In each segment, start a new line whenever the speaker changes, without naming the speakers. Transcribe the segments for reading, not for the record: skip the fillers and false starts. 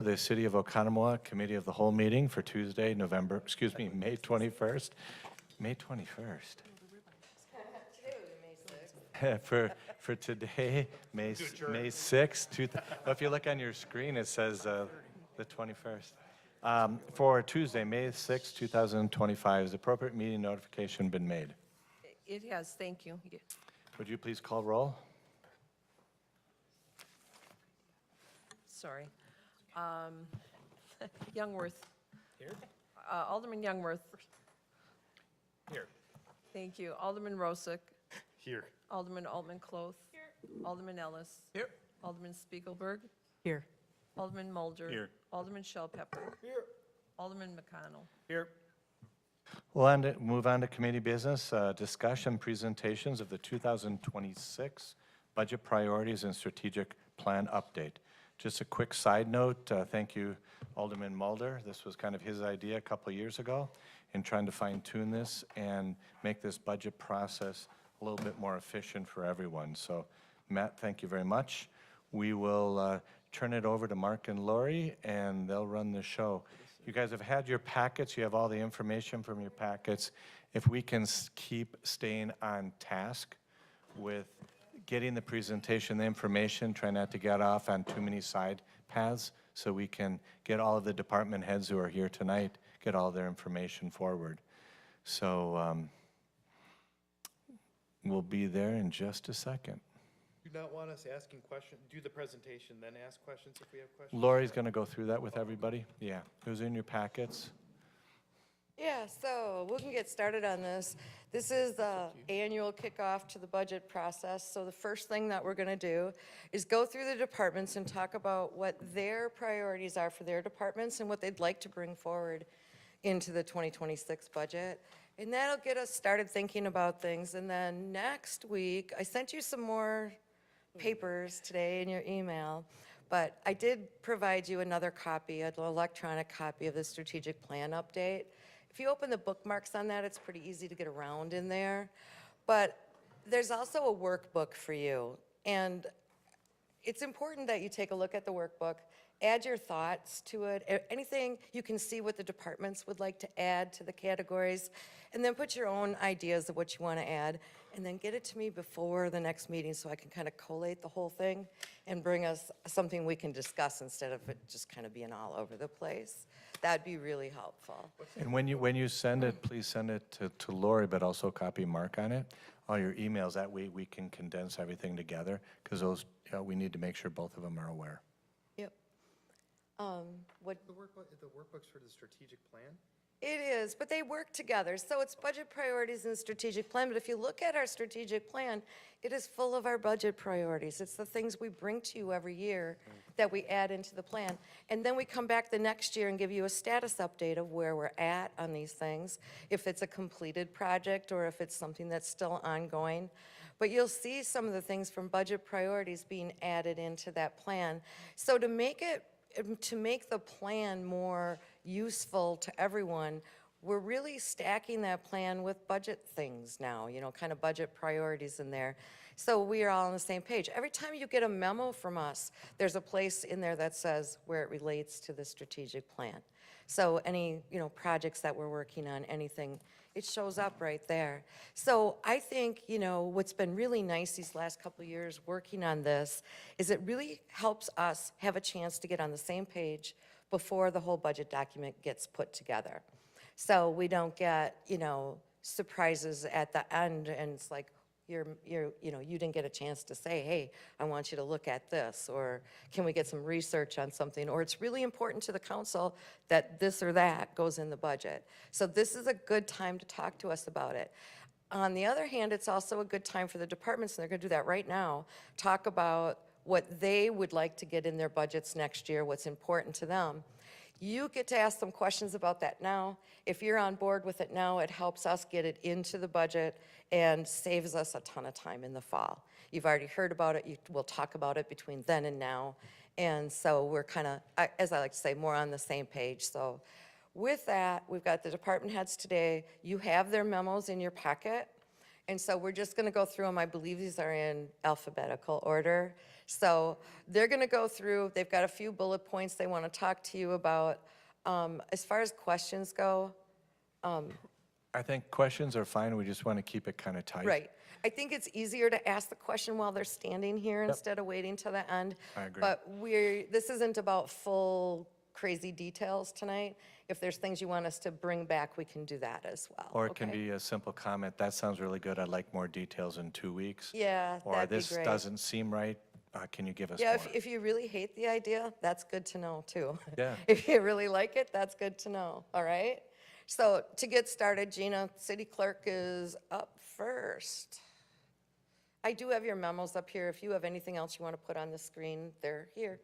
The City of Oconomowoc Committee of the Whole meeting for Tuesday, May 21st. May 21st. For today, May 6th. Well, if you look on your screen, it says the 21st. For Tuesday, May 6th, 2025, has appropriate meeting notification been made?
It has, thank you.
Would you please call roll?
Sorry. Youngworth. Here? Alderman Youngworth.
Here.
Thank you. Alderman Rosick.
Here.
Alderman Altman-Cloth. Here. Alderman Ellis.
Here.
Alderman Spiegelberg.
Here.
Alderman Mulder.
Here.
Alderman Shellpepper.
Here.
Alderman McConnell.
Here.
We'll move on to committee business, discussion presentations of the 2026 budget priorities and strategic plan update. Just a quick side note, thank you, Alderman Mulder. This was kind of his idea a couple of years ago in trying to fine tune this and make this budget process a little bit more efficient for everyone. So Matt, thank you very much. We will turn it over to Mark and Lori and they'll run the show. You guys have had your packets, you have all the information from your packets. If we can keep staying on task with getting the presentation, the information, try not to get off on too many side paths so we can get all of the department heads who are here tonight, get all their information forward. So we'll be there in just a second.
Do not want us asking questions, do the presentation, then ask questions if we have questions?
Lori's going to go through that with everybody. Yeah, it was in your packets.
Yeah, so we can get started on this. This is the annual kickoff to the budget process. So the first thing that we're going to do is go through the departments and talk about what their priorities are for their departments and what they'd like to bring forward into the 2026 budget. And that'll get us started thinking about things. And then next week, I sent you some more papers today in your email, but I did provide you another copy, an electronic copy of the strategic plan update. If you open the bookmarks on that, it's pretty easy to get around in there. But there's also a workbook for you. And it's important that you take a look at the workbook, add your thoughts to it, anything you can see what the departments would like to add to the categories, and then put your own ideas of what you want to add, and then get it to me before the next meeting so I can kind of collate the whole thing and bring us something we can discuss instead of it just kind of being all over the place. That'd be really helpful.
And when you send it, please send it to Lori, but also copy Mark on it, all your emails. That way we can condense everything together, because those, we need to make sure both of them are aware.
Yep. What
The workbooks for the strategic plan?
It is, but they work together. So it's budget priorities and strategic plan. But if you look at our strategic plan, it is full of our budget priorities. It's the things we bring to you every year that we add into the plan. And then we come back the next year and give you a status update of where we're at on these things, if it's a completed project or if it's something that's still ongoing. But you'll see some of the things from budget priorities being added into that plan. So to make the plan more useful to everyone, we're really stacking that plan with budget things now, kind of budget priorities in there. So we are all on the same page. Every time you get a memo from us, there's a place in there that says where it relates to the strategic plan. So any, projects that we're working on, anything, it shows up right there. So I think, what's been really nice these last couple of years working on this is it really helps us have a chance to get on the same page before the whole budget document gets put together. So we don't get, surprises at the end and it's like, you didn't get a chance to say, hey, I want you to look at this, or can we get some research on something, or it's really important to the council that this or that goes in the budget. So this is a good time to talk to us about it. On the other hand, it's also a good time for the departments, and they're gonna do that right now, talk about what they would like to get in their budgets next year, what's important to them. You get to ask them questions about that now. If you're on board with it now, it helps us get it into the budget and saves us a ton of time in the fall. You've already heard about it. We'll talk about it between then and now. And so we're kind of, as I like to say, more on the same page. So with that, we've got the department heads today. You have their memos in your packet. And so we're just going to go through them. I believe these are in alphabetical order. So they're going to go through, they've got a few bullet points they want to talk to you about. As far as questions go,
I think questions are fine, we just want to keep it kind of tight.
right. I think it's easier to ask the question while they're standing here instead of waiting till the end.
I agree.
But this isn't about full crazy details tonight. If there's things you want us to bring back, we can do that as well.
Or it can
okay?
be a simple comment, that sounds really good, I'd like more details in 2 weeks.
Yeah,
Or
that'd be
this
great.
doesn't seem right, can you give us
Yeah,
more?
if you really hate the idea, that's good to know too.
Yeah.
If you really like it, that's good to know, all right? So to get started, Gina, city clerk is up first. I do have your memos up here. If you have anything else you want to put on the screen, they're here.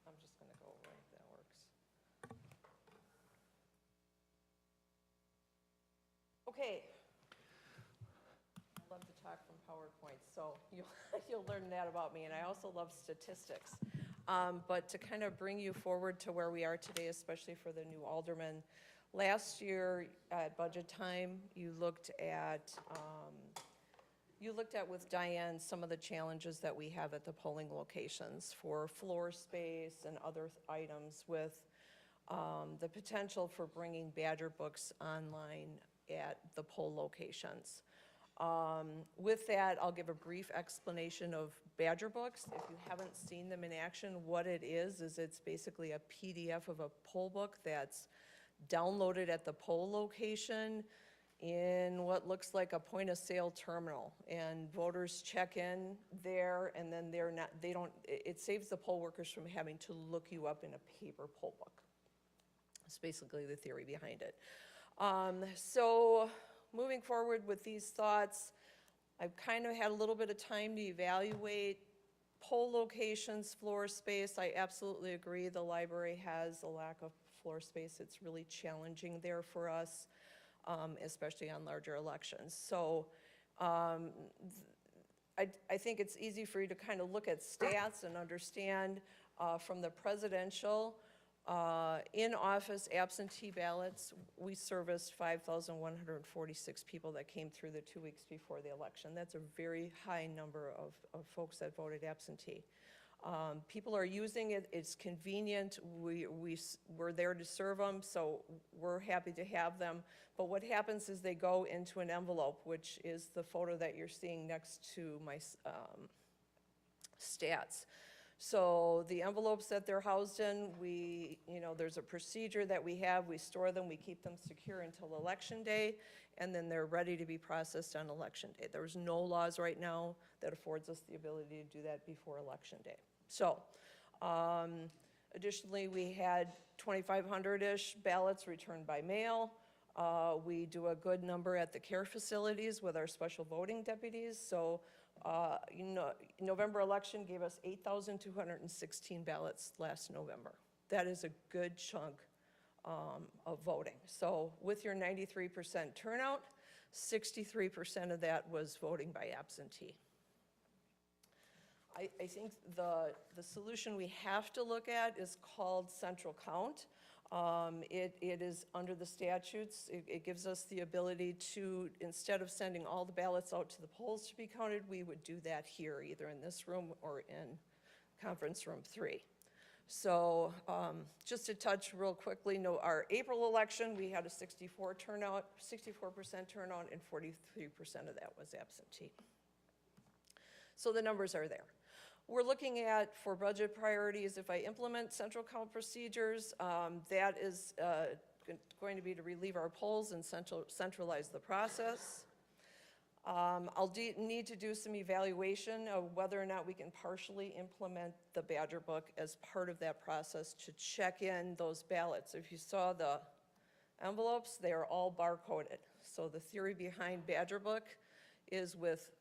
I'm just going to go over if that works. Okay. I love to talk from PowerPoint, so you'll learn that about me, and I also love statistics. But to kind of bring you forward to where we are today, especially for the new alderman, last year at budget time, you looked at with Diane some of the challenges that we have at the polling locations for floor space and other items with the potential for bringing Badger books online at the poll locations. With that, I'll give a brief explanation of Badger books. If you haven't seen them in action, what it is it's basically a PDF of a poll book that's downloaded at the poll location in what looks like a point-of-sale terminal. And voters check in there, and then it saves the poll workers from having to look you up in a paper poll book. That's basically the theory behind it. So moving forward with these thoughts, I've kind of had a little bit of time to evaluate poll locations, floor space. I absolutely agree the library has a lack of floor space. It's really challenging there for us, especially on larger elections. So I think it's easy for you to kind of look at stats and understand from the presidential in-office absentee ballots, we serviced 5,146 people that came through the 2 weeks before the election. That's a very high number of folks that voted absentee. People are using it, it's convenient, we're there to serve them, so we're happy to have them. But what happens is they go into an envelope, which is the photo that you're seeing next to my stats. So the envelopes that they're housed in, there's a procedure that we have. We store them, we keep them secure until Election Day, and then they're ready to be processed on Election Day. There's no laws right now that affords us the ability to do that before Election Day. So additionally, we had 2,500-ish ballots returned by mail. We do a good number at the care facilities with our special voting deputies. So November election gave us 8,216 ballots last November. That is a good chunk of voting. So with your 93% turnout, 63% of that was voting by absentee. I think the solution we have to look at is called central count. It is under the statutes. It gives us the ability to, instead of sending all the ballots out to the polls to be counted, we would do that here, either in this room or in conference room 3. So just to touch real quickly, our April election, we had a 64% turnout, and 43% of that was absentee. So the numbers are there. We're looking at, for budget priorities, if I implement central count procedures, that is going to be to relieve our polls and centralize the process. I'll need to do some evaluation of whether or not we can partially implement the Badger book as part of that process to check in those ballots. If you saw the envelopes, they are all barcoded. So the theory behind Badger book is with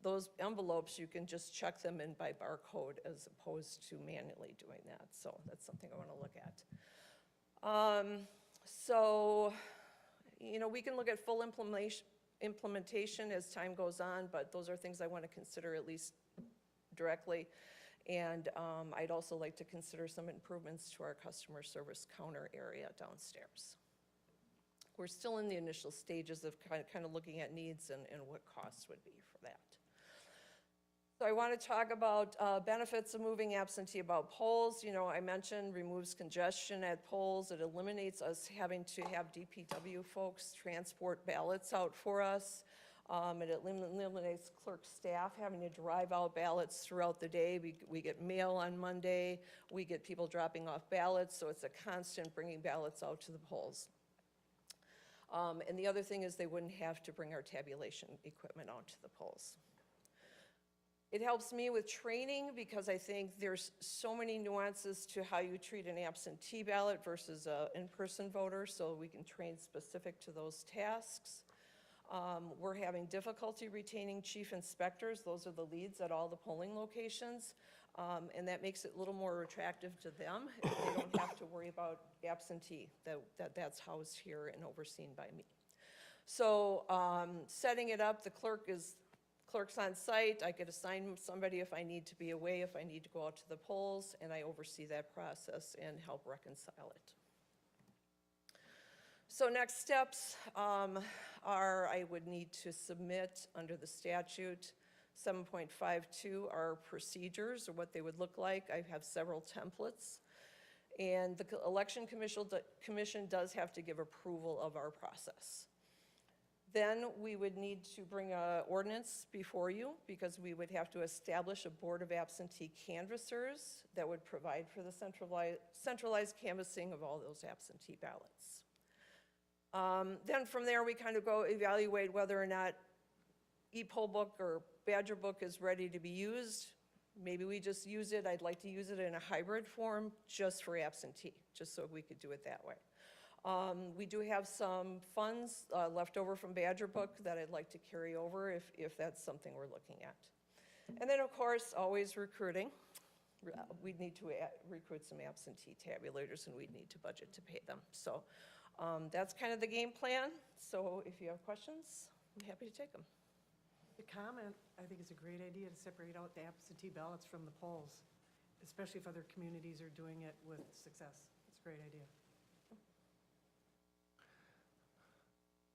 those envelopes, you can just check them in by barcode as opposed to manually doing that. So that's something I want to look at. So
You know, we can look at full implementation as time goes on, but those are things I want to consider at least directly. And I'd also like to consider some improvements to our customer service counter area downstairs. We're still in the initial stages of kind of looking at needs and what costs would be for that. So I want to talk about benefits of moving absentee ballot polls. You know, I mentioned removes congestion at polls. It eliminates us having to have DPW folks transport ballots out for us. It eliminates clerk staff having to drive out ballots throughout the day. We get mail on Monday. We get people dropping off ballots, so it's a constant bringing ballots out to the polls. And the other thing is they wouldn't have to bring our tabulation equipment out to the polls. It helps me with training because I think there's so many nuances to how you treat an absentee ballot versus an in-person voter, so we can train specific to those tasks. We're having difficulty retaining chief inspectors. Those are the leads at all the polling locations, and that makes it a little more attractive to them if they don't have to worry about absentee, that's housed here and overseen by me. So setting it up, the clerk's on site. I could assign somebody if I need to be away, if I need to go out to the polls, and I oversee that process and help reconcile it. So next steps are I would need to submit under the statute 7.52 are procedures or what they would look like. I have several templates. And the Election Commission does have to give approval of our process. Then we would need to bring an ordinance before you because we would have to establish a board of absentee canvassers that would provide for the centralized canvassing of all those absentee ballots. Then from there, we kind of go evaluate whether or not e-poll book or Badger book is ready to be used. Maybe we just use it. I'd like to use it in a hybrid form just for absentee, just so we could do it that way. We do have some funds left over from Badger book that I'd like to carry over if that's something we're looking at. And then, of course, always recruiting. We'd need to recruit some absentee tabulators, and we'd need to budget to pay them. So that's kind of the game plan. So if you have questions, I'm happy to take them.
The comment, I think it's a great idea to separate out the absentee ballots from the polls, especially if other communities are doing it with success. It's a great idea.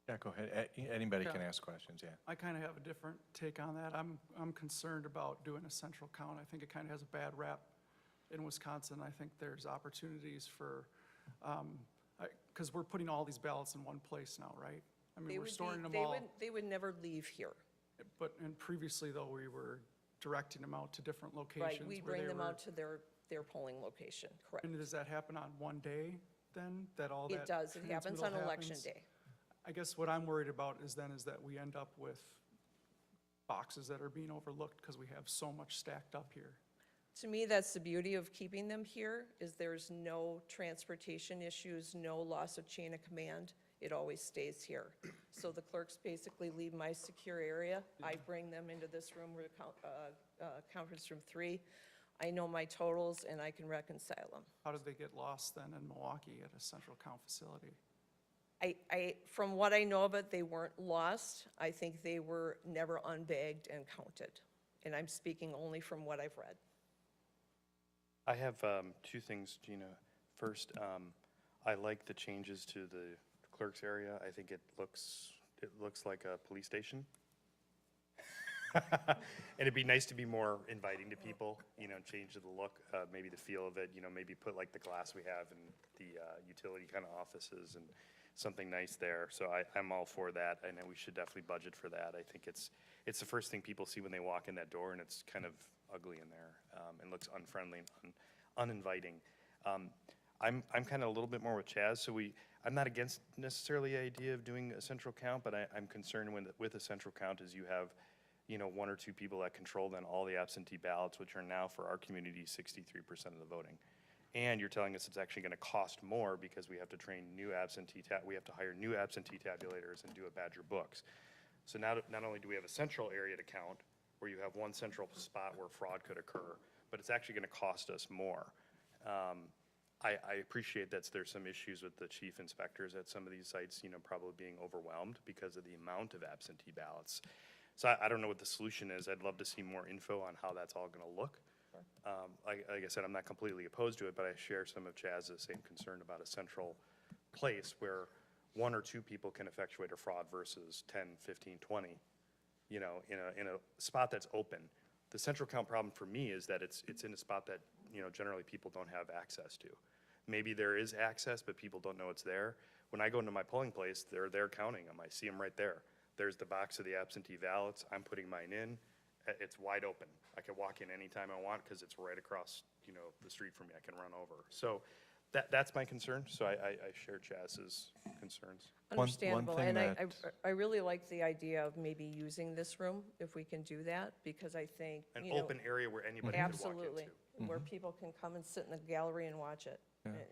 Yeah, go ahead. Anybody can ask questions, yeah.
I kind of have a different take on that. I'm concerned about doing a central count. I think it kind of has a bad rap in Wisconsin. I think there's opportunities for, because we're putting all these ballots in one place now, right? I mean, we're storing them all.
They would never leave here.
But, and previously though, we were directing them out to different locations.
Right, we bring them out to their polling location, correct.
And does that happen on one day then, that all that
It does, it happens
transmittal
on election
happens?
day.
I guess what I'm worried about is that we end up with boxes that are being overlooked because we have so much stacked up here.
To me, that's the beauty of keeping them here, is there's no transportation issues, no loss of chain of command. It always stays here. So the clerks basically leave my secure area. I bring them into this room, conference room 3. I know my totals and I can reconcile them.
How did they get lost then in Milwaukee at a central count facility?
From what I know of it, they weren't lost. I think they were never unbagged and counted. And I'm speaking only from what I've read.
I have two things, Gina. First, I like the changes to the clerk's area. I think it looks like a police station. And it'd be nice to be more inviting to people, you know, change the look, maybe the feel of it, you know, maybe put like the glass we have in the utility kind of offices and something nice there. So I'm all for that, and we should definitely budget for that. I think it's the first thing people see when they walk in that door, and it's kind of ugly in there and looks unfriendly and uninviting. I'm kind of a little bit more with Chaz, so I'm not against necessarily the idea of doing a central count, but I'm concerned with a central count is you have, you know, 1 or 2 people that control then all the absentee ballots, which are now for our community 63% of the voting. And you're telling us it's actually going to cost more because we have to train we have to hire new absentee tabulators and do a Badger books. So not only do we have a central area to count, where you have one central spot where fraud could occur, but it's actually going to cost us more. I appreciate that there's some issues with the chief inspectors at some of these sites, you know, probably being overwhelmed because of the amount of absentee ballots. So I don't know what the solution is. I'd love to see more info on how that's all gonna look. Like I said, I'm not completely opposed to it, but I share some of Chaz's same concern about a central place where one or two people can effectuate a fraud versus 10, 15, 20, you know, in a spot that's open. The central count problem for me is that it's in a spot that, you know, generally people don't have access to. Maybe there is access, but people don't know it's there. When I go into my polling place, they're there counting them. I see them right there. There's the box of the absentee ballots. I'm putting mine in. It's wide open. I can walk in anytime I want because it's right across, you know, the street from me. I can run over. So that's my concern. So I share Chaz's concerns.
Understandable,
thing
and
that-
I really like the idea of maybe using this room, if we can do that, because I think,
An
you know,
open area where anybody can walk
absolutely,
into.
where people can come and sit in the gallery and watch it.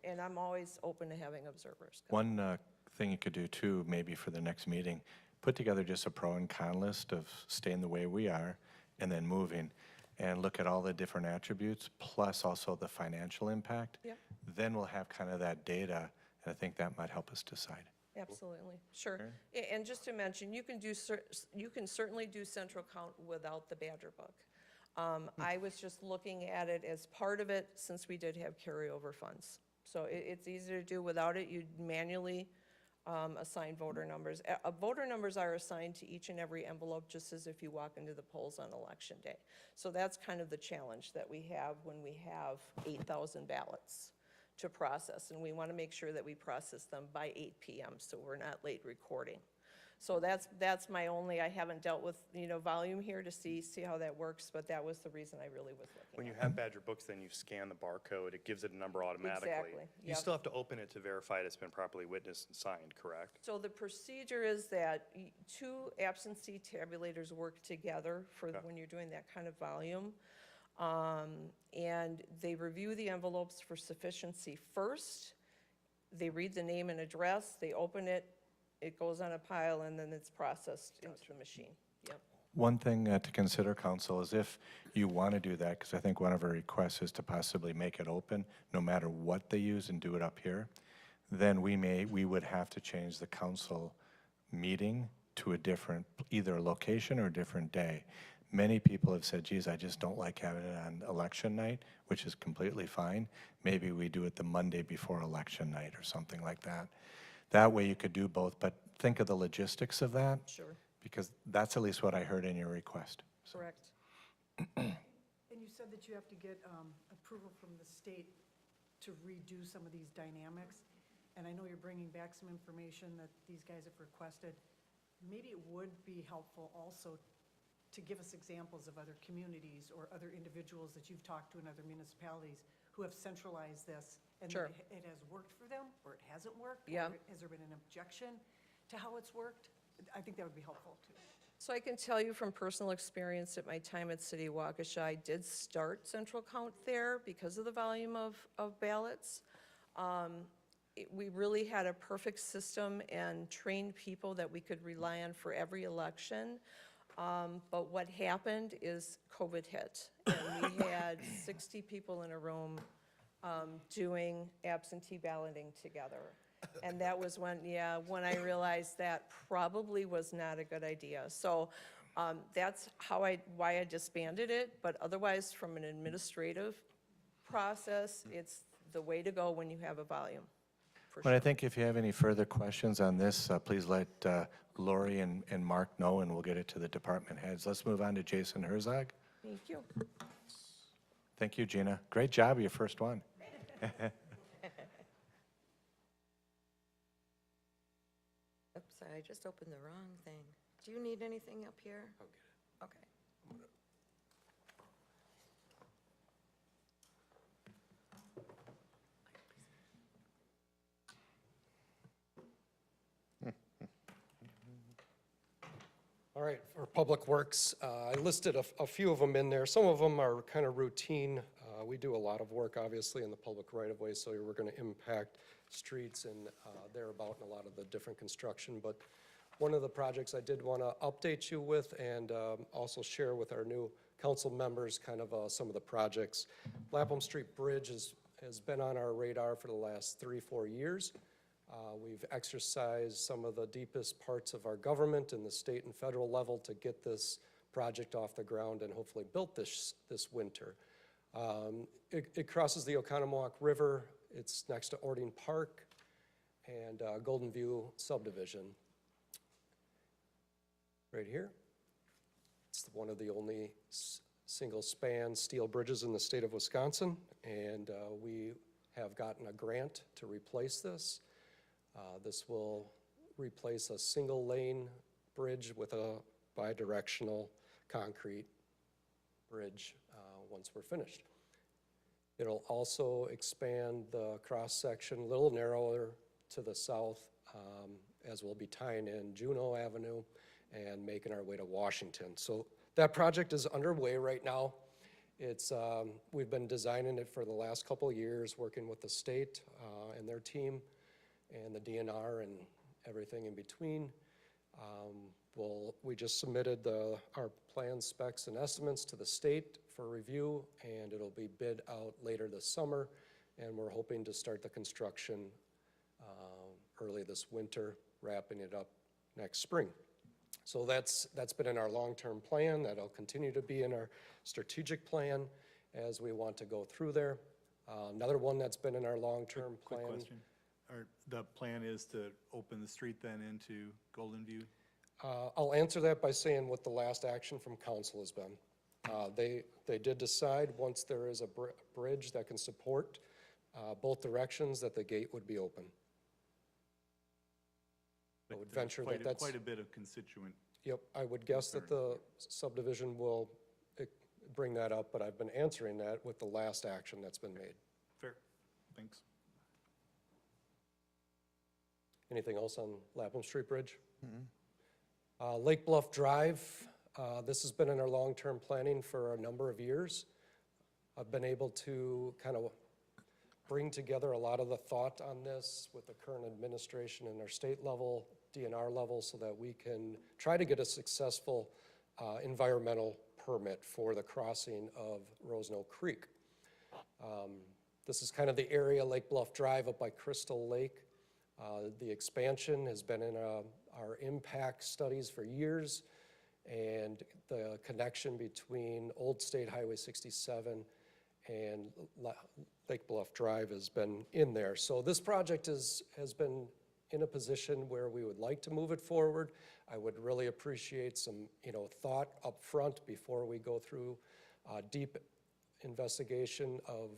And I'm always open to having observers come.
One thing you could do too, maybe for the next meeting, put together just a pro and con list of staying the way we are and then moving, and look at all the different attributes, plus also the financial impact.
Yep.
Then we'll have kind of that data, and I think that might help us decide.
Absolutely, sure. And just to mention, you can certainly do central count without the Badger book. I was just looking at it as part of it, since we did have carryover funds. So it's easier to do without it. You'd manually assign voter numbers. Voter numbers are assigned to each and every envelope, just as if you walk into the polls on election day. So that's kind of the challenge that we have when we have 8,000 ballots to process, and we want to make sure that we process them by 8 p.m., so we're not late recording. So that's my only, I haven't dealt with, you know, volume here to see how that works, but that was the reason I really was
When
looking
you have Badger books, then you scan the barcode, it gives it a number automatically.
Exactly,
You
yep.
still have to open it to verify it's been properly witnessed and signed, correct?
So the procedure is that two absentee tabulators work together for when you're doing that kind of volume. And they review the envelopes for sufficiency first. They read the name and address, they open it, it goes on a pile, and then it's processed into the machine. Yep.
One thing to consider, council, is if you want to do that, because I think one of our requests is to possibly make it open, no matter what they use, and do it up here, then we would have to change the council meeting to a different, either a location or a different day. Many people have said, geez, I just don't like having it on election night, which is completely fine. Maybe we do it the Monday before election night or something like that. That way you could do both, but think of the logistics of that.
Sure,
Because that's at least what I heard in your request.
correct.
And you said that you have to get approval from the state to redo some of these dynamics. And I know you're bringing back some information that these guys have requested. Maybe it would be helpful also to give us examples of other communities or other individuals that you've talked to in other municipalities who have centralized this. And
Sure.
it has worked for them, or it hasn't worked?
Yeah.
Or has there been an objection to how it's worked? I think that would be helpful too.
So I can tell you from personal experience at my time at City of Waukesha, I did start central count there because of the volume of ballots. We really had a perfect system and trained people that we could rely on for every election. But what happened is COVID hit, and we had 60 people in a room doing absentee balloting together. And that was when I realized that probably was not a good idea. So that's why I disbanded it, but otherwise, from an administrative process, it's the way to go when you have a volume, for
But
sure.
I think if you have any further questions on this, please let Lori and Mark know, and we'll get it to the department heads. Let's move on to Jason Herzog.
Thank you.
Thank you, Gina. Great job, your first one.
Oops, sorry, I just opened the wrong thing. Do you need anything up here? Okay.
All right, for Public Works, I listed a few of them in there. Some of them are kind of routine. We do a lot of work, obviously, in the public right-of-way, so we're going to impact streets and thereabout and a lot of the different construction. But one of the projects I did want to update you with and also share with our new council members kind of some of the projects. Lapham Street Bridge has been on our radar for the last 3-4 years. We've exercised some of the deepest parts of our government in the state and federal level to get this project off the ground and hopefully built this winter. It crosses the Oconomowoc River. It's next to Ording Park and Golden View subdivision. Right here. It's one of the only single-span steel bridges in the state of Wisconsin, and we have gotten a grant to replace this. This will replace a single-lane bridge with a bidirectional concrete bridge once we're finished. It'll also expand the cross-section a little narrower to the south, as we'll be tying in Juneau Avenue and making our way to Washington. So that project is underway right now. It's, we've been designing it for the last couple of years, working with the state and their team and the DNR and everything in between. We just submitted our plan specs and estimates to the state for review, and it'll be bid out later this summer, and we're hoping to start the construction early this winter, wrapping it up next spring. So that's been in our long-term plan. That'll continue to be in our strategic plan as we want to go through there. Another one that's been in our long-term plan.
Quick question. The plan is to open the street then into Golden View?
I'll answer that by saying what the last action from council has been. They did decide, once there is a bridge that can support both directions, that the gate would be open. I would venture that that's...
Quite a bit of constituent.
Yep, I would guess that the subdivision will bring that up, but I've been answering that with the last action that's been made.
Fair, thanks.
Anything else on Lapham Street Bridge? Lake Bluff Drive, this has been in our long-term planning for a number of years. I've been able to kind of bring together a lot of the thought on this with the current administration and our state level, DNR level, so that we can try to get a successful environmental permit for the crossing of Rosenau Creek. This is kind of the area, Lake Bluff Drive up by Crystal Lake. The expansion has been in our impact studies for years, and the connection between Old State Highway 67 and Lake Bluff Drive has been in there. So this project has been in a position where we would like to move it forward. I would really appreciate some, thought up front before we go through a deep investigation of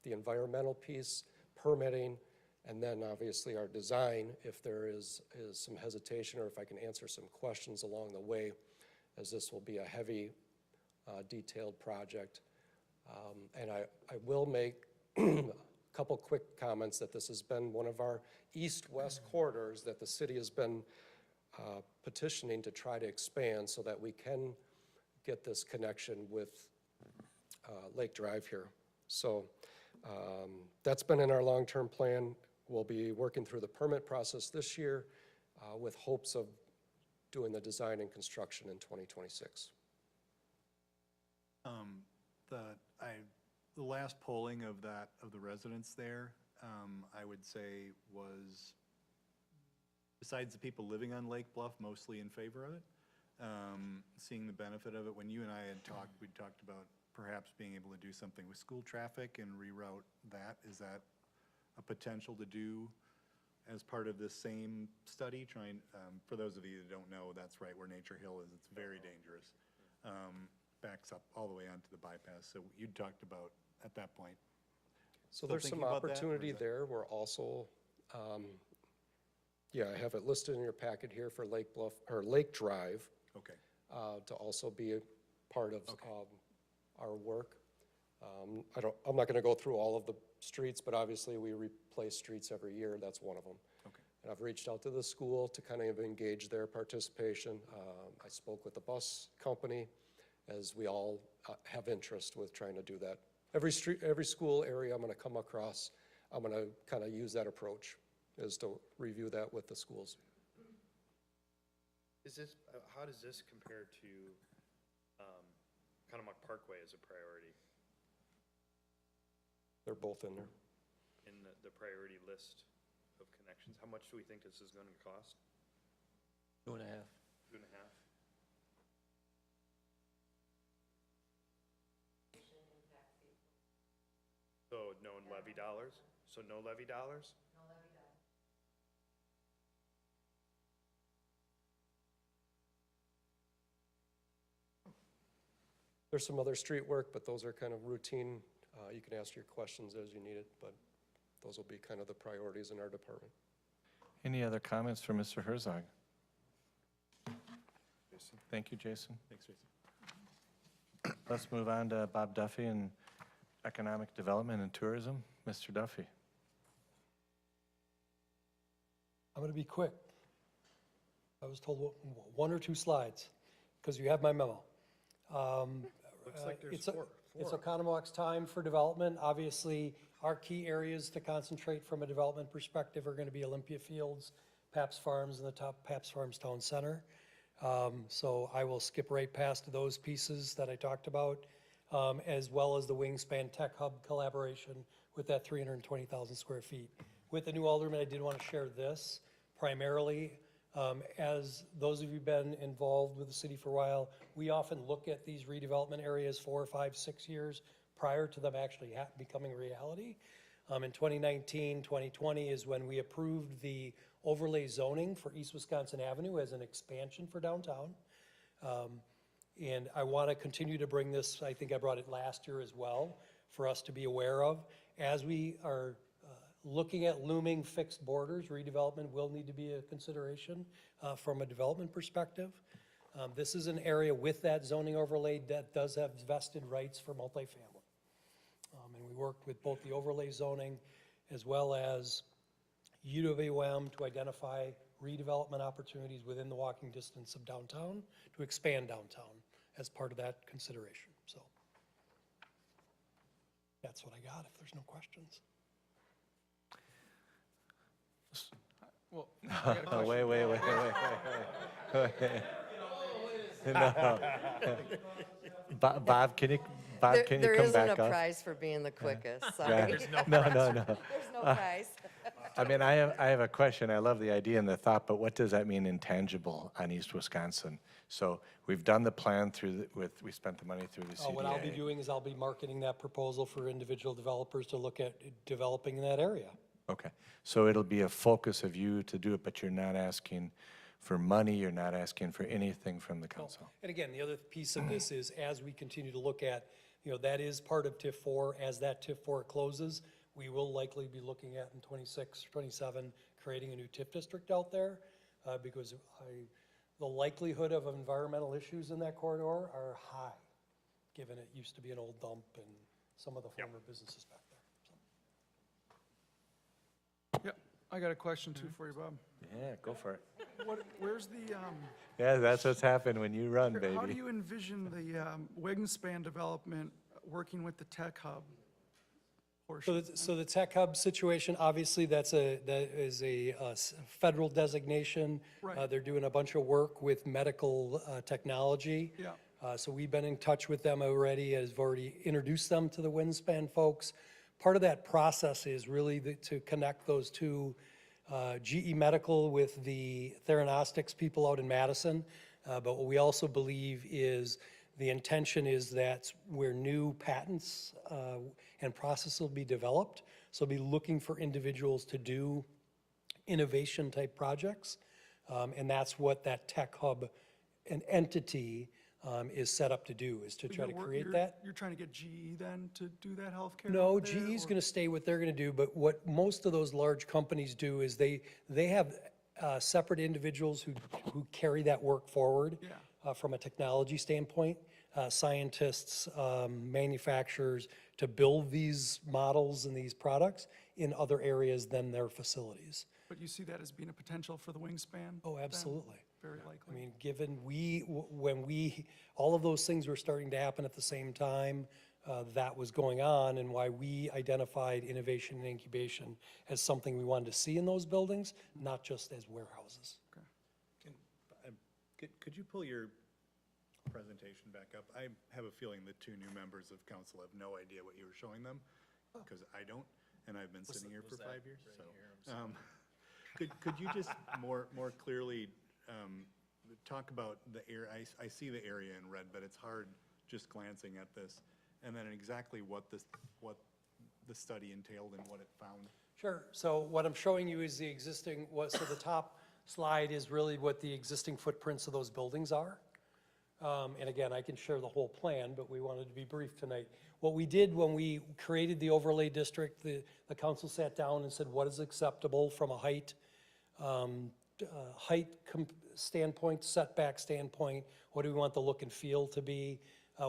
the environmental piece, permitting, and then obviously our design, if there is some hesitation or if I can answer some questions along the way, as this will be a heavy, detailed project. And I will make a couple quick comments that this has been one of our east-west corridors that the city has been petitioning to try to expand so that we can get this connection with Lake Drive here. So that's been in our long-term plan. We'll be working through the permit process this year with hopes of doing the design and construction in 2026.
The last polling of the residents there, I would say was, besides the people living on Lake Bluff, mostly in favor of it, seeing the benefit of it. When you and I had talked, we talked about perhaps being able to do something with school traffic and reroute that. Is that a potential to do as part of this same study? For those of you that don't know, that's right where Nature Hill is. It's very dangerous. Backs up all the way onto the bypass. So you talked about at that point.
So there's some opportunity there. We're also, I have it listed in your packet here for Lake Bluff, or Lake Drive.
Okay.
To also be a part of our work. I'm not gonna go through all of the streets, but obviously we replace streets every year. That's one of them.
Okay.
And I've reached out to the school to kind of engage their participation. I spoke with the bus company, as we all have interest with trying to do that. Every school area I'm gonna come across, I'm gonna kind of use that approach, is to review that with the schools.
Is this, how does this compare to Oconomowoc Parkway as a priority?
The they're both in there.
In the priority list of connections, how much do we think this is gonna cost?
2.5.
2.5? So no levy dollars? So no levy dollars?
There's some other street work, but those are kind of routine. You can ask your questions as you need it, but those will be kind of the priorities in our department.
Any other comments for Mr. Herzog? Thank you, Jason.
Thanks, Jason.
Let's move on to Bob Duffy and Economic Development and Tourism. Mr. Duffy.
I'm going to be quick. I was told one or two slides, because you have my memo.
Looks like there's
It's
four.
It's Oconomoc's time for development. Obviously, our key areas to concentrate from a development perspective are going to be Olympia Fields, Paps Farms, and the top Paps Farms Town Center. So I will skip right past those pieces that I talked about, as well as the Wingspan Tech Hub collaboration with that 320,000 square feet. With the new alderman, I did want to share this primarily. As those of you who've been involved with the city for a while, we often look at these redevelopment areas 4, 5, 6 years prior to them actually becoming reality. In 2019, 2020 is when we approved the overlay zoning for East Wisconsin Avenue as an expansion for downtown. And I want to continue to bring this, I think I brought it last year as well, for us to be aware of. As we are looking at looming fixed borders, redevelopment will need to be a consideration from a development perspective. This is an area with that zoning overlay that does have vested rights for multifamily. And we worked with both the overlay zoning as well as UWM to identify redevelopment opportunities within the walking distance of downtown to expand downtown as part of that consideration. So that's what I got, if there's no questions.
Well, I got a
Oh,
question.
wait. No. Bob, can you come back up?
There isn't a prize for being the quickest, sorry.
No.
There's no prize.
I mean, I have a question. I love the idea and the thought, but what does that mean intangible on East Wisconsin? So we've done the plan we spent the money through the CDA.
What I'll be doing is I'll be marketing that proposal for individual developers to look at developing in that area.
Okay, so it'll be a focus of you to do it, but you're not asking for money, you're not asking for anything from the council?
And again, the other piece of this is as we continue to look at, that is part of TIF 4. As that TIF 4 closes, we will likely be looking at in 26, 27, creating a new TIF district out there because the likelihood of environmental issues in that corridor are high, given it used to be an old dump and some of the former businesses back there.
Yep, I got a question too for you, Bob.
Yeah, go for it.
Where's the,
Yeah, that's what's happened when you run, baby.
how do you envision the Wingspan development working with the tech hub portion?
So the Tech Hub situation, obviously, that is a federal designation.
Right.
They're doing a bunch of work with medical technology.
Yeah.
So we've been in touch with them already, have already introduced them to the Wingspan folks. Part of that process is really to connect those two, GE Medical with the Theranostics people out in Madison. But what we also believe is the intention is that's where new patents and processes will be developed. So be looking for individuals to do innovation-type projects. And that's what that Tech Hub, an entity, is set up to do, is to try to create that.
You're trying to get GE then to do that healthcare?
No,
over there,
GE's
or-
going to stay what they're going to do, but what most of those large companies do is they have separate individuals who carry that work forward from a technology standpoint, scientists, manufacturers, to build these models and these products in other areas than their facilities.
But you see that as being a potential for the Wingspan?
Oh,
then?
absolutely.
Very
I
likely.
mean, given all of those things were starting to happen at the same time, that was going on, and why we identified innovation and incubation as something we wanted to see in those buildings, not just as warehouses.
Could you pull your presentation back up? I have a feeling the two new members of council have no idea what you were showing them. because I don't, and I've been sitting here for 5 years, so. Could you just more clearly talk about the area? I see the area in red, but it's hard just glancing at this. And then exactly what the study entailed and what it found.
Sure. So what I'm showing you is the existing, so the top slide is really what the existing footprints of those buildings are. And again, I can share the whole plan, but we wanted to be brief tonight. What we did when we created the overlay district, the council sat down and said, what is acceptable from a height standpoint, setback standpoint? What do we want the look and feel to be?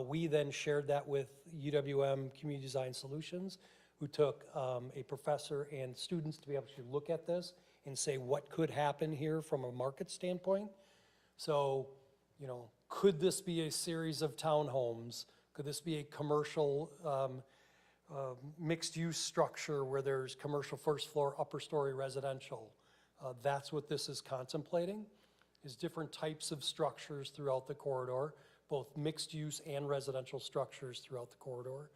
We then shared that with UWM Community Design Solutions, who took a professor and students to be able to look at this and say what could happen here from a market standpoint. So, you know, could this be a series of townhomes? Could this be a commercial mixed-use structure where there's commercial first floor, upper story residential? That's what this is contemplating, is different types of structures throughout the corridor, both mixed-use and residential structures throughout the corridor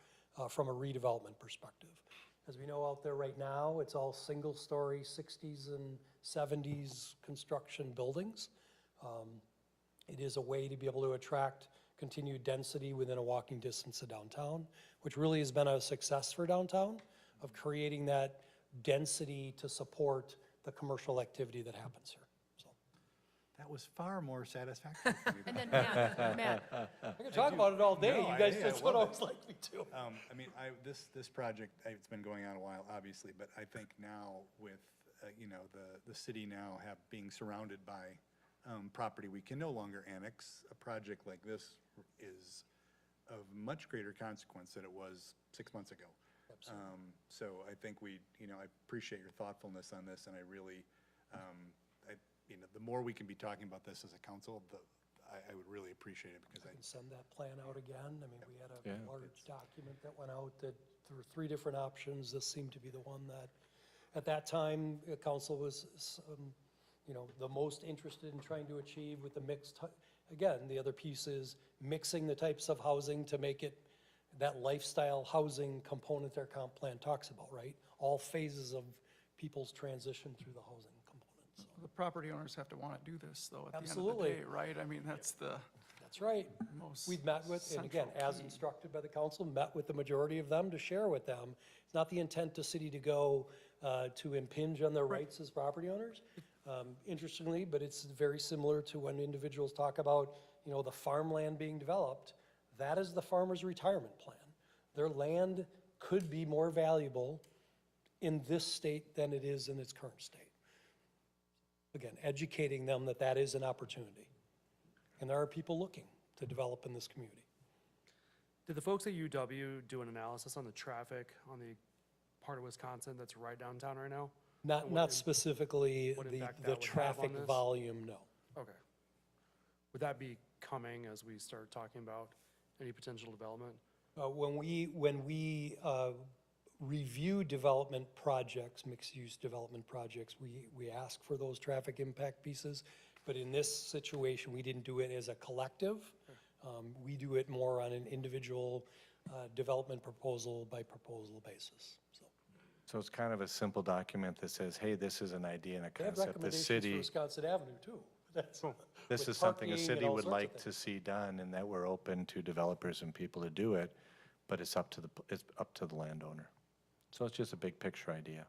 from a redevelopment perspective. As we know out there right now, it's all single-story 60s and 70s construction buildings. It is a way to be able to attract continued density within a walking distance of downtown, which really has been a success for downtown of creating that density to support the commercial activity that happens here. So
That was far more satisfactory for me.
And then Matt,
I could talk about it all day.
No,
You guys,
I
that's what I
love
always like me to.
I mean, this project, it's been going on a while, obviously, but I think now with, you know, the city now being surrounded by property we can no longer annex, a project like this is of much greater consequence than it was 6 months ago. So I think you know, I appreciate your thoughtfulness on this, and I really, you know, the more we can be talking about this as a council, I would really appreciate it, because
I can send that plan out again. I mean, we had
Yeah.
a large document that went out that there were 3 different options. This seemed to be the one that, at that time, the council was, you know, the most interested in trying to achieve with the mixed, again, the other piece is mixing the types of housing to make it that lifestyle housing component their comp plan talks about, right? All phases of people's transition through the housing component, so.
The property owners have to want to do this, though, at the end of the
Absolutely.
day, right? I mean, that's the
That's right.
most
We've met with, and again,
central
as
key.
instructed by the council, met with the majority of them to share with them. It's not the intent to city to go to impinge on their rights as property owners. Interestingly, but it's very similar to when individuals talk about, you know, the farmland being developed. That is the farmer's retirement plan. Their land could be more valuable in this state than it is in its current state. Again, educating them that that is an opportunity. And there are people looking to develop in this community.
Did the folks at UW do an analysis on the traffic on the part of Wisconsin that's right downtown right now?
Not specifically
what
the
impact that
the
would have
traffic
on this?
volume, no.
Okay. Would that be coming as we start talking about any potential development?
When we review development projects, mixed-use development projects, we ask for those traffic impact pieces. But in this situation, we didn't do it as a collective. We do it more on an individual development proposal by proposal basis, so.
So it's kind of a simple document that says, hey, this is an idea and a
They have
concept. The
recommendations for
city,
Wisconsin Avenue, too. That's
this
with
is something a
parking
city
and all
would
sorts of
like to
things.
see done, and that we're open to developers and people to do it, but it's up to the landowner. So it's just a big picture idea.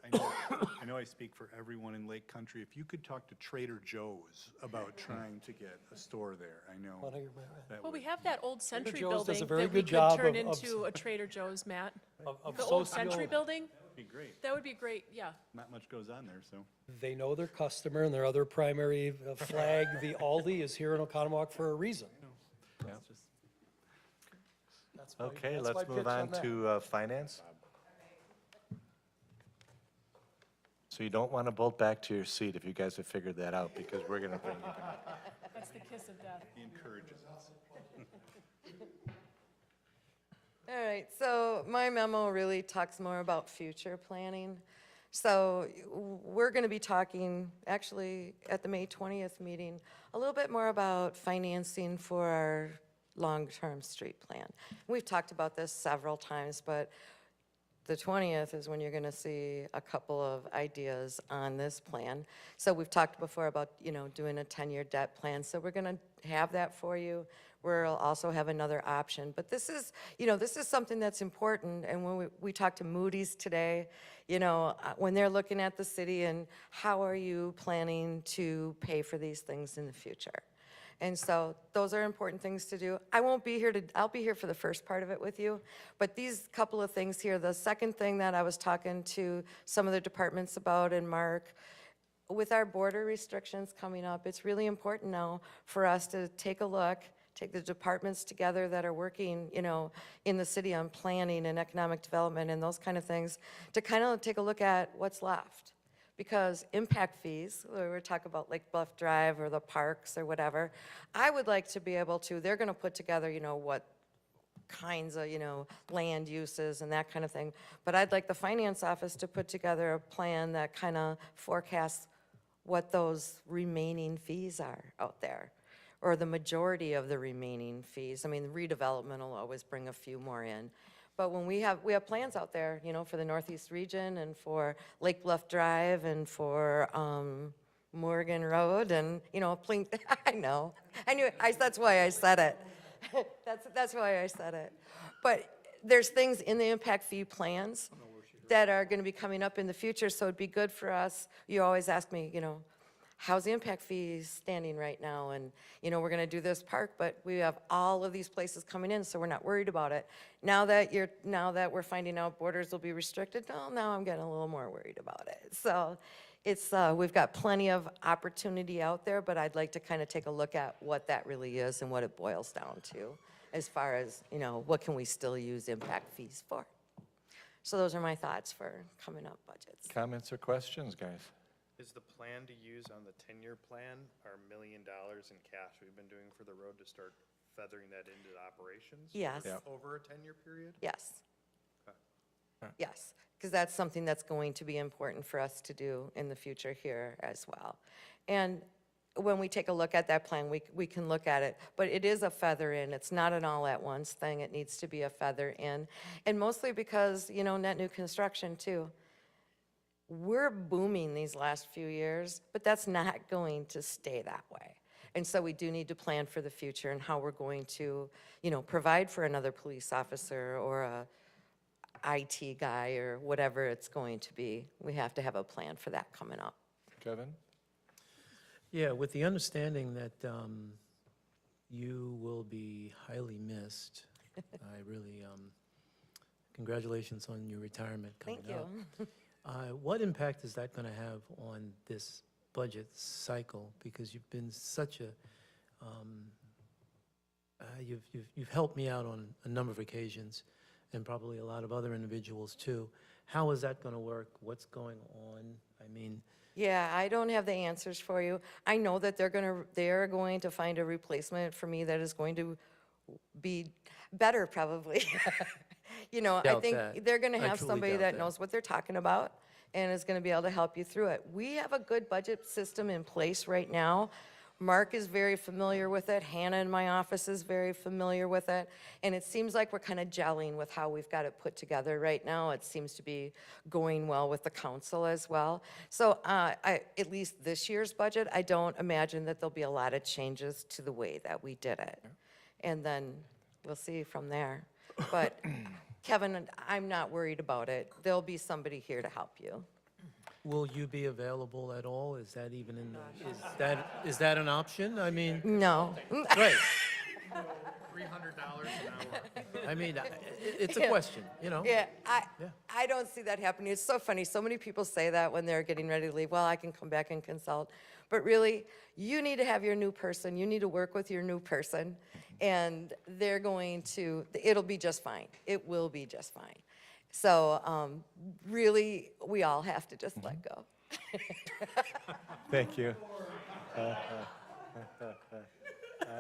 And I know I speak for everyone in Lake Country. If you could talk to Trader Joe's about trying to get a store there, I know
Wanna hear
that
well, we
would.
have that old Century
Joe's does a
building
very
that we
good
could
job
turn
of-
into a Trader Joe's, Matt.
Of
The old
socio-
Century building,
Be great.
that would be great, yeah.
Not much goes on there, so.
They know their customer, and their other primary flag, the Aldi, is here in Oconomowoc for a reason.
Yeah.
That's my-
Okay,
that's my
let's move
pitch
on
that.
to finance. So you don't want to bolt back to your seat if you guys have figured that out, because we're going to bring you back.
That's the kiss of death.
He encourages us.
All right, so my memo really talks more about future planning. So we're going to be talking, actually, at the May 20th meeting, a little bit more about financing for our long-term street plan. We've talked about this several times, but the 20th is when you're going to see a couple of ideas on this plan. So we've talked before about, doing a 10-year debt plan, so we're going to have that for you. We'll also have another option. But this is, this is something that's important, and when we talked to Moody's today, when they're looking at the city and how are you planning to pay for these things in the future? And so those are important things to do. I'll be here for the first part of it with you, but these couple of things here, the second thing that I was talking to some of the departments about, and Mark, with our border restrictions coming up, it's really important now for us to take a look, take the departments together that are working, in the city on planning and economic development and those kind of things, to kind of take a look at what's left. Because impact fees, we're talking about Lake Bluff Drive or the parks or whatever, I would like to be able to, they're gonna put together, what kinds of, land uses and that kind of thing. But I'd like the finance office to put together a plan that kind of forecasts what those remaining fees are out there, or the majority of the remaining fees. I mean, redevelopment will always bring a few more in. But when we have plans out there, for the Northeast region and for Lake Bluff Drive and for Morgan Road and, I know. I knew, that's why I said it. That's why I said it. But there's things in the impact fee plans that are going to be coming up in the future, so it'd be good for us. You always ask me, how's the impact fees standing right now? And, we're going to do this park, but we have all of these places coming in, so we're not worried about it. Now that we're finding out borders will be restricted, now I'm getting a little more worried about it. So we've got plenty of opportunity out there, but I'd like to kind of take a look at what that really is and what it boils down to, as far as, what can we still use impact fees for? So those are my thoughts for coming up budgets.
Comments or questions, guys?
Is the plan to use on the 10-year plan our $1 million in cash we've been doing for the road to start feathering that into the operations?
Yes.
Yeah.
Over a 10-year period?
Yes.
Okay.
Yes, because that's something that's going to be important for us to do in the future here as well. And when we take a look at that plan, we can look at it, but it is a feather in. It's not an all-at-once thing. It needs to be a feather in. And mostly because, net new construction too. We're booming these last few years, but that's not going to stay that way. And so we do need to plan for the future and how we're going to, provide for another police officer or a IT guy or whatever it's going to be. We have to have a plan for that coming up.
Kevin?
Yeah, with the understanding that you will be highly missed, I really, congratulations on your retirement coming
Thank
up.
you.
What impact is that going to have on this budget cycle? Because you've been such a, you've helped me out on a number of occasions, and probably a lot of other individuals too. How is that going to work? What's going on? I mean,
Yeah, I don't have the answers for you. I know that they're going to find a replacement for me that is going to be better probably. I
Doubt
think
that.
they're going to
I
have
truly
somebody
doubt
that
that.
knows what they're talking about and is going to be able to help you through it. We have a good budget system in place right now. Mark is very familiar with it. Hannah in my office is very familiar with it. And it seems like we're kind of gelling with how we've got it put together right now. It seems to be going well with the council as well. So at least this year's budget, I don't imagine that there'll be a lot of changes to the way that we did it. And then we'll see from there. But Kevin, I'm not worried about it. There'll be somebody here to help you.
will you be available at all? Is that even in, is that an option? I mean,
No.
right,
$300 an hour.
I mean, it's a question,
Yeah,
Yeah.
I don't see that happening. It's so funny. So many people say that when they're getting ready to leave. Well, I can come back and consult. But really, you need to have your new person. You need to work with your new person. And they're going to, it'll be just fine. It will be just fine. So really, we all have to just let go.
Thank you. All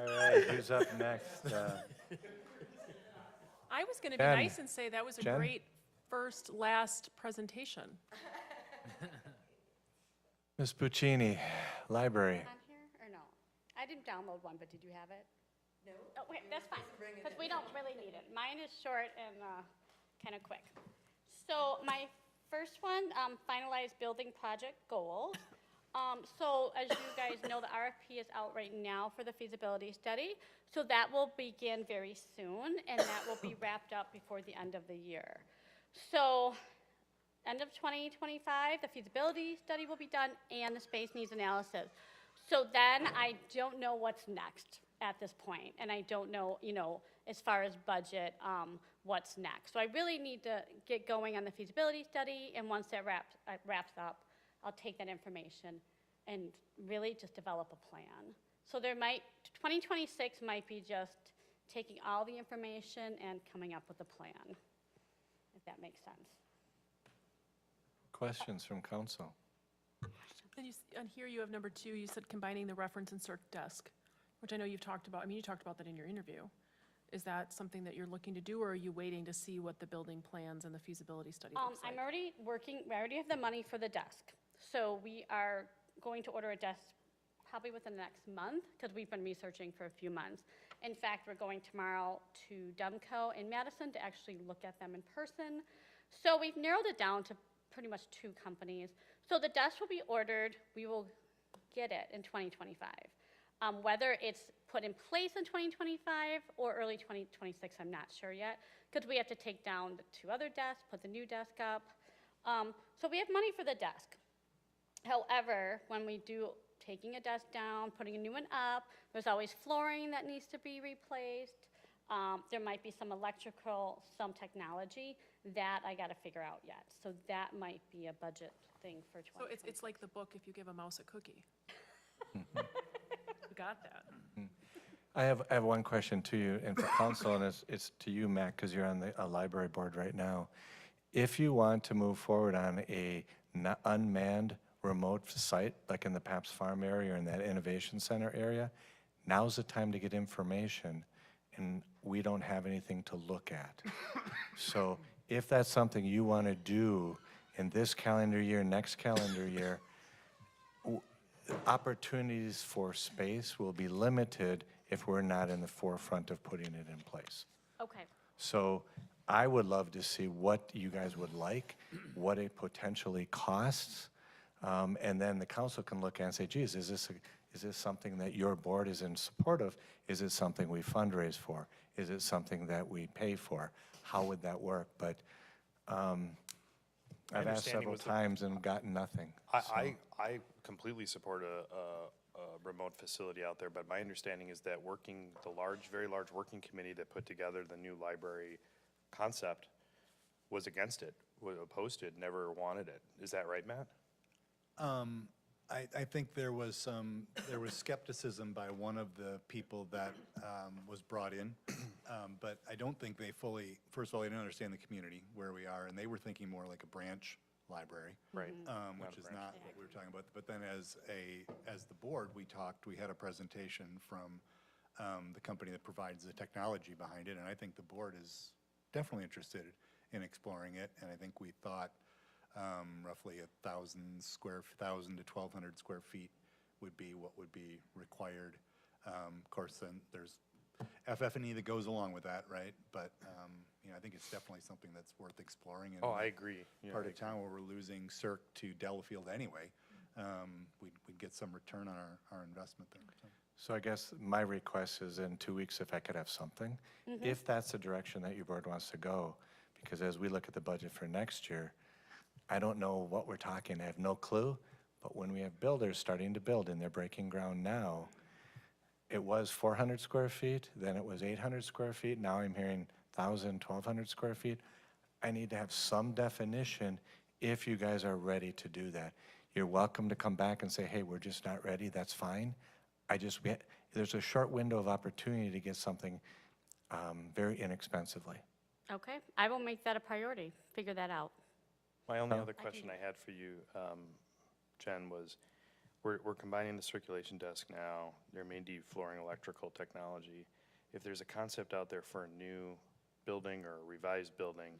right, who's up next?
I was going to be
Jen.
nice and say that was a
Jen?
great last presentation.
Ms. Puccini, library.
On here or no? I didn't download one, but did you have it? Oh, wait, that's fine, because we don't really need it. Mine is short and kind of quick. So my first one, finalize building project goals. So as you guys know, the RFP is out right now for the feasibility study. So that will begin very soon, and that will be wrapped up before the end of the year. So end of 2025, the feasibility study will be done and the space needs analysis. So then I don't know what's next at this point, and I don't know, as far as budget, what's next. So I really need to get going on the feasibility study, and once that wraps up, I'll take that information and really just develop a plan. So 2026 might be just taking all the information and coming up with a plan, if that makes sense.
Questions from council?
Then on here you have number 2, you said combining the reference and circ desk, which I know you've talked about. I mean, you talked about that in your interview. Is that something that you're looking to do, or are you waiting to see what the building plans and the feasibility study looks like?
I'm already working, we already have the money for the desk. So we are going to order a desk probably within the next month, because we've been researching for a few months. In fact, we're going tomorrow to Dumco in Madison to actually look at them in person. So we've narrowed it down to pretty much 2 companies. So the desk will be ordered, we will get it in 2025. Whether it's put in place in 2025 or early 2026, I'm not sure yet, because we have to take down the 2 other desks, put the new desk up. So we have money for the desk. However, when we do taking a desk down, putting a new one up, there's always flooring that needs to be replaced. There might be some electrical, some technology that I got to figure out yet. So that might be a budget thing for 2020.
So it's like the book, if you give a mouse a cookie. You got that.
I have one question to you, and for council, and it's to you, Matt, because you're on the library board right now. If you want to move forward on a unmanned remote site, like in the Paps Farm area or in that innovation center area, now's the time to get information, and we don't have anything to look at. So if that's something you want to do in this calendar year, next calendar year, opportunities for space will be limited if we're not in the forefront of putting it in place.
Okay.
So I would love to see what you guys would like, what it potentially costs, and then the council can look at and say, geez, is this something that your board is in support of? Is it something we fundraise for? Is it something that we pay for? How would that work? But I've asked several times and gotten nothing.
I completely support a remote facility out there, but my understanding is that the very large working committee that put together the new library concept was against it, was opposed it, never wanted it. Is that right, Matt?
I think there was skepticism by one of the people that was brought in, but I don't think they fully, first of all, they didn't understand the community where we are, and they were thinking more like a branch library.
Right.
Which is not what we were talking about. But then as the board, we had a presentation from the company that provides the technology behind it, and I think the board is definitely interested in exploring it, and I think we thought roughly 1,000 to 1,200 square feet would be what would be required. Of course, then there's FF&E that goes along with that, right? But, I think it's definitely something that's worth exploring.
Oh, I agree. Yeah,
Part of town where we're losing CERC to Delafield anyway, we'd get some return on our investment there.
So I guess my request is in 2 weeks if I could have something. If that's the direction that your board wants to go, because as we look at the budget for next year, I don't know what we're talking, I have no clue, but when we have builders starting to build and they're breaking ground now, it was 400 square feet, then it was 800 square feet, now I'm hearing 1,000, 1,200 square feet. I need to have some definition if you guys are ready to do that. You're welcome to come back and say, hey, we're just not ready, that's fine. There's a short window of opportunity to get something very inexpensively.
Okay, I will make that a priority, figure that out.
My only other question I had for you, Jen, was we're combining the circulation desk now. There may be flooring electrical technology. If there's a concept out there for a new building or a revised building,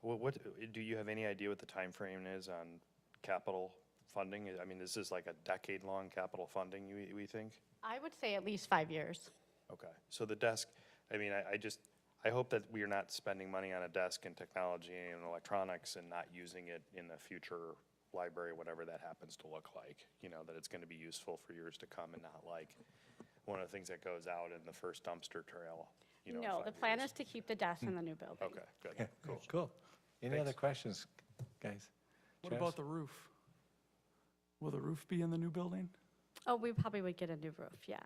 what do you have any idea what the time frame is on capital funding? I mean, is this like a decade-long capital funding, we think?
I would say at least 5 years.
Okay, so the desk, I mean, I hope that we are not spending money on a desk and technology and electronics and not using it in a future library, whatever that happens to look like. That it's gonna be useful for years to come and not like one of the things that goes out in the first dumpster trail, in
No, the
5
plan
years.
is to keep the desk in the new building.
Okay, good, cool.
Cool. Any other questions, guys?
What
Travis?
about the roof? Will the roof be in the new building?
Oh, we probably would get a new roof, yeah.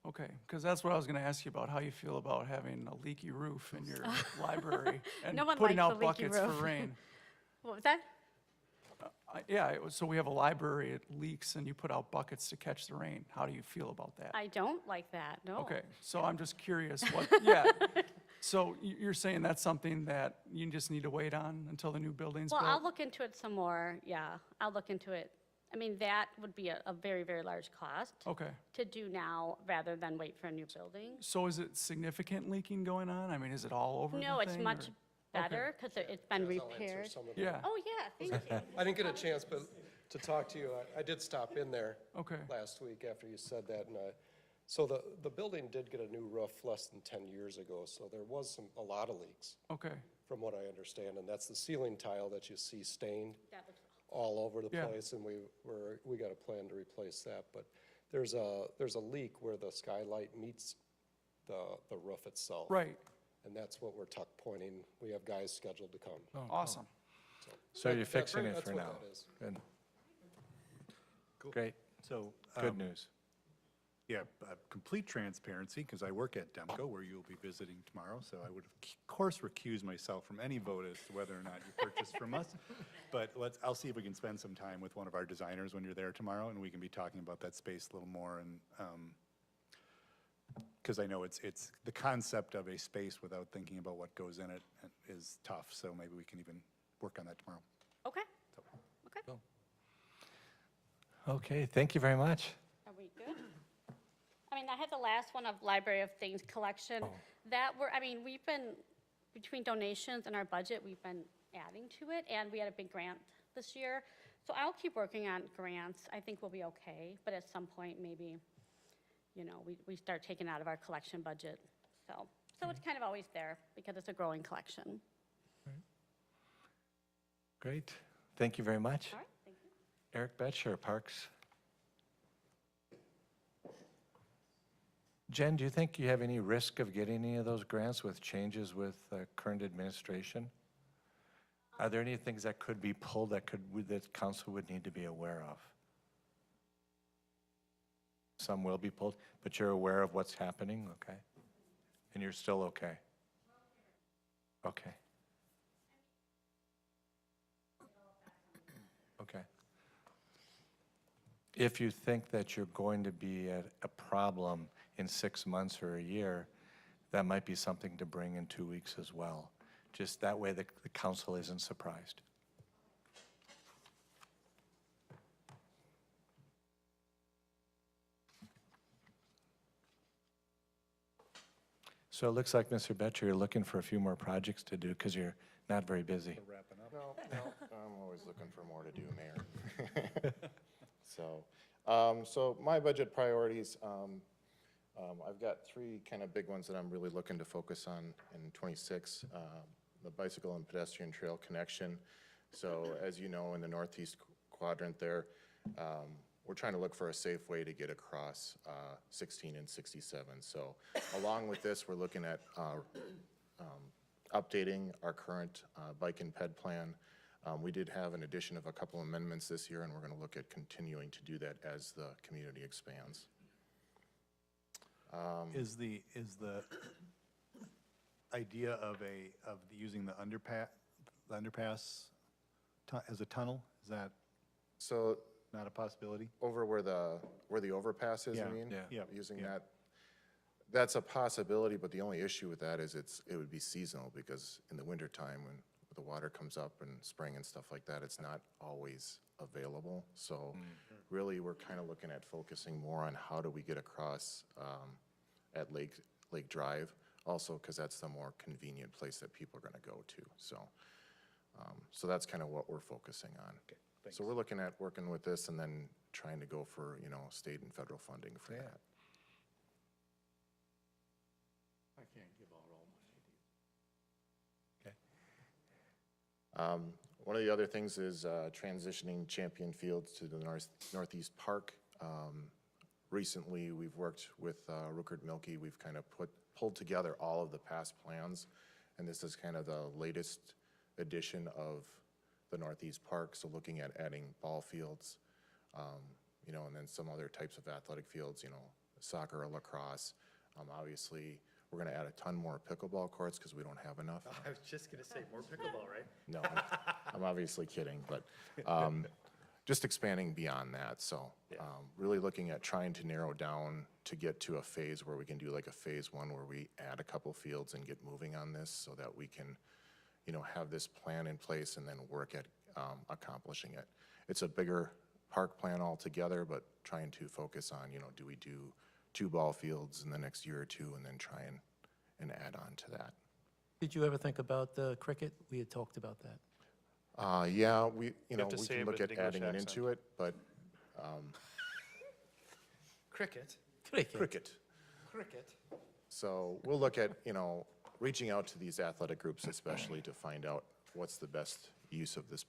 Okay, because that's what I was going to ask you about, how you feel about having a leaky roof in your library and
No one
putting
likes
out
a leaky
buckets for
roof.
rain.
What was that?
So we have a library, it leaks, and you put out buckets to catch the rain. How do you feel about that?
I don't like that, no.
Okay, so I'm just curious what, yeah. So you're saying that's something that you just need to wait on until the new building's
Well,
built?
I'll look into it some more, yeah. I'll look into it. I mean, that would be a very, very large cost
Okay,
to do now rather than wait for a new building.
so is it significant leaking going on? I mean, is it all over the
No, it's
thing,
much
or-
better because it's been
I'll answer
repaired.
some of that.
Yeah,
Oh, yeah, thank you.
I didn't get a chance, but to talk to you, I did stop in there
okay,
last week after you said that, and so the building did get a new roof less than 10 years ago, so there was a lot of leaks,
okay,
from what I understand, and that's the ceiling tile that you see stained
That looks
all over the
Yeah.
place, and we got a plan to replace that, but there's a leak where the skylight meets the roof itself.
right,
And that's what we're tuck pointing. We have guys scheduled to come.
awesome.
So you're
That-
fixing it
that's
for
what
now?
that is.
Good. Great,
So,
good news.
yeah, complete transparency, because I work at Demco, where you'll be visiting tomorrow, so I would, of course, recuse myself from any vote as to whether or not you purchased from us. But I'll see if we can spend some time with one of our designers when you're there tomorrow, and we can be talking about that space a little more, and, because I know it's, the concept of a space without thinking about what goes in it is tough, so maybe we can even work on that tomorrow.
Okay. Okay.
Okay, thank you very much.
Are we good? I mean, I had the last one of Library of Things collection. We've been, between donations and our budget, we've been adding to it, and we had a big grant this year. So I'll keep working on grants. I think we'll be okay, but at some point, maybe, we start taking out of our collection budget. So it's kind of always there because it's a growing collection.
Great, thank you very much.
All right, thank you.
Eric Betcher, Parks. Jen, do you think you have any risk of getting any of those grants with changes with current administration? Are there any things that could be pulled that council would need to be aware of? Some will be pulled, but you're aware of what's happening, okay? And you're still okay? Okay. Okay. If you think that you're going to be at a problem in 6 months or a year, that might be something to bring in 2 weeks as well. Just that way the council isn't surprised. So it looks like, Mr. Betcher, you're looking for a few more projects to do because you're not very busy.
Wrapping up.
No, I'm always looking for more to do, Mayor. So my budget priorities, I've got three kind of big ones that I'm really looking to focus on in '26. The bicycle and pedestrian trail connection. So as you know, in the northeast quadrant there, we're trying to look for a safe way to get across 16 and 67. So along with this, we're looking at updating our current bike and ped plan. We did have an addition of a couple amendments this year, and we're going to look at continuing to do that as the community expands.
Is the idea of using the underpass as a tunnel, is that
So
not a possibility?
over where the overpass is,
Yeah,
I mean?
yeah,
Using
yeah.
that, that's a possibility, but the only issue with that is it would be seasonal, because in the wintertime, when the water comes up in spring and stuff like that, it's not always available. So really, we're kind of looking at focusing more on how do we get across at Lake Drive, also because that's the more convenient place that people are going to go to. So that's kind of what we're focusing on. So we're looking at working with this and then trying to go for, state and federal funding for that.
I can't give out all my
One of the other things is transitioning Champion Fields to the Northeast Park. Recently, we've worked with Ruckert Milky. We've kind of pulled together all of the past plans, and this is kind of the latest edition of the Northeast Park. So looking at adding ball fields, you know, and then some other types of athletic fields, you know, soccer or lacrosse. Obviously, we're going to add a ton more pickleball courts because we don't have enough.
I was just gonna say, more pickleball, right?
No, I'm obviously kidding, but just expanding beyond that. So really looking at trying to narrow down to get to a phase where we can do like a phase one where we add a couple fields and get moving on this so that we can, you know, have this plan in place and then work at accomplishing it. It's a bigger park plan altogether, but trying to focus on, you know, do we do 2 ball fields in the next year or 2 and then try and add on to that.
Did you ever think about the cricket? We had talked about that.
Yeah, we, you know,
have to
we
say
can
it
look
with
at
an English
adding it
accent.
into it, but
Cricket.
cricket.
Cricket.
So we'll look at, you know, reaching out to these athletic groups especially to find out what's the best use of this,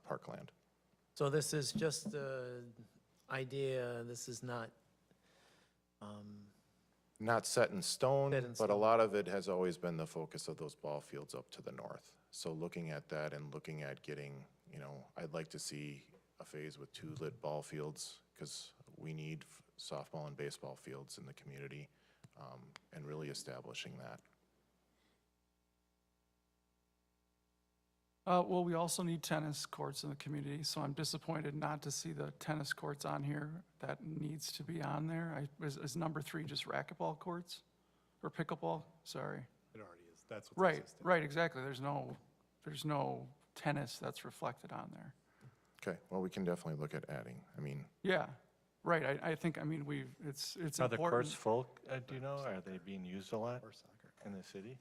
parkland.
So this is just the idea, this is not,
Not set in stone,
Set in
but a
stone.
lot of it has always been the focus of those ball fields up to the north. So looking at that and looking at getting, you know, I'd like to see a phase with 2 lit ball fields because we need softball and baseball fields in the community, and really establishing that.
Well, we also need tennis courts in the community, so I'm disappointed not to see the tennis courts on here. That needs to be on there. Is number 3 just racquetball courts? Or pickleball? Sorry.
It already is. That's what's
Right,
existing.
right, exactly. There's no tennis that's reflected on there.
Okay, well, we can definitely look at adding. I mean,
Yeah, right. I think, I mean, it's
Are the courts
important.
full, do you know? Are they being used a lot in the city?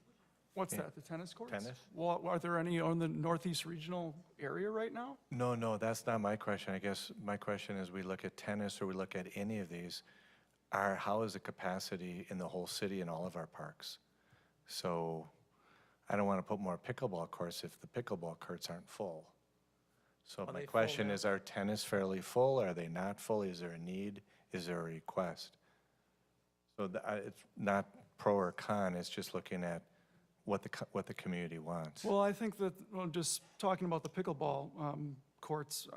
What's
Yeah.
that, the tennis courts?
Tennis?
Well, are there any on the Northeast Regional area right now?
No, that's not my question. I guess my question is, we look at tennis or we look at any of these, how is the capacity in the whole city in all of our parks? So I don't want to put more pickleball courts if the pickleball courts aren't full. So
Are
my
they full
question
now?
is, are tennis fairly full? Are they not full? Is there a need? Is there a request? So it's not pro or con, it's just looking at what the community wants.
Well, I think that, well, just talking about the pickleball courts,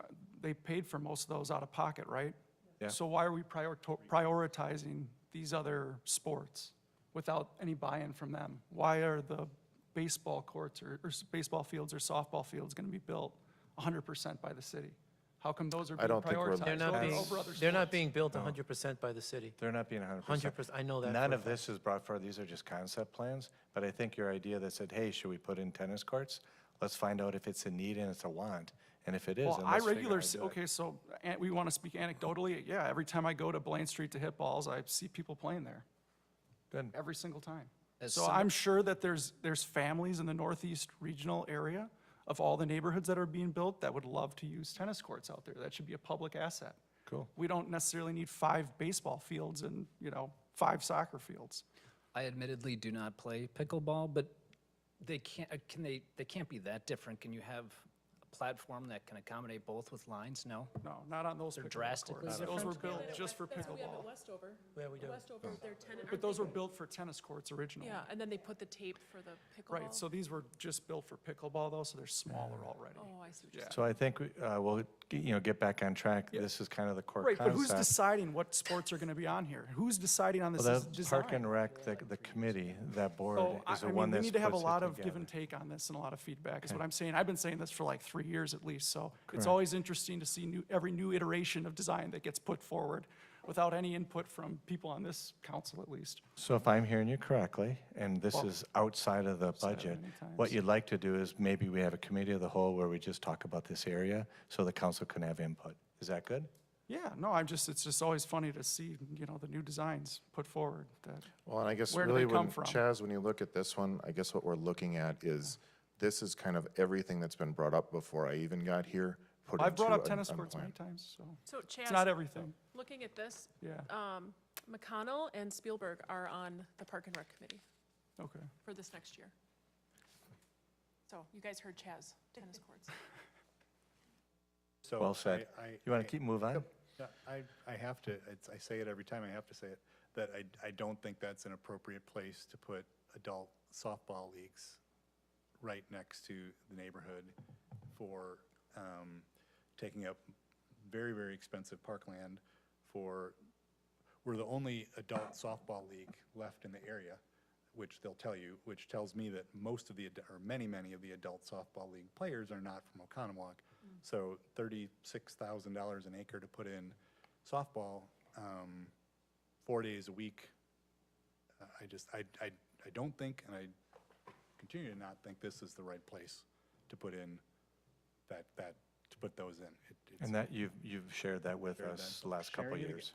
they paid for most of those out of pocket, right?
Yeah.
So why are we prioritizing these other sports without any buy-in from them? Why are the baseball courts or baseball fields or softball fields going to be built 100% by the city? How come those are
I
being
don't think we're-
prioritized
they're not
over
being,
other
they're not
sports?
being built 100% by the city.
They're not being 100%.
100%, I know that
None
for a
of this is brought forward, these are just concept plans, but I think your idea that said, hey, should we put in tennis courts? Let's find out if it's a need and it's a want, and if it is,
Well,
then
I
let's figure out
regularly,
how to do it.
okay, so we want to speak anecdotally. Yeah, every time I go to Blaine Street to hit balls, I see people playing there.
Good.
Every single time.
As
So I'm sure that there's families in the Northeast Regional area of all the neighborhoods that are being built that would love to use tennis courts out there. That should be a public asset.
Cool.
We don't necessarily need 5 baseball fields and, 5 soccer fields.
I admittedly do not play pickleball, but they can't be that different. Can you have a platform that can accommodate both with lines? No?
No, not on those
They're
pickleball
drastically
courts.
different.
Those were built just for
That's what we have at
pickleball.
Westover.
Yeah, we do.
Westover, they're tennis.
But those were built for tennis courts originally.
Yeah, and then they put the tape for the pickleball.
Right, so these were just built for pickleball though, so they're smaller already.
Oh, I see what you're
Yeah.
saying.
So I think we'll, get back on track. This is kind of the core
Right,
concept.
but who's deciding what sports are going to be on here? Who's deciding on this
Well, that's
design?
Park and Rec, the committee, that board
So,
is the
I
one
mean, we
that
need to have a
puts it
lot of give
together.
and take on this and a lot of feedback is
Okay.
what I'm saying. I've been saying this for like 3 years at least, so it's
Correct.
always interesting to see every new iteration of design that gets put forward without any input from people on this council at least.
So if I'm hearing you correctly, and this
Well,
is outside of the
said it
budget,
many
what
times.
you'd like to do is maybe we have a committee of the whole where we just talk about this area so the council can have input. Is that good?
Yeah, no, it's just always funny to see, the new designs put forward that,
well, and I guess
Where do
really
they come
when,
from?
Chaz, when you look at this one, I guess what we're looking at is, this is kind of everything that's been brought up before I even got here, put
I've brought
into
up tennis
a
course
plan.
many times, so
So
it's not
Chaz,
everything,
looking at this,
yeah.
McConnell and Spielberg are on the Park and Rec Committee
Okay.
for this next year. So you guys heard Chaz, tennis courts.
So
Well said. You want to keep, move on?
Yeah, I have to, I say it every time, I have to say it, that I don't think that's an appropriate place to put adult softball leagues right next to the neighborhood for taking up very, very expensive parkland for, we're the only adult softball league left in the area, which they'll tell you, which tells me that most of the, or many of the adult softball league players are not from Oconomowoc. So $36,000 an acre to put in softball, 4 days a week. I don't think, and I continue to not think this is the right place to put in to put those in.
And that, you've shared that with
Shared
us
that.
the last couple of
Sharing it
years.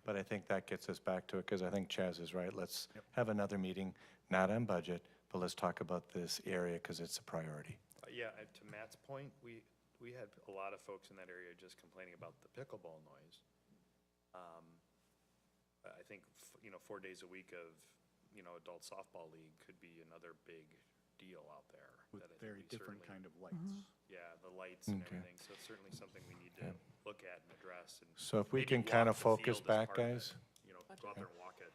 But I think that gets us back to it, because I think Chaz is right. Let's have another meeting, not on budget, but let's talk about this area, because it's a priority.
Yeah, to Matt's point, we had a lot of folks in that area just complaining about the pickleball noise. I think, 4 days a week of, adult softball league could be another big deal out there.
With
that I think
very
we
different
certainly-
kind of lights.
Yeah, the lights and
Okay.
everything, so it's certainly something we need to look at and address. And
So if we
maybe
can kind of
walk the
focus
field as
back,
part of it,
guys.
Go out there and walk it,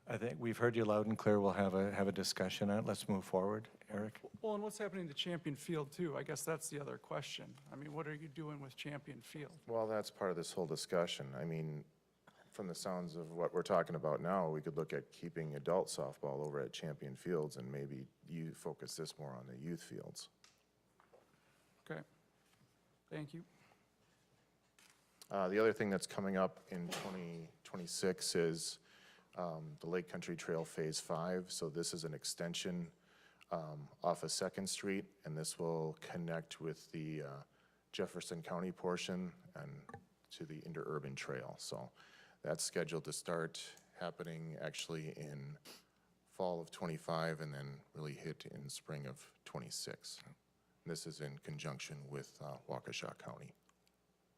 I think we've heard you loud and clear. We'll have a discussion on it. Let's move forward. Eric?
Well, and what's happening to Champion Field too? I guess that's the other question. I mean, what are you doing with Champion Field?
Well, that's part of this whole discussion. I mean, from the sounds of what we're talking about now, we could look at keeping adult softball over at Champion Fields and maybe you focus this more on the youth fields.
Okay. Thank you.
The other thing that's coming up in 2026 is the Lake Country Trail Phase 5. So this is an extension off of Second Street, and this will connect with the Jefferson County portion and to the interurban trail. So that's scheduled to start happening actually in fall of '25 and then really hit in spring of '26. This is in conjunction with Waukesha County.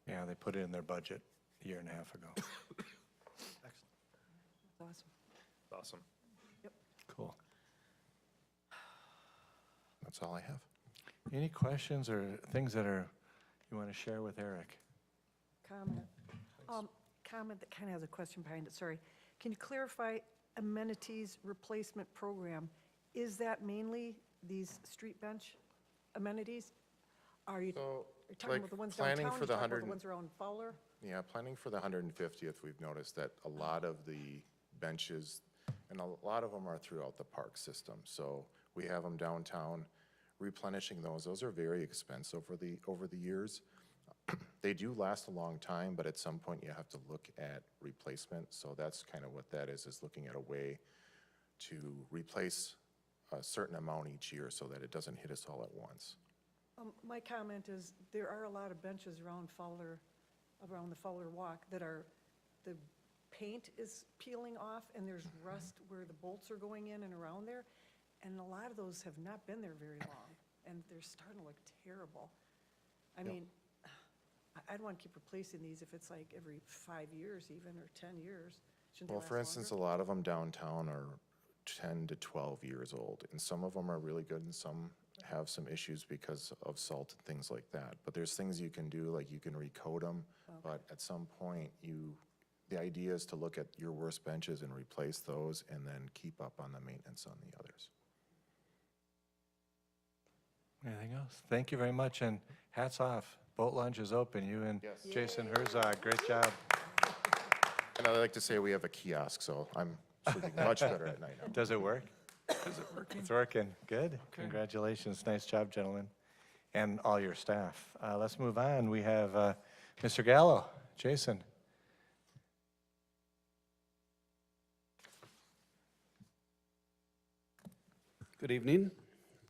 Yeah, they put it in their budget a year and a half ago.
Awesome.
awesome.
Cool.
That's all I have.
Any questions or things that you want to share with Eric?
Comment. Comment that kind of has a question behind it, sorry. Can you clarify amenities replacement program? Is that mainly these street bench amenities? Are you
So,
you're talking
like,
about the ones
planning
downtown,
for
you
the
talking about
100
the ones around Fowler?
Yeah, planning for the 150th, we've noticed that a lot of the benches, and a lot of them are throughout the park system. So we have them downtown, replenishing those. Those are very expensive over the years. They do last a long time, but at some point you have to look at replacement. So that's kind of what that is looking at a way to replace a certain amount each year so that it doesn't hit us all at once.
My comment is, there are a lot of benches around Fowler, around the Fowler Walk that are, the paint is peeling off and there's rust where the bolts are going in and around there. And a lot of those have not been there very long and they're starting to look terrible. I mean, I'd want to keep replacing these if it's like every 5 years even, or 10 years. Shouldn't they
Well,
last
for instance, a
longer?
lot of them downtown are 10 to 12 years old, and some of them are really good and some have some issues because of salt and things like that. But there's things you can do, like you can recode them, but at some point, the idea is to look at your worst benches and replace those and then keep up on the maintenance on the others.
Anything else? Thank you very much, and hats off. Boat Lounge is open. You and
Yes.
Jason Herzog, great job.
And I like to say we have a kiosk, so I'm sleeping much better at night now.
Does it work?
Is it working?
It's working. Good.
Okay.
Congratulations. Nice job, gentlemen, and all your staff. Let's move on. We have Mr. Gallo. Jason.
Good evening.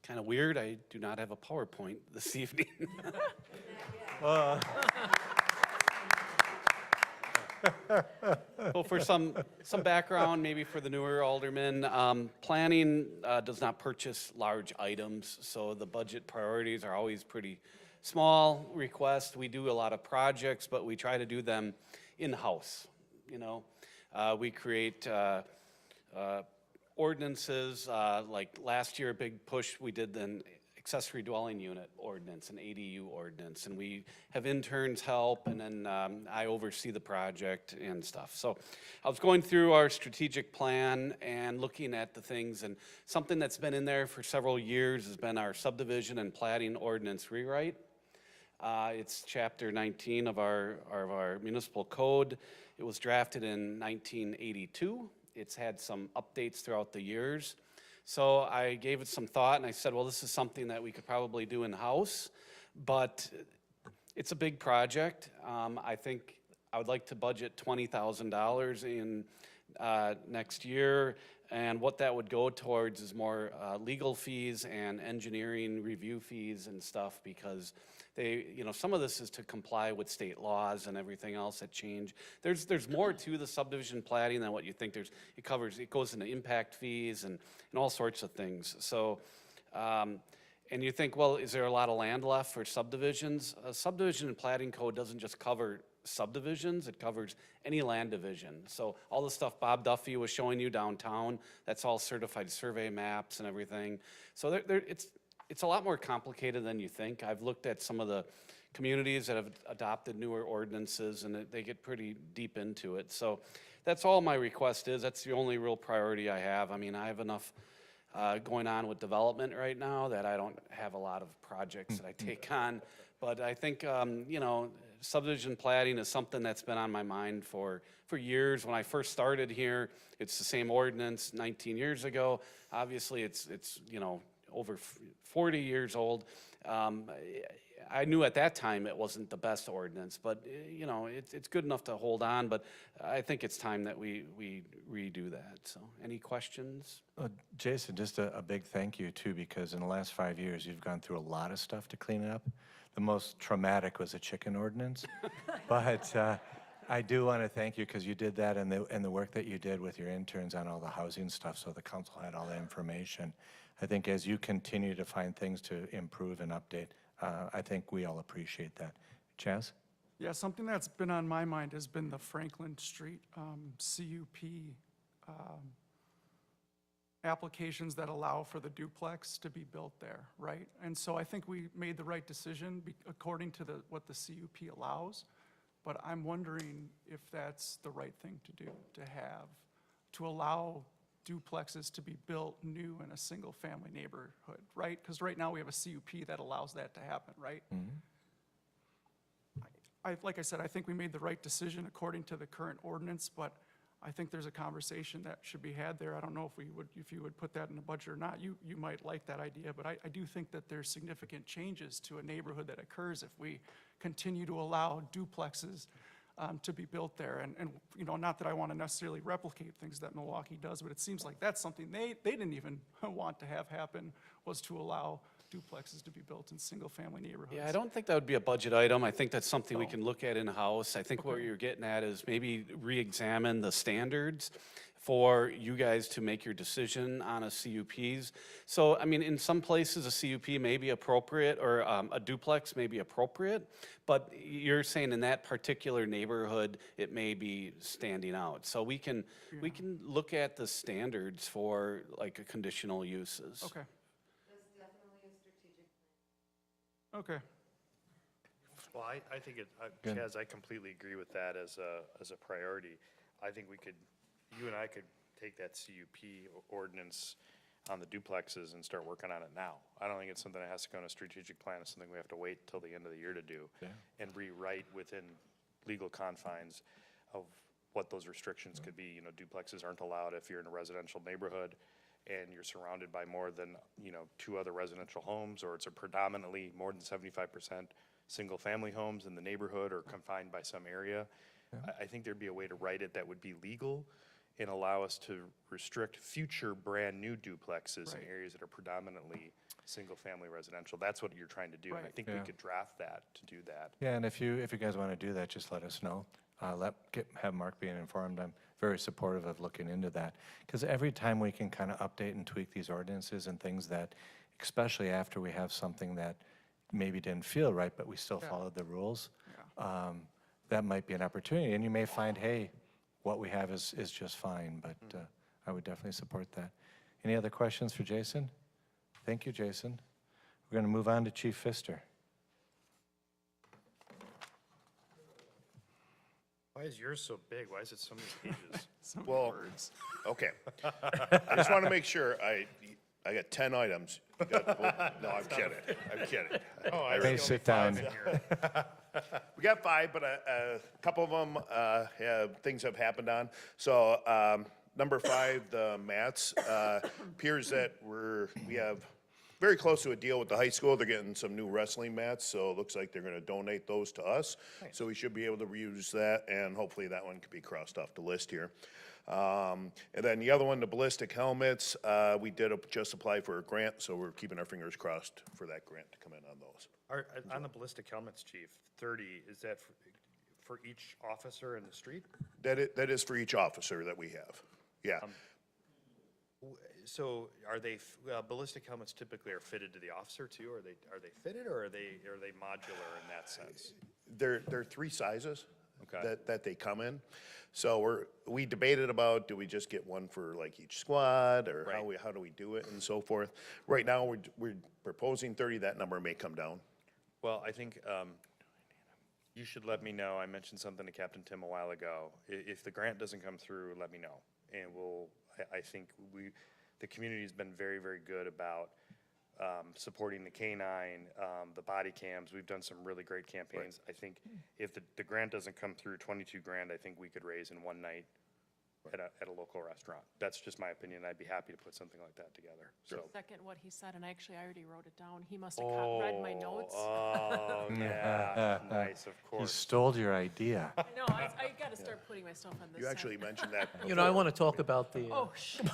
Kind of weird, I do not have a PowerPoint this evening. Well, for some background, maybe for the newer aldermen, planning does not purchase large items, so the budget priorities are always pretty small requests. We do a lot of projects, but we try to do them in-house, you know. We create ordinances, like last year, a big push, we did an accessory dwelling unit ordinance, an ADU ordinance, and we have interns help, and then I oversee the project and stuff. So I was going through our strategic plan and looking at the things, and something that's been in there for several years has been our subdivision and plating ordinance rewrite. It's chapter 19 of our municipal code. It was drafted in 1982. It's had some updates throughout the years. So I gave it some thought and I said, well, this is something that we could probably do in-house, but it's a big project. I think I would like to budget $20,000 in next year. And what that would go towards is more legal fees and engineering review fees and stuff, because they, some of this is to comply with state laws and everything else that change. There's more to the subdivision plating than what you think. It goes into impact fees and all sorts of things. So, and you think, well, is there a lot of land left for subdivisions? A subdivision and plating code doesn't just cover subdivisions, it covers any land division. So all the stuff Bob Duffy was showing you downtown, that's all certified survey maps and everything. So it's a lot more complicated than you think. I've looked at some of the communities that have adopted newer ordinances, and they get pretty deep into it. So that's all my request is. That's the only real priority I have. I mean, I have enough going on with development right now that I don't have a lot of projects that I take on. But I think, subdivision plating is something that's been on my mind for years. When I first started here, it's the same ordinance 19 years ago. Obviously, it's over 40 years old. I knew at that time it wasn't the best ordinance, but it's good enough to hold on. But I think it's time that we redo that. So, any questions?
Jason, just a big thank you too, because in the last 5 years, you've gone through a lot of stuff to clean it up. The most traumatic was a chicken ordinance, but I do want to thank you because you did that, and the work that you did with your interns on all the housing stuff, so the council had all the information. I think as you continue to find things to improve and update, I think we all appreciate that. Chaz?
Yeah, something that's been on my mind has been the Franklin Street CUP applications that allow for the duplex to be built there, right? And so I think we made the right decision according to what the CUP allows, but I'm wondering if that's the right thing to do, to allow duplexes to be built new in a single-family neighborhood, right? Because right now we have a CUP that allows that to happen, right? Like I said, I think we made the right decision according to the current ordinance, but I think there's a conversation that should be had there. I don't know if you would put that in the budget or not. You might like that idea, but I do think that there's significant changes to a neighborhood that occurs if we continue to allow duplexes to be built there. And not that I want to necessarily replicate things that Milwaukee does, but it seems like that's something they didn't even want to have happen, was to allow duplexes to be built in single-family neighborhoods.
Yeah, I don't think that would be a budget item. I think that's something we can look at in-house. I think what you're getting at is maybe re-examine the standards for you guys to make your decision on a CUPs. So, I mean, in some places, a CUP may be appropriate, or a duplex may be appropriate, but you're saying in that particular neighborhood, it may be standing out. So we can look at the standards for like a conditional uses.
Okay. Okay.
Well, I think Chaz, I completely agree with that as a priority. I think you and I could take that CUP ordinance on the duplexes and start working on it now. I don't think it's something that has to go in a strategic plan. It's something we have to wait till the end of the year to do and rewrite within legal confines of what those restrictions could be. Duplexes aren't allowed if you're in a residential neighborhood and you're surrounded by more than, 2 other residential homes, or it's a predominantly more than 75% single-family homes in the neighborhood or confined by some area. I think there'd be a way to write it that would be legal and allow us to restrict future brand-new duplexes in areas that are predominantly single-family residential. That's what you're trying to do, and I think we could draft that to do that.
Yeah, and if you guys want to do that, just let us know. Have Mark being informed. I'm very supportive of looking into that, because every time we can kind of update and tweak these ordinances and things that, especially after we have something that maybe didn't feel right, but we still followed the rules, that might be an opportunity. And you may find, hey, what we have is just fine, but I would definitely support that. Any other questions for Jason? Thank you, Jason. We're going to move on to Chief Pfister.
Why is yours so big? Why is it so many pages?
Well, okay. I just want to make sure, I got 10 items. You got- No, I'm kidding. I'm kidding.
Hey, sit down.
We got 5, but a couple of them, things have happened on. So, number 5, the mats, appears that we have very close to a deal with the high school. They're getting some new wrestling mats, so it looks like they're gonna donate those to us. So we should be able to reuse that, and hopefully that one could be crossed off the list here. And then the other one, the ballistic helmets, we did just apply for a grant, so we're keeping our fingers crossed for that grant to come in on those.
On the ballistic helmets, Chief, 30, is that for each officer in the street?
That is for each officer that we have, yeah.
So are they, ballistic helmets typically are fitted to the officer too? Are they fitted, or are they modular in that sense?
They're 3 sizes
Okay.
that they come in. So we debated about, do we just get one for like each squad, or how do we do it and so forth. Right now, we're proposing 30, that number may come down.
Well, I think you should let me know. I mentioned something to Captain Tim a while ago. If the grant doesn't come through, let me know. And I think the community's been very, very good about supporting the K-9, the body cams. We've done some really great campaigns. I think if the grant doesn't come through, 22 grand, I think we could raise in one night at a local restaurant. That's just my opinion. I'd be happy to put something like that together. So.
Second what he said, and actually I already wrote it down. He must have read my notes.
Oh, yeah, nice, of
He
course.
stole your idea.
I know, I gotta start putting myself on this
You
side.
actually mentioned that
You know, I want to talk about the,
Oh, shit.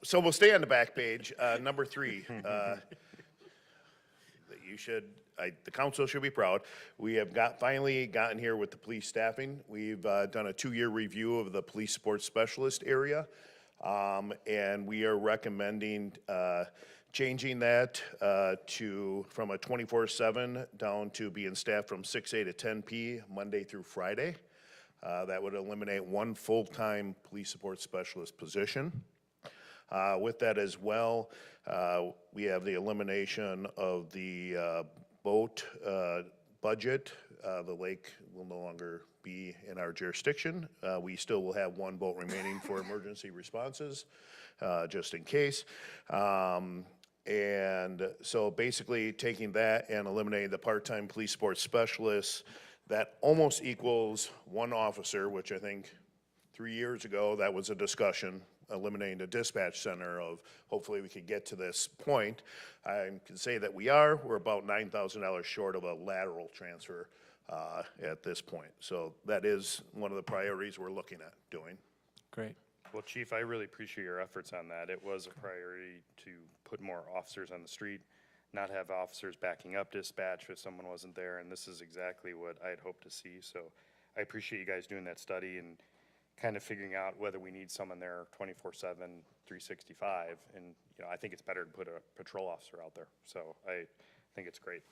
So we'll stay on the back page. Number 3, that the council should be proud. We have finally gotten here with the police staffing. We've done a 2-year review of the police support specialist area. And we are recommending changing that from a 24/7 down to being staffed from 6A to 10P, Monday through Friday. That would eliminate 1 full-time police support specialist position. With that as well, we have the elimination of the boat budget. The lake will no longer be in our jurisdiction. We still will have 1 boat remaining for emergency responses, just in case. And so basically taking that and eliminating the part-time police support specialists, that almost equals 1 officer, which I think 3 years ago, that was a discussion, eliminating the dispatch center of, hopefully we could get to this point. I can say that we're about $9,000 short of a lateral transfer at this point. So that is one of the priorities we're looking at doing.
Great.
Well, Chief, I really appreciate your efforts on that. It was a priority to put more officers on the street, not have officers backing up dispatch if someone wasn't there, and this is exactly what I had hoped to see. So I appreciate you guys doing that study and kind of figuring out whether we need someone there 24/7, 365. And, I think it's better to put a patrol officer out there. So I think it's great.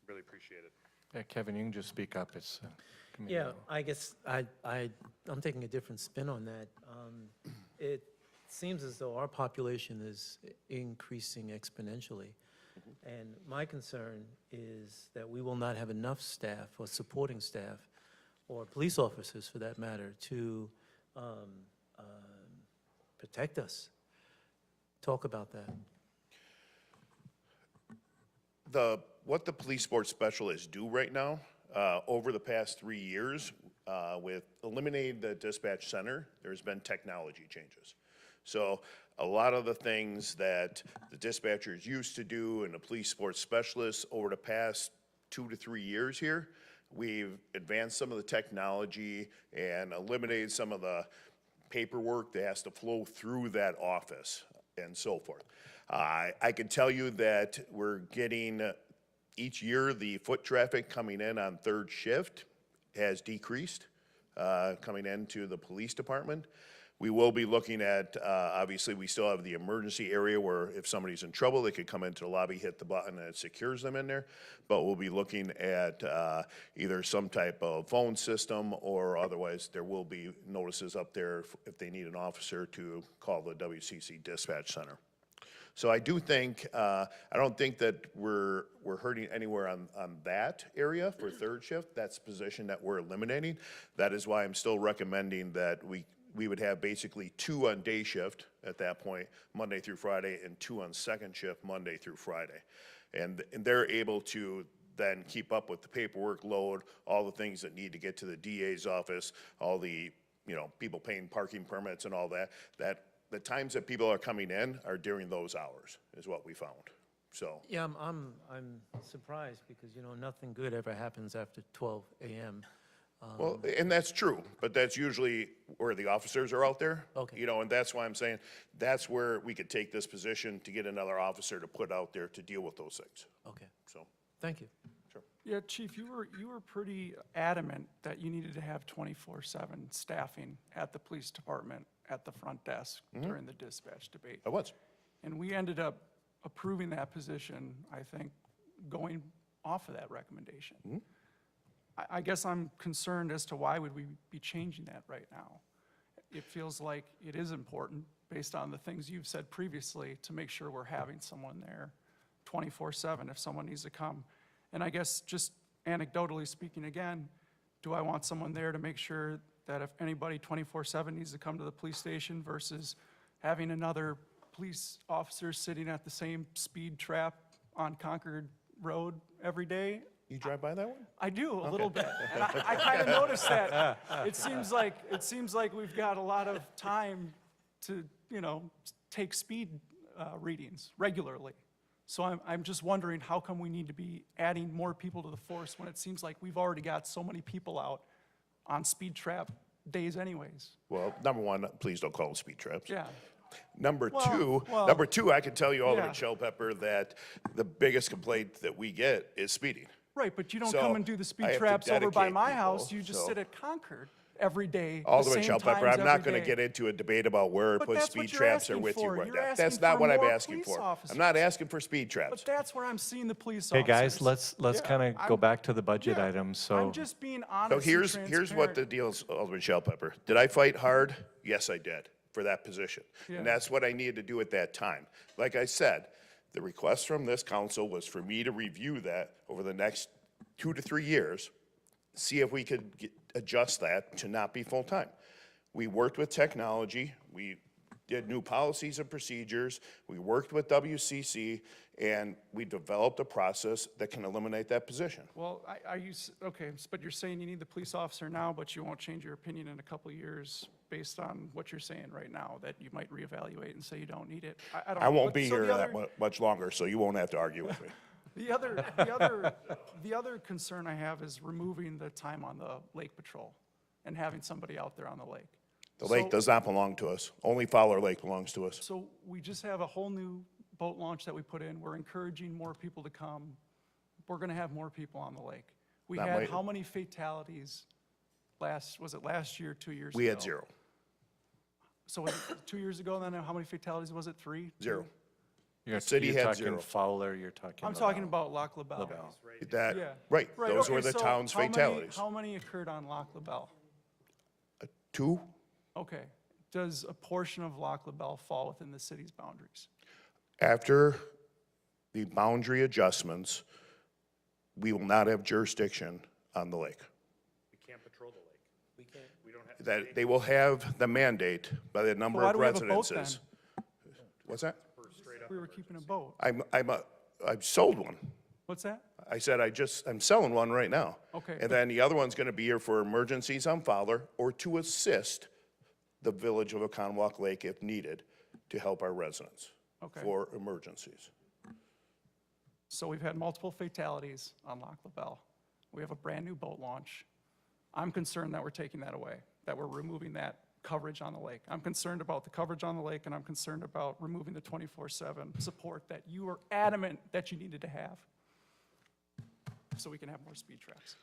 Really appreciate it.
Yeah, Kevin, you can just speak up. It's committee
yeah,
level.
I guess I'm taking a different spin on that. It seems as though our population is increasing exponentially. And my concern is that we will not have enough staff or supporting staff or police officers, for that matter, to protect us. Talk about that.
What the police sports specialists do right now, over the past 3 years, with eliminating the dispatch center, there's been technology changes. So a lot of the things that the dispatchers used to do and the police sports specialists over the past 2 to 3 years here, we've advanced some of the technology and eliminated some of the paperwork that has to flow through that office and so forth. I can tell you that we're getting, each year, the foot traffic coming in on 3rd shift has decreased, coming into the police department. We will be looking at, obviously, we still have the emergency area where if somebody's in trouble, they could come into the lobby, hit the button, and it secures them in there. But we'll be looking at either some type of phone system, or otherwise, there will be notices up there if they need an officer to call the WCC dispatch center. So I do think, I don't think that we're hurting anywhere on that area for third shift. That's a position that we're eliminating. That is why I'm still recommending that we would have basically 2 on day shift at that point, Monday through Friday, and 2 on second shift, Monday through Friday. And they're able to then keep up with the paperwork load, all the things that need to get to the DA's office, all the, people paying parking permits and all that, the times that people are coming in are during those hours, is what we found, so.
Yeah, I'm surprised because, nothing good ever happens after 12 a.m.
Well, and that's true, but that's usually where the officers are out there.
Okay.
And that's why I'm saying, that's where we could take this position to get another officer to put out there to deal with those things,
Okay,
so.
thank you.
Yeah, Chief, you were pretty adamant that you needed to have 24/7 staffing at the police department, at the front desk during the dispatch debate.
I was.
And we ended up approving that position, I think, going off of that recommendation. I guess I'm concerned as to why would we be changing that right now? It feels like it is important, based on the things you've said previously, to make sure we're having someone there 24/7 if someone needs to come. And I guess just anecdotally speaking again, do I want someone there to make sure that if anybody 24/7 needs to come to the police station versus having another police officer sitting at the same speed trap on Concord Road every day?
You drive by that one?
I do, a little bit. And I kind of noticed that. It seems like we've got a lot of time to, take speed readings regularly. So I'm just wondering, how come we need to be adding more people to the force when it seems like we've already got so many people out on speed trap days anyways?
Well, number one, please don't call them speed traps.
Yeah.
Number
Well,
two, I can tell you, Alderman
yeah.
Shell Pepper, that the biggest complaint that we get is speeding.
Right, but you don't
So,
come and do the
I
speed
have to
traps over by
dedicate
my
people,
house. You just
so-
sit at Concord every day, the
Alderman
same
Shell Pepper,
times
I'm not
every
gonna
day.
get into a debate about where to
But
put
that's
speed
what you're
traps or
asking
with you
for.
right
You're
now.
asking
That's not
for
what I'm
more
asking
police
for.
officers.
I'm not asking for speed
But
traps.
that's where I'm seeing the police
Hey,
officers.
guys, let's kind of go
I'm-
back to the budget
yeah,
items, so.
I'm just being
So
honest and
here's what the
transparent.
deal is, Alderman Shell Pepper. Did I fight hard? Yes, I did, for that position.
Yeah.
And that's what I needed to do at that time. Like I said, the request from this council was for me to review that over the next 2 to 3 years, see if we could adjust that to not be full-time. We worked with technology, we did new policies and procedures, we worked with WCC, and we developed a process that can eliminate that position.
Well, okay, but you're saying you need the police officer now, but you won't change your opinion in a couple of years based on what you're saying right now, that you might reevaluate and say you don't need it. I don't
I
know.
won't
But
be
so
here
the
that
other-
much longer, so you won't have to argue with me.
The other concern I have is removing the time on the lake patrol and having somebody out there on the lake.
The lake
So-
does not belong to us. Only Fowler Lake belongs to us.
So we just have a whole new boat launch that we put in. We're encouraging more people to come. We're gonna have more people on the lake. We
That
had
might-
how many fatalities was it last year, 2 years ago?
We had 0.
So was it 2 years ago, then how many fatalities was it, 3?
0.
You're
city had
talking
0.
Fowler, you're talking
I'm
about.
talking about Lac La Belle.
LaBelle.
That,
Yeah.
right, those
okay,
were the
so
town's
how many-
fatalities.
How many occurred on Lac La Belle?
2?
Okay. Does a portion of Lac La Belle fall within the city's boundaries?
After the boundary adjustments, we will not have jurisdiction on the lake.
We can't patrol the lake. We can't. We don't have.
That they will have the mandate by the number
Why
of
do we have a boat
residences. What's that?
We were keeping a boat.
I've sold one.
What's that?
I said I'm selling one right now.
Okay,
And
but-
then the other one's gonna be here for emergencies on Fowler or to assist the village of Oconomowoc Lake if needed to help our residents
Okay.
for emergencies.
So we've had multiple fatalities on Lac La Belle. We have a brand-new boat launch. I'm concerned that we're taking that away, that we're removing that coverage on the lake. I'm concerned about the coverage on the lake, and I'm concerned about removing the 24/7 support that you were adamant that you needed to have, so we can have more speed traps.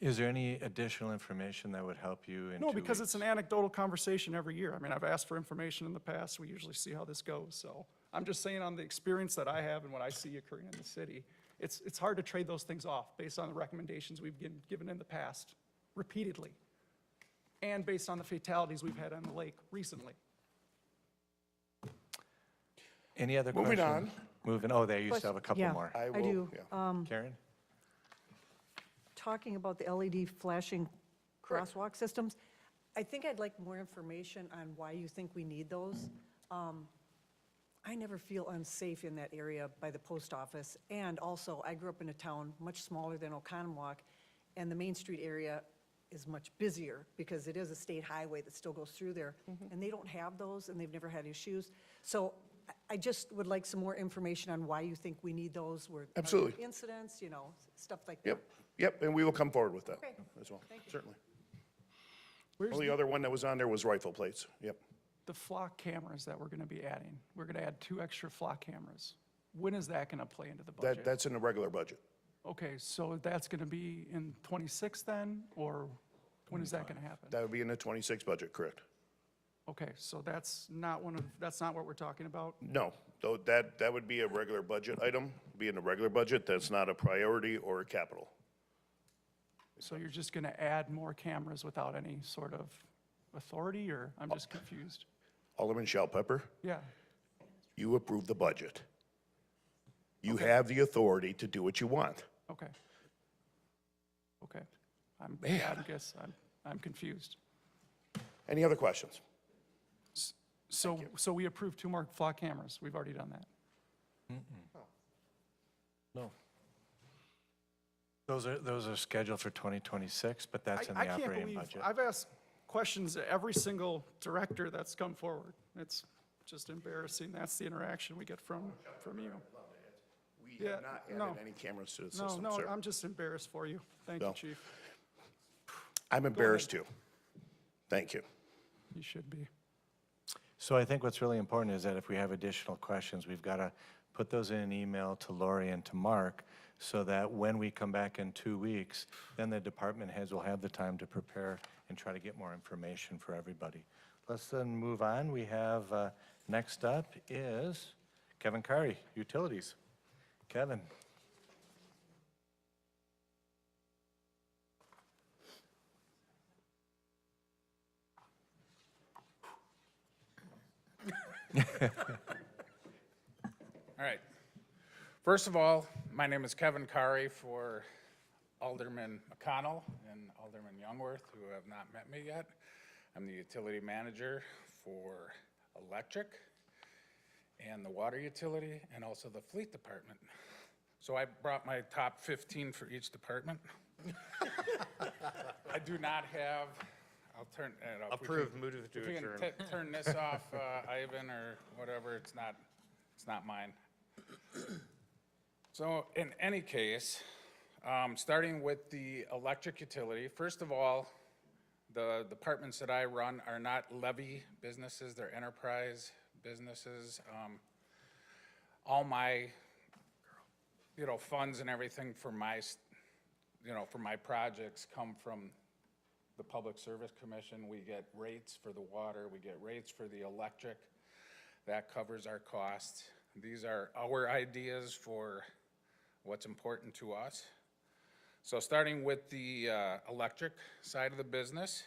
Is there any additional information that would help you in 2
No, because
weeks?
it's an anecdotal conversation every year. I mean, I've asked for information in the past, we usually see how this goes, so. I'm just saying on the experience that I have and what I see occurring in the city, it's hard to trade those things off based on the recommendations we've given in the past repeatedly, and based on the fatalities we've had on the lake recently.
Any other questions?
Moving on.
Moving, oh, there, you still have a couple
Yeah,
more.
I do.
Karen?
Talking about the LED flashing crosswalk systems, I think I'd like more information on why you think we need those. I never feel unsafe in that area by the post office, and also, I grew up in a town much smaller than Oconomowoc, and the Main Street area is much busier because it is a state highway that still goes through there, and they don't have those, and they've never had issues. So I just would like some more information on why you think we need those. Are there
Absolutely.
incidents, stuff like that.
Yep, and we will come forward with that
Okay.
as well,
Thank you.
certainly.
Where's
Only other one that was on there was rifle plates, yep.
the flock cameras that we're gonna be adding? We're gonna add 2 extra flock cameras. When is that gonna play into the budget?
That's in the regular budget.
Okay, so that's gonna be in '26 then, or when is that gonna happen?
That would be in the 26 budget, correct?
Okay, so that's not what we're talking about?
No, though, that would be a regular budget item, be in the regular budget, that's not a priority or a capital.
So you're just gonna add more cameras without any sort of authority, or I'm just confused?
Alderman Shellpepper,
Yeah,
you approve the budget. You have the authority to do what you want.
okay. Okay,
Man.
I guess I'm confused.
Any other questions?
So we approved 2 more flock cameras, we've already done that.
No. Those are scheduled for 2026, but that's in
I
the
can't
operating
believe,
budget.
I've asked questions to every single director that's come forward. It's just embarrassing. That's the interaction we get from you.
We
Yeah,
have not
no.
added any cameras to the
No,
system,
no,
sir.
I'm just embarrassed for you. Thank you,
No.
chief.
I'm embarrassed too. Thank you.
You should be.
So I think what's really important is that if we have additional questions, we've got to put those in an email to Lori and to Mark, so that when we come back in 2 weeks, then the department heads will have the time to prepare and try to get more information for everybody. Let's then move on. We have, next up is Kevin Curry, Utilities. Kevin.
All right. First of all, my name is Kevin Kari for Alderman McConnell and Alderman Youngworth, who have not met me yet. I'm the utility manager for electric and the water utility and also the fleet department. So I brought my top 15 for each department. I do not have, I'll turn it off.
Approved, move to
If you can
adjourn.
turn this off, Ivan, or whatever, it's not mine. So in any case, starting with the electric utility, first of all, the departments that I run are not levy businesses, they're enterprise businesses. All my, funds and everything for my, for my projects come from the Public Service Commission. We get rates for the water, we get rates for the electric. That covers our costs. These are our ideas for what's important to us. So starting with the electric side of the business,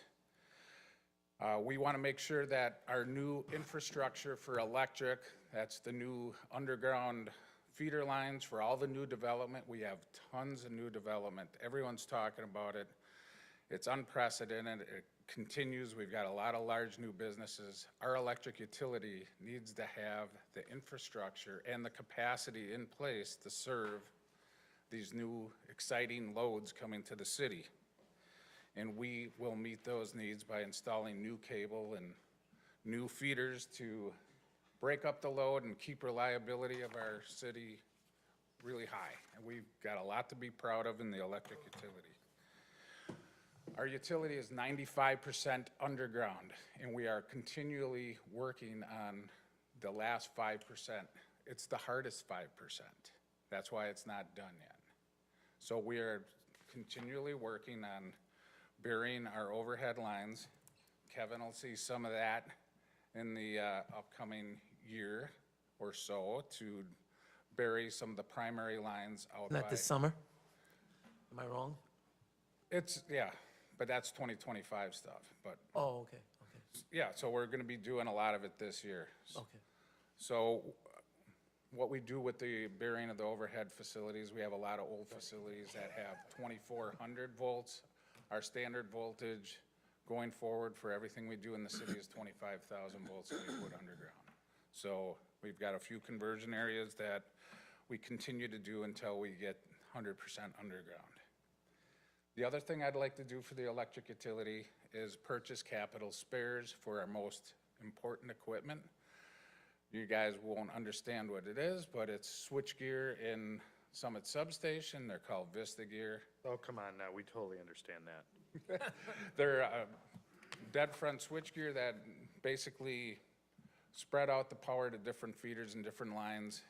we want to make sure that our new infrastructure for electric, that's the new underground feeder lines for all the new development. We have tons of new development. Everyone's talking about it. It's unprecedented. It continues. We've got a lot of large new businesses. Our electric utility needs to have the infrastructure and the capacity in place to serve these new exciting loads coming to the city. And we will meet those needs by installing new cable and new feeders to break up the load and keep reliability of our city really high. And we've got a lot to be proud of in the electric utility. Our utility is 95% underground, and we are continually working on the last 5%. It's the hardest 5%. That's why it's not done yet. So we are continually working on burying our overhead lines. Kevin will see some of that in the upcoming year or so to bury some of the primary lines out by.
Not this summer? Am I wrong?
It's, yeah, but that's 2025 stuff, but,
Oh, okay, okay,
yeah, so we're gonna be doing a lot of it this year.
okay.
So what we do with the burying of the overhead facilities, we have a lot of old facilities that have 2,400 volts. Our standard voltage going forward for everything we do in the city is 25,000 volts that we put underground. So we've got a few conversion areas that we continue to do until we get 100% underground. The other thing I'd like to do for the electric utility is purchase capital spares for our most important equipment. You guys won't understand what it is, but it's switchgear in Summit Substation. They're called Vista Gear.
Oh, come on now, we totally understand that.
They're dead front switchgear that basically spread out the power to different feeders and different lines.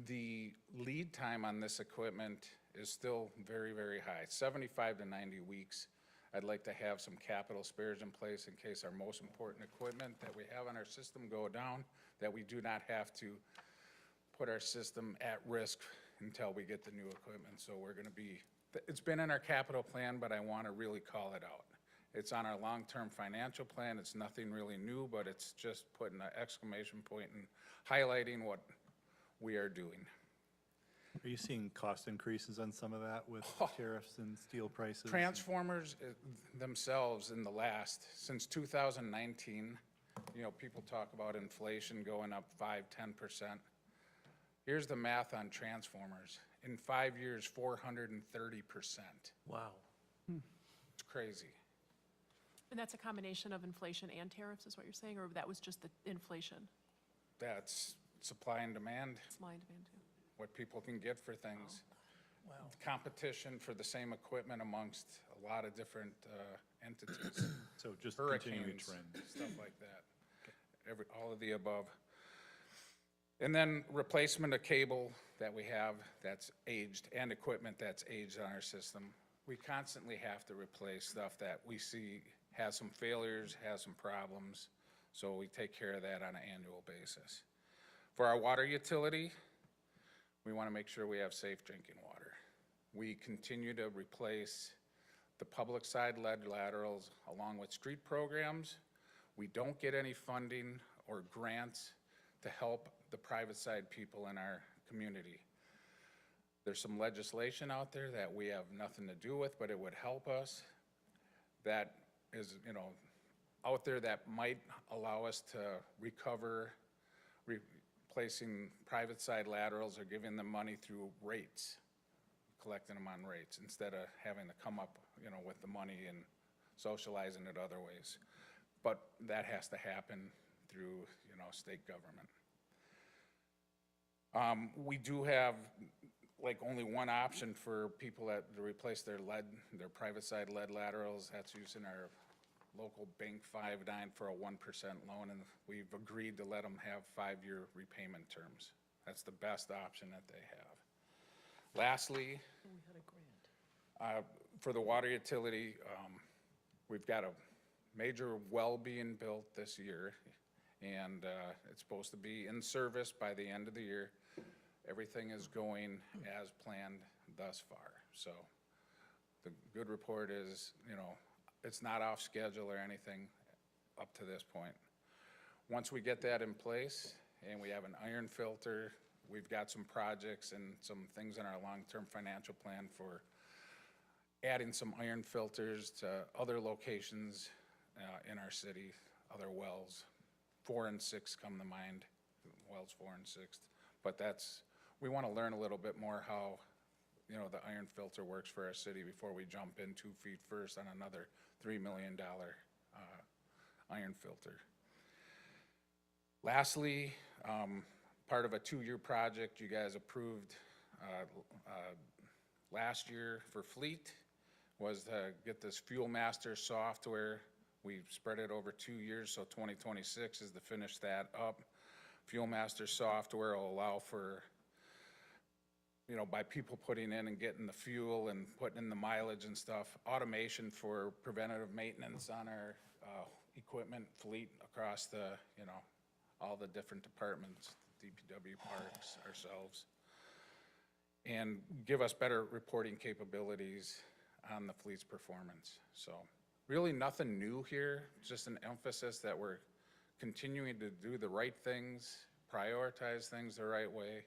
The lead time on this equipment is still very, very high, 75 to 90 weeks. I'd like to have some capital spares in place in case our most important equipment that we have on our system go down, that we do not have to put our system at risk until we get the new equipment. So we're gonna be, it's been in our capital plan, but I wanna really call it out. It's on our long-term financial plan. It's nothing really new, but it's just putting an exclamation point and highlighting what we are doing.
Are you seeing cost increases on some of that with tariffs and steel prices?
Transformers themselves in the last, since 2019, you know, people talk about inflation going up 5–10%. Here's the math on transformers. In 5 years, 430%.
Wow.
It's crazy.
And that's a combination of inflation and tariffs, is what you're saying, or that was just the inflation?
That's supply and demand,
Supply and demand, too.
what people can get for things.
Wow.
Competition for the same equipment amongst a lot of different entities.
So just continuing
Hurricanes,
trend.
stuff like that. All of the above. And then replacement of cable that we have that's aged and equipment that's aged on our system. We constantly have to replace stuff that we see has some failures, has some problems, so we take care of that on an annual basis. For our water utility, we want to make sure we have safe drinking water. We continue to replace the public side lead laterals along with street programs. We don't get any funding or grants to help the private side people in our community. There's some legislation out there that we have nothing to do with, but it would help us. That is, you know, out there that might allow us to recover replacing private side laterals or giving them money through rates, collecting them on rates instead of having to come up, you know, with the money and socializing it other ways. But that has to happen through, you know, state government. We do have like only one option for people to replace their private side lead laterals. That's using our local bank 5.9 for a 1% loan, and we've agreed to let them have 5-year repayment terms. That's the best option that they have. Lastly, for the water utility, we've got a major well being built this year, and it's supposed to be in service by the end of the year. Everything is going as planned thus far. So the good report is, you know, it's not off schedule or anything up to this point. Once we get that in place and we have an iron filter, we've got some projects and some things in our long-term financial plan for adding some iron filters to other locations in our city, other wells. 4 and 6 come to mind, wells 4 and 6. But we want to learn a little bit more how, you know, the iron filter works for our city before we jump in 2 feet first on another $3 million iron filter. Lastly, part of a 2-year project you guys approved last year for fleet was to get this Fuel Master software. We spread it over 2 years, so 2026 is to finish that up. Fuel Master software will allow for by people putting in and getting the fuel and putting in the mileage and stuff, automation for preventative maintenance on our equipment fleet across the, all the different departments, DPW, parks, ourselves, and give us better reporting capabilities on the fleet's performance. So really nothing new here, just an emphasis that we're continuing to do the right things, prioritize things the right way,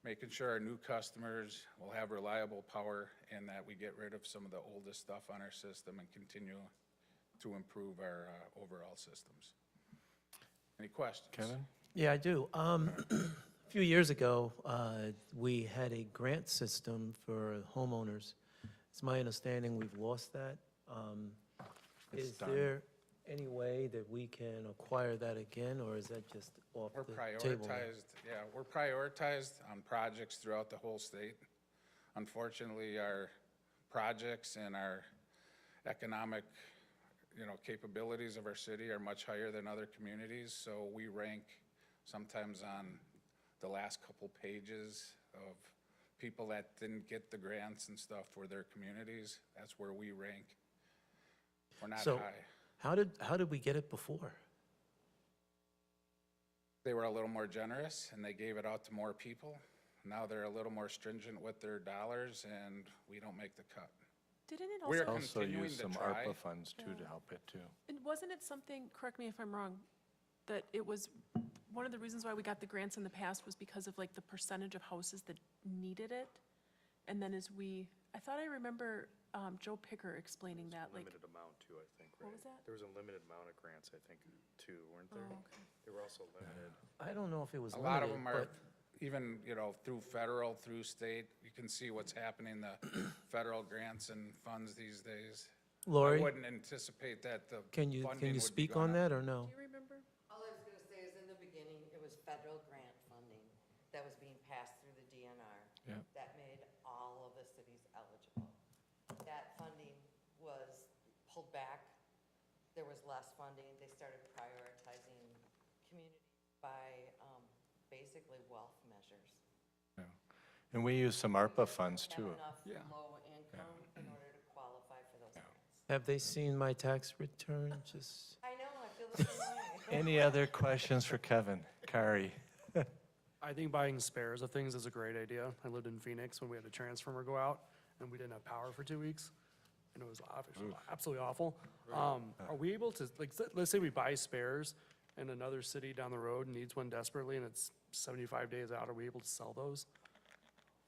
making sure our new customers will have reliable power and that we get rid of some of the oldest stuff on our system and continue to improve our overall systems. Any questions?
Kevin?
Yeah, I do. A few years ago, we had a grant system for homeowners. It's my understanding we've lost that.
It's
Is
done.
there any way that we can acquire that again, or is that just off
We're
the table? now?
we're prioritized on projects throughout the whole state. Unfortunately, our projects and our economic, capabilities of our city are much higher than other communities, so we rank sometimes on the last couple pages of people that didn't get the grants and stuff for their communities. That's where we rank. We're not
So,
high.
how did we get it before?
They were a little more generous and they gave it out to more people. Now they're a little more stringent with their dollars and we don't make the cut.
Didn't it
We're
also,
Also
continuing
use
to
some
try.
ARPA funds too to help it too.
and wasn't it something, correct me if I'm wrong, that it was, one of the reasons why we got the grants in the past was because of like the percentage of houses that needed it? And then I thought I remember Joe Picker explaining that, like,
Limited amount too, I think, right?
what was that?
There was a limited amount of grants, I think, too, weren't there?
Oh, okay.
They were also limited.
I don't know if it was
A lot of
limited,
them are,
but
even, through federal, through state, you can see what's happening, the federal grants and funds these days.
Lori,
I wouldn't anticipate that the
can you
funding would be
speak
gone
on
up.
that or no?
Do you remember?
All I was going to say is in the beginning, it was federal grant funding that was being passed through the DNR.
Yeah.
That made all of the cities eligible. That funding was pulled back. There was less funding. They started prioritizing communities by basically wealth measures.
And we use some ARPA funds too.
Have
Yeah.
enough low income in order to qualify for those grants.
Have they seen my tax return? Just,
I know, I feel the same way.
Any other questions for Kevin? Kari?
I think buying spares of things is a great idea. I lived in Phoenix when we had a transformer go out, and we didn't have power for 2 weeks, and it was absolutely awful. Are we able to, like, let's say we buy spares, and another city down the road needs one desperately, and it's 75 days out, are we able to sell those?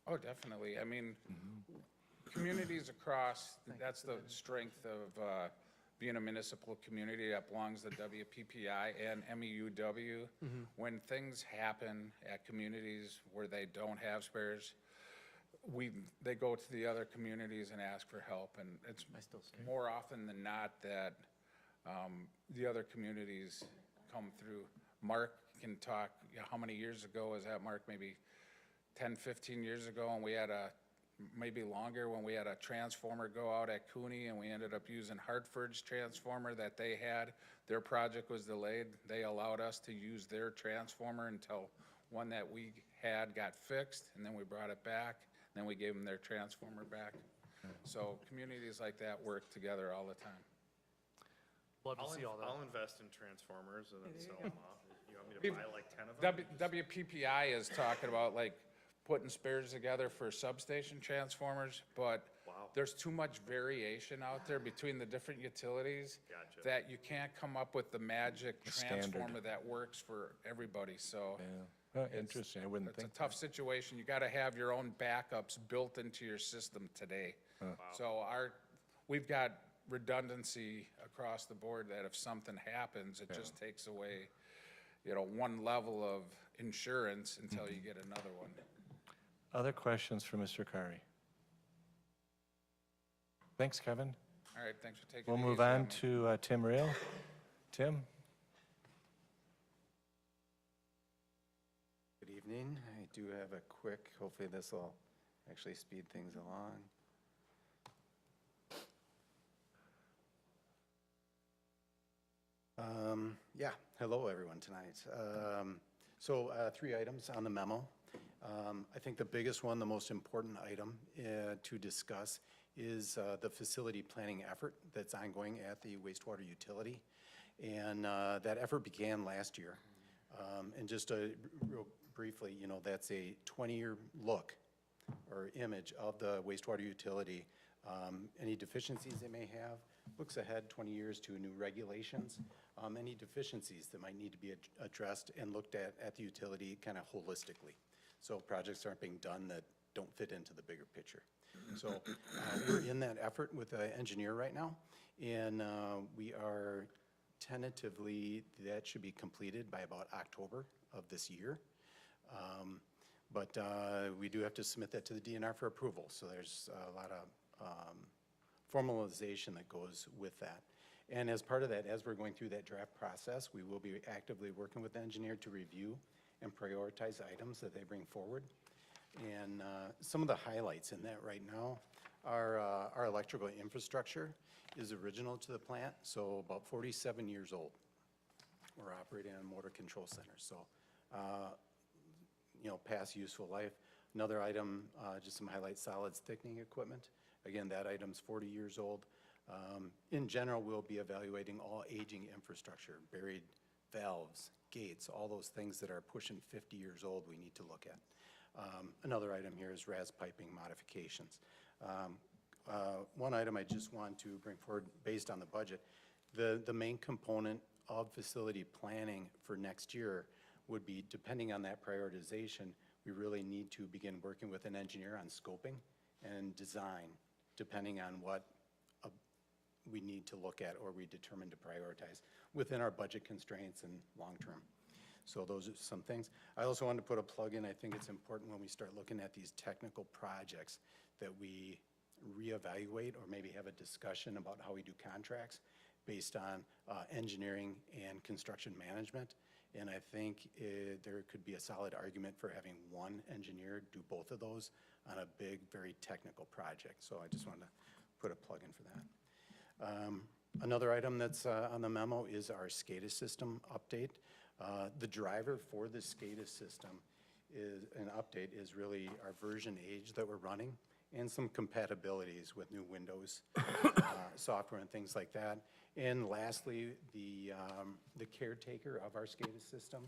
Oh, definitely. I mean, communities across, that's the strength of being a municipal community that belongs to WPPI and MEUW. When things happen at communities where they don't have spares, they go to the other communities and ask for help. And it's more often than not that the other communities come through. Mark can talk, how many years ago was that, Mark? Maybe 10, 15 years ago, and we had maybe longer, when we had a transformer go out at Cooney, and we ended up using Hartford's transformer that they had. Their project was delayed. They allowed us to use their transformer until one that we had got fixed, and then we brought it back, and then we gave them their transformer back. So communities like that work together all the time.
Love to see all that.
I'll invest in transformers and then sell them off. You want me to buy like 10 of them?
WPPI is talking about like putting spares together for substation transformers, but there's too much variation out there between the different utilities
Gotcha.
that you can't come up with the magic
standard.
transformer that works for everybody, so.
Yeah. Oh, interesting, I wouldn't think.
It's a tough situation. You gotta have your own backups built into your system today. So we've got redundancy across the board that if something happens, it just takes away, one level of insurance until you get another one.
Other questions for Mr. Kari? Thanks, Kevin.
All right, thanks for taking
We'll
it
move
easy
on
me.
to Tim Reel. Tim?
Good evening. I do have a quick, hopefully this will actually speed things along. Yeah, hello everyone tonight. So 3 items on the memo. I think the biggest one, the most important item to discuss is the facility planning effort that's ongoing at the wastewater utility. And that effort began last year. And just real briefly, you know, that's a 20-year look or image of the wastewater utility. Any deficiencies they may have, looks ahead 20 years to new regulations, any deficiencies that might need to be addressed and looked at the utility kind of holistically. So projects aren't being done that don't fit into the bigger picture. So we're in that effort with the engineer right now, and we are tentatively, that should be completed by about October of this year. But we do have to submit that to the DNR for approval, so there's a lot of formalization that goes with that. And as part of that, as we're going through that draft process, we will be actively working with the engineer to review and prioritize items that they bring forward. And some of the highlights in that right now are our electrical infrastructure is original to the plant, so about 47 years old. We're operating on a motor control center, so you know, past useful life. Another item, just some highlight, solids thickening equipment. Again, that item's 40 years old. In general, we'll be evaluating all aging infrastructure, buried valves, gates, all those things that are pushing 50 years old we need to look at. Another item here is RAS piping modifications. One item I just want to bring forward based on the budget, the main component of facility planning for next year would be, depending on that prioritization, we really need to begin working with an engineer on scoping and design, depending on what we need to look at or we determine to prioritize within our budget constraints and long-term. So those are some things. I also wanted to put a plug in. I think it's important when we start looking at these technical projects that we reevaluate or maybe have a discussion about how we do contracts based on engineering and construction management. And I think there could be a solid argument for having one engineer do both of those on a big, very technical project. So I just wanted to put a plug in for that. Another item that's on the memo is our SCADA system update. The driver for the SCADA system is an update is really our version age that we're running and some compatibilities with new Windows software and things like that. And lastly, the caretaker of our SCADA system.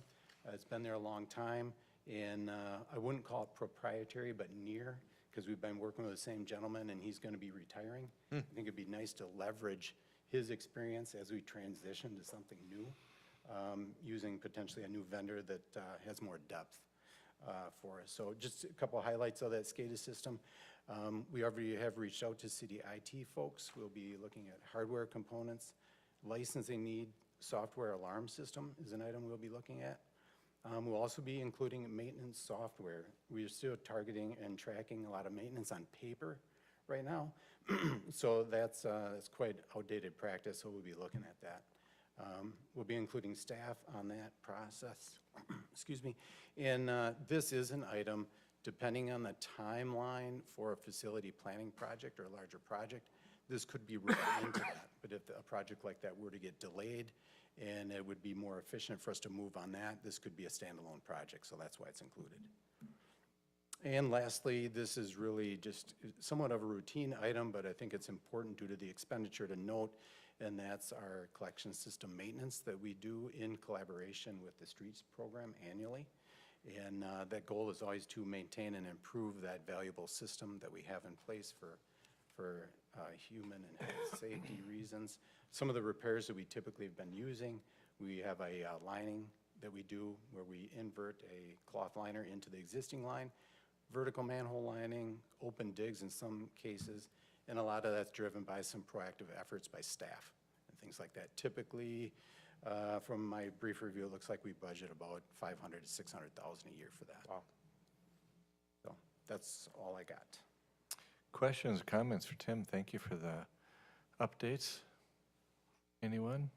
It's been there a long time, and I wouldn't call it proprietary, but near, because we've been working with the same gentleman, and he's going to be retiring. I think it'd be nice to leverage his experience as we transition to something new, using potentially a new vendor that has more depth for us. So just a couple of highlights of that SCADA system. We already have reached out to city IT folks. We'll be looking at hardware components. Licensing need software alarm system is an item we'll be looking at. We'll also be including maintenance software. We are still targeting and tracking a lot of maintenance on paper right now. So that's quite outdated practice, so we'll be looking at that. We'll be including staff on that process. Excuse me. And this is an item, depending on the timeline for a facility planning project or a larger project, this could be rolled into that. But if a project like that were to get delayed and it would be more efficient for us to move on that, this could be a standalone project, so that's why it's included. And lastly, this is really just somewhat of a routine item, but I think it's important due to the expenditure to note, and that's our collection system maintenance that we do in collaboration with the streets program annually. And that goal is always to maintain and improve that valuable system that we have in place for human and health safety reasons. Some of the repairs that we typically have been using, we have a lining that we do where we invert a cloth liner into the existing line, vertical manhole lining, open digs in some cases, and a lot of that's driven by some proactive efforts by staff and things like that. Typically, from my brief review, it looks like we budget about $500,000 to $600,000 a year for that.
Wow.
So that's all I got.
Questions, comments for Tim? Thank you for the updates. Anyone?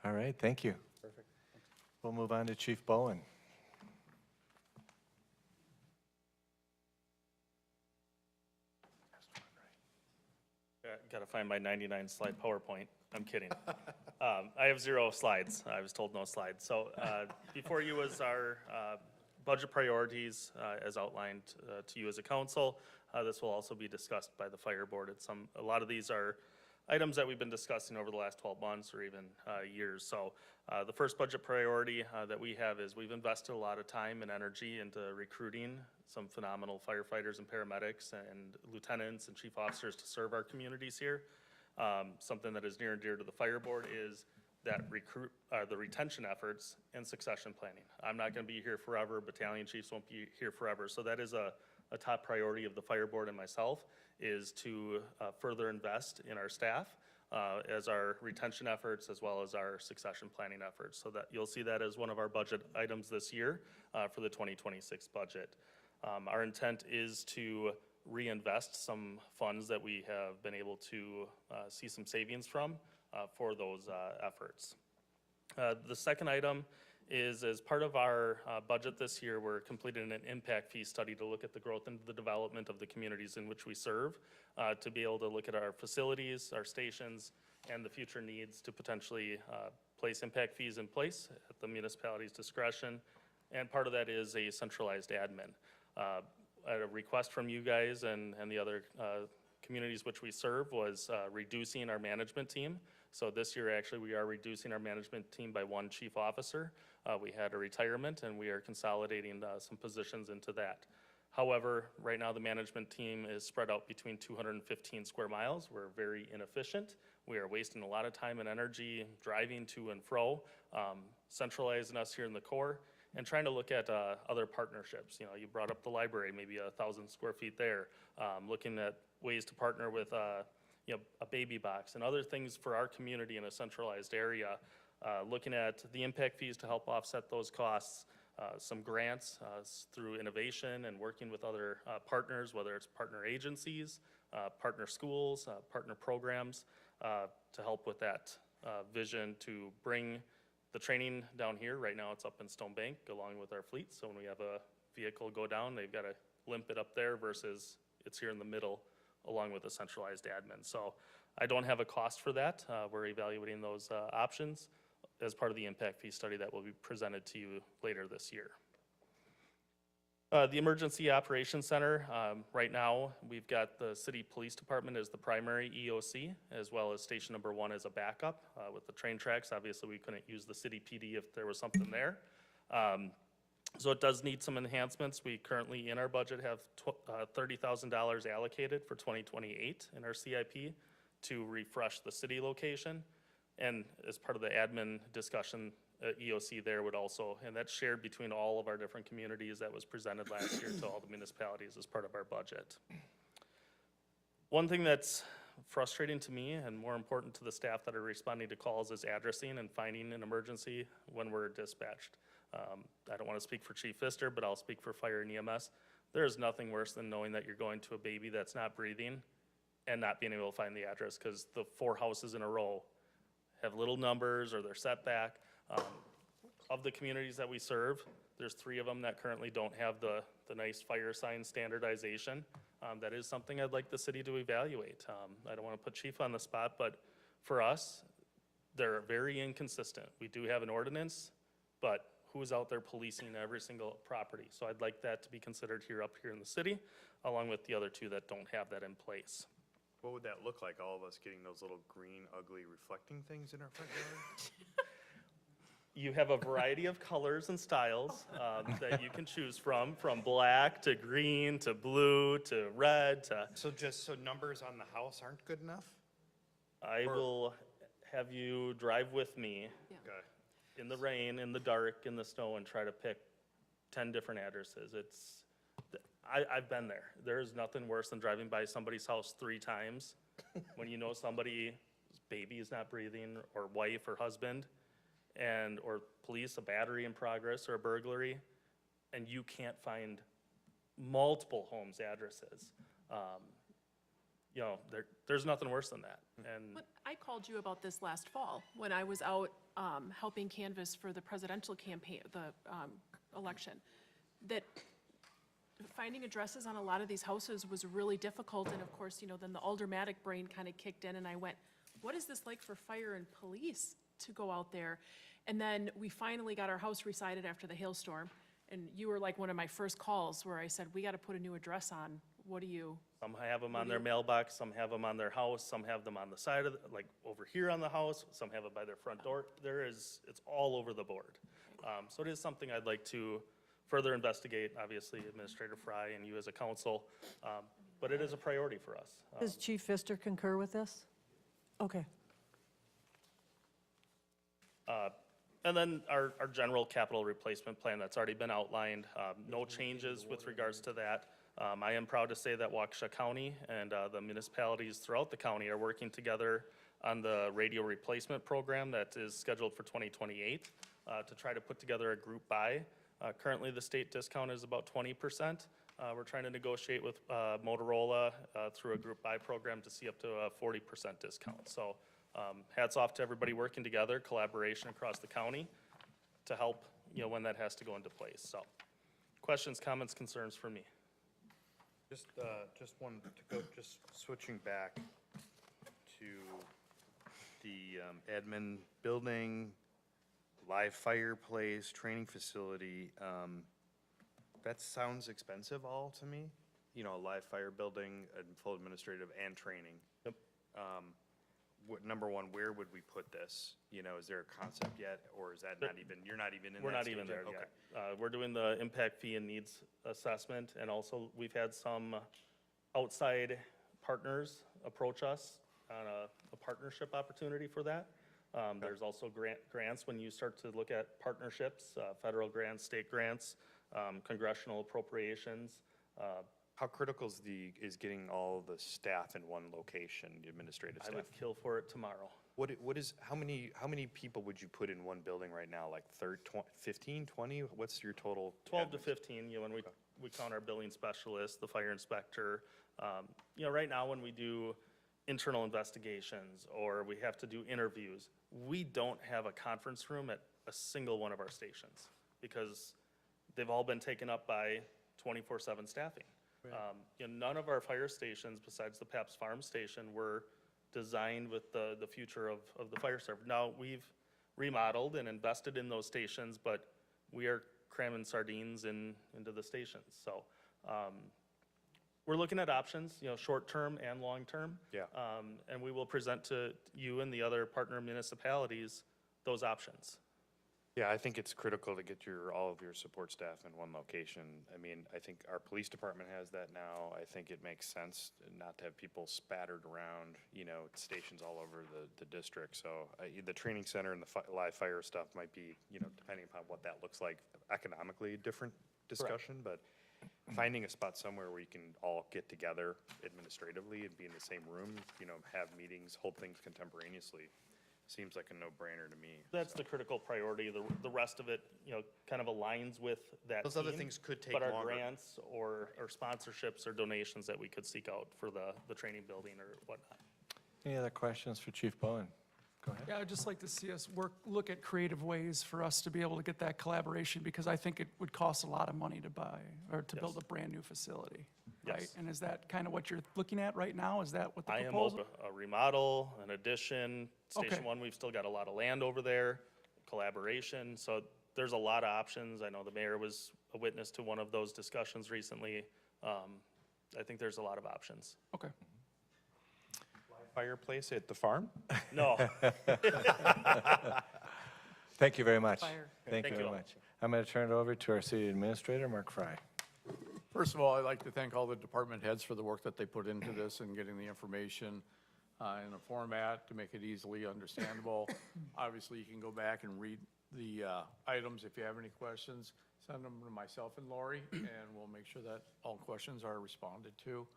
All right, thank you.
Perfect.
We'll move on to Chief Bowen.
Got to find my 99 slide PowerPoint. I'm kidding. I have 0 slides. I was told no slides. So before you was our budget priorities as outlined to you as a council. This will also be discussed by the fire board. A lot of these are items that we've been discussing over the last 12 months or even years. So the first budget priority that we have is we've invested a lot of time and energy into recruiting some phenomenal firefighters and paramedics and lieutenants and chief officers to serve our communities here. Something that is near and dear to the fire board is that the retention efforts and succession planning. I'm not going to be here forever. Battalion chiefs won't be here forever. So that is a top priority of the fire board and myself, is to further invest in our staff as our retention efforts as well as our succession planning efforts. So that you'll see that as one of our budget items this year for the 2026 budget. Our intent is to reinvest some funds that we have been able to see some savings from for those efforts. The second item is, as part of our budget this year, we're completing an impact fee study to look at the growth and the development of the communities in which we serve, to be able to look at our facilities, our stations, and the future needs to potentially place impact fees in place at the municipality's discretion. And part of that is a centralized admin. At a request from you guys and the other communities which we serve was reducing our management team. So this year, actually, we are reducing our management team by 1 chief officer. We had a retirement, and we are consolidating some positions into that. However, right now, the management team is spread out between 215 square miles. We're very inefficient. We are wasting a lot of time and energy driving to and fro, centralizing us here in the core, and trying to look at other partnerships. You know, you brought up the library, maybe 1,000 square feet there, looking at ways to partner with you know, a baby box and other things for our community in a centralized area, looking at the impact fees to help offset those costs, some grants through innovation and working with other partners, whether it's partner agencies, partner schools, partner programs, to help with that vision to bring the training down here. Right now it's up in Stone Bank along with our fleet. So when we have a vehicle go down, they've got to limp it up there versus it's here in the middle along with a centralized admin. So I don't have a cost for that. We're evaluating those options as part of the impact fee study that will be presented to you later this year. The Emergency Operations Center, right now we've got the City Police Department as the primary EOC, as well as Station Number 1 as a backup. With the train tracks, obviously we couldn't use the city PD if there was something there. So it does need some enhancements. We currently in our budget have $30,000 allocated for 2028 in our CIP to refresh the city location. And as part of the admin discussion, EOC there would also, and that's shared between all of our different communities. That was presented last year to all the municipalities as part of our budget. One thing that's frustrating to me and more important to the staff that are responding to calls is addressing and finding an emergency when we're dispatched. I don't want to speak for Chief Pfister, but I'll speak for fire and EMS. There is nothing worse than knowing that you're going to a baby that's not breathing and not being able to find the address because the 4 houses in a row have little numbers or they're set back. Of the communities that we serve, there's 3 of them that currently don't have the nice fire sign standardization. That is something I'd like the city to evaluate. I don't want to put Chief on the spot, but for us, they're very inconsistent. We do have an ordinance, but who's out there policing every single property? So I'd like that to be considered up here in the city, along with the other 2 that don't have that in place.
What would that look like, all of us getting those little green, ugly, reflecting things in our front yard?
You have a variety of colors and styles that you can choose from black to green to blue to red to.
So numbers on the house aren't good enough?
I will have you drive with me in the rain, in the dark, in the snow, and try to pick 10 different addresses. I've been there. There's nothing worse than driving by somebody's house 3 times when you know somebody's baby is not breathing, or wife or husband, or police, a battery in progress or a burglary, and you can't find multiple homes' addresses. You know, there's nothing worse than that. And
But I called you about this last fall when I was out helping canvass for the presidential campaign, the election, that finding addresses on a lot of these houses was really difficult. And of course, you know, then the aldermanic brain kind of kicked in and I went, what is this like for fire and police to go out there? And then we finally got our house recited after the hailstorm. And you were like one of my first calls where I said, we got to put a new address on. What do you?
Some have them on their mailbox, some have them on their house, some have them on the side of, like, over here on the house, some have it by their front door. It's all over the board. So it is something I'd like to further investigate, obviously, Administrator Fry and you as a council, but it is a priority for us.
Does Chief Pfister concur with this? Okay.
And then our general capital replacement plan that's already been outlined, no changes with regards to that. I am proud to say that Waukesha County and the municipalities throughout the county are working together on the radio replacement program that is scheduled for 2028 to try to put together a group buy. Currently, the state discount is about 20%. We're trying to negotiate with Motorola through a group buy program to see up to a 40% discount. So hats off to everybody working together, collaboration across the county to help, when that has to go into place. So questions, comments, concerns for me?
Just one to go, just switching back to the admin building, live fireplace, training facility. That sounds expensive all to me. A live fire building and full administrative and training.
Yep.
Number one, where would we put this? Is there a concept yet, or is that not even, you're not even in that
We're not
stage
even there
yet?
yet. We're doing the impact fee and needs assessment, and also we've had some outside partners approach us on a partnership opportunity for that. There's also grants when you start to look at partnerships, federal grants, state grants, congressional appropriations.
How critical is getting all the staff in one location, the administrative staff?
I would kill for it tomorrow.
How many people would you put in one building right now? Like 15, 20? What's your total?
12 to 15, when we count our billing specialist, the fire inspector. Right now when we do internal investigations or we have to do interviews, we don't have a conference room at a single one of our stations because they've all been taken up by 24/7 staffing. None of our fire stations besides the Paps Farm station were designed with the future of the fire service. Now, we've remodeled and invested in those stations, but we are cramming sardines into the stations. So we're looking at options, short-term and long-term.
Yeah.
And we will present to you and the other partner municipalities those options.
Yeah, I think it's critical to get all of your support staff in one location. I think our police department has that now. I think it makes sense not to have people spattered around, stations all over the district. So the training center and the live fire stuff might be, depending upon what that looks like, economically different discussion. But finding a spot somewhere where you can all get together administratively and be in the same room, have meetings, hold things contemporaneously, seems like a no-brainer to me.
That's the critical priority. The rest of it, kind of aligns with that
Those other
theme,
things could take
but our
longer.
grants or sponsorships or donations that we could seek out for the training building or whatnot.
Any other questions for Chief Bowen? Go ahead.
Yeah, I'd just like to see us look at creative ways for us to be able to get that collaboration, because I think it would cost a lot of money to buy, or to build a brand-new facility, right?
Yes.
And is that kind of what you're looking at right now? Is that what the
I am
proposal?
open, a remodel, an addition. Station
Okay.
1, we've still got a lot of land over there, collaboration. So there's a lot of options. I know the mayor was a witness to one of those discussions recently. I think there's a lot of options.
Okay.
Fireplace at the farm?
No.
Thank you very much.
Fire.
Thank you
Thank
very
you all.
much. I'm going to turn it over to our city administrator, Mark Fry.
First of all, I'd like to thank all the department heads for the work that they put into this and getting the information in a format to make it easily understandable. Obviously, you can go back and read the items. If you have any questions, send them to myself and Lori, and we'll make sure that all questions are responded to.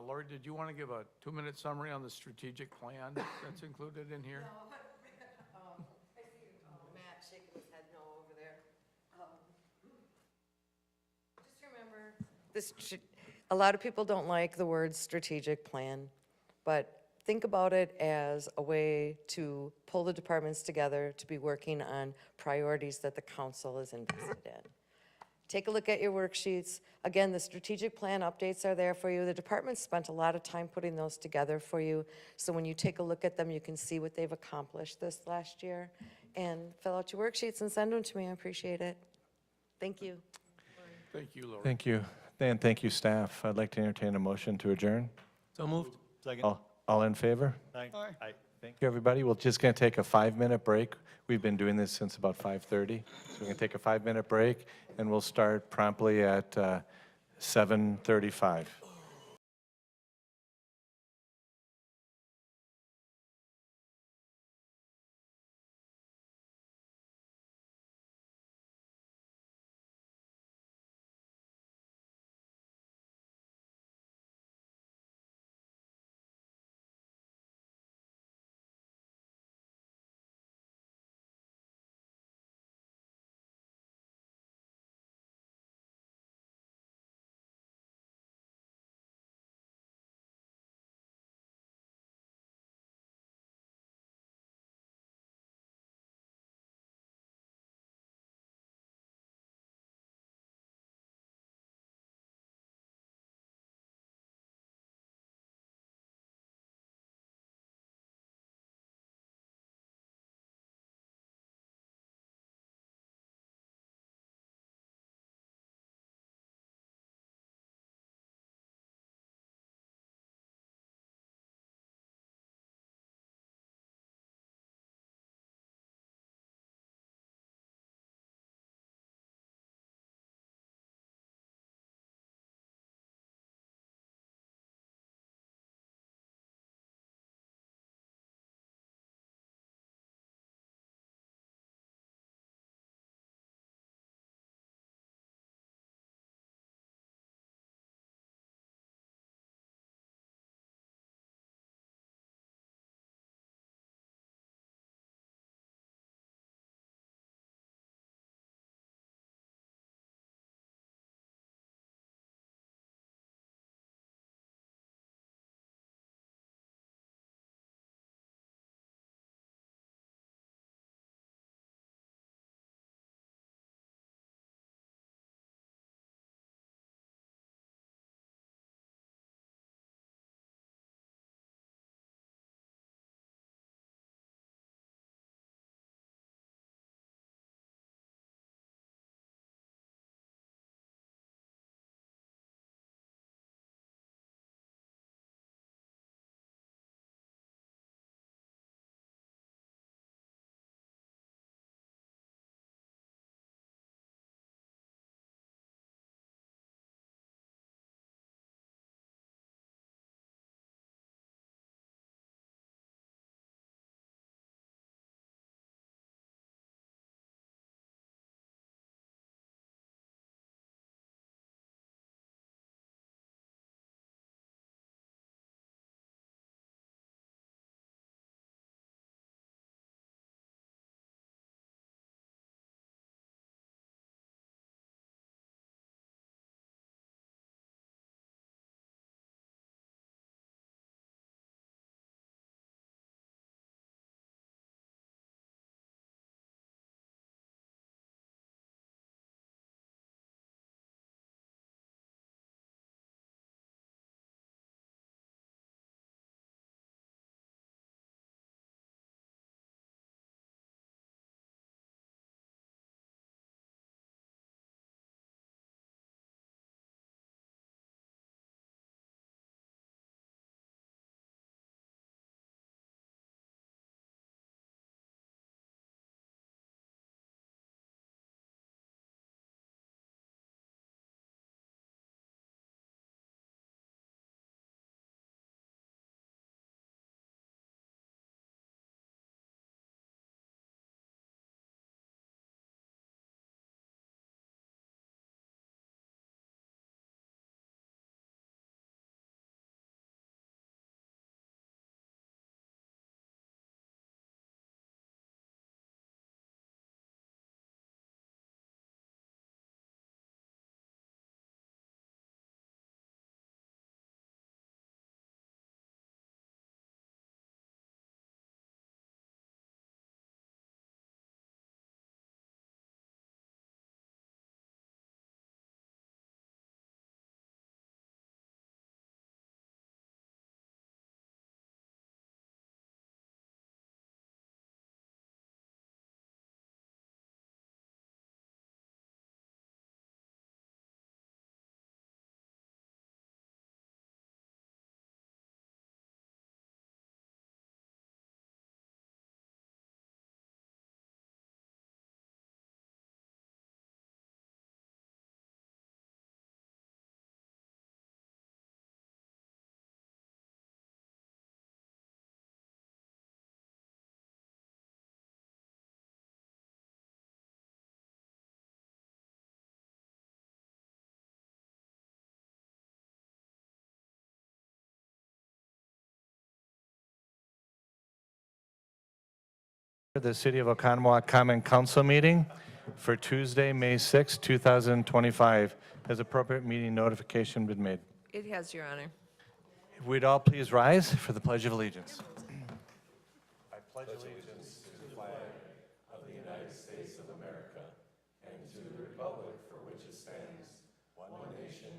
Lori, did you want to give a 2-minute summary on the strategic plan that's included in here?
I see Matt shaking his head no over there. Just remember, a lot of people don't like the word strategic plan, but think about it as a way to pull the departments together to be working on priorities that the council is invested in. Take a look at your worksheets. Again, the strategic plan updates are there for you. The department spent a lot of time putting those together for you. So when you take a look at them, you can see what they've accomplished this last year. And fill out your worksheets and send them to me. I appreciate it. Thank you.
Thank you, Lori.
Thank you. And thank you, staff. I'd like to entertain a motion to adjourn.
So moved.
Second.
All in favor?
Aye.
Thank you, everybody. We're just going to take a 5-minute break. We've been doing this since about 5:30. So we're going to take a 5-minute break, and we'll start promptly at 7:35. the City of Oconomowoc Common Council meeting for Tuesday, May 6, 2025. Has appropriate meeting notification been made?
It has, Your Honor.
If we'd all please rise for the Pledge of Allegiance. I pledge allegiance to the flag of the United States of America and to the republic for which it stands, one nation,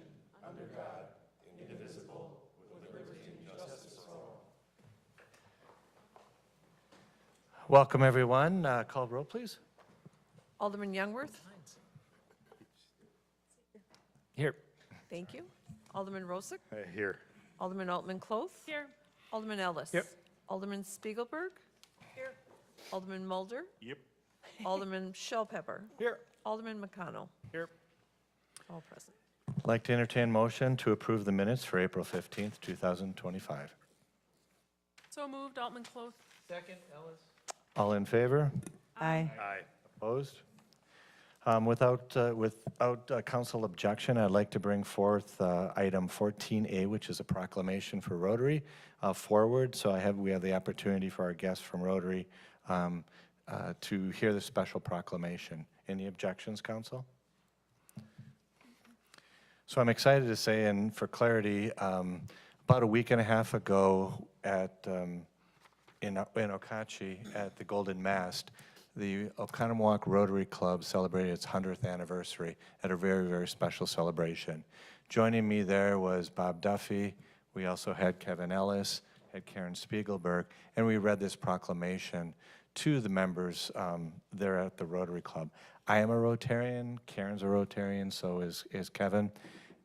under God, indivisible, with liberty and justice for all. Welcome, everyone. Call roll, please.
Alderman Youngworth?
Here.
Thank you. Alderman Rosick?
Here.
Alderman Altman Cloth?
Here.
Alderman Ellis?
Yep.
Alderman Spiegelberg?
Here.
Alderman Mulder?
Yep.
Alderman Shellpepper?
Here.
Alderman McConnell?
Here.
All present.
I'd like to entertain motion to approve the minutes for April 15th, 2025.
So moved, Altman Cloth.
Second, Ellis.
All in favor?
Aye.
Aye.
Opposed? Without council objection, I'd like to bring forth item 14A, which is a proclamation for Rotary, forward. So we have the opportunity for our guests from Rotary to hear the special proclamation. Any objections, council? So I'm excited to say, and for clarity, about a week and a half ago in Okauchee at the Golden Mast, the Oconomowoc Rotary Club celebrated its 100th anniversary at a very, very special celebration. Joining me there was Bob Duffy. We also had Kevin Ellis, had Karen Spiegelberg, and we read this proclamation to the members there at the Rotary Club. I am a Rotarian, Karen's a Rotarian, so is Kevin,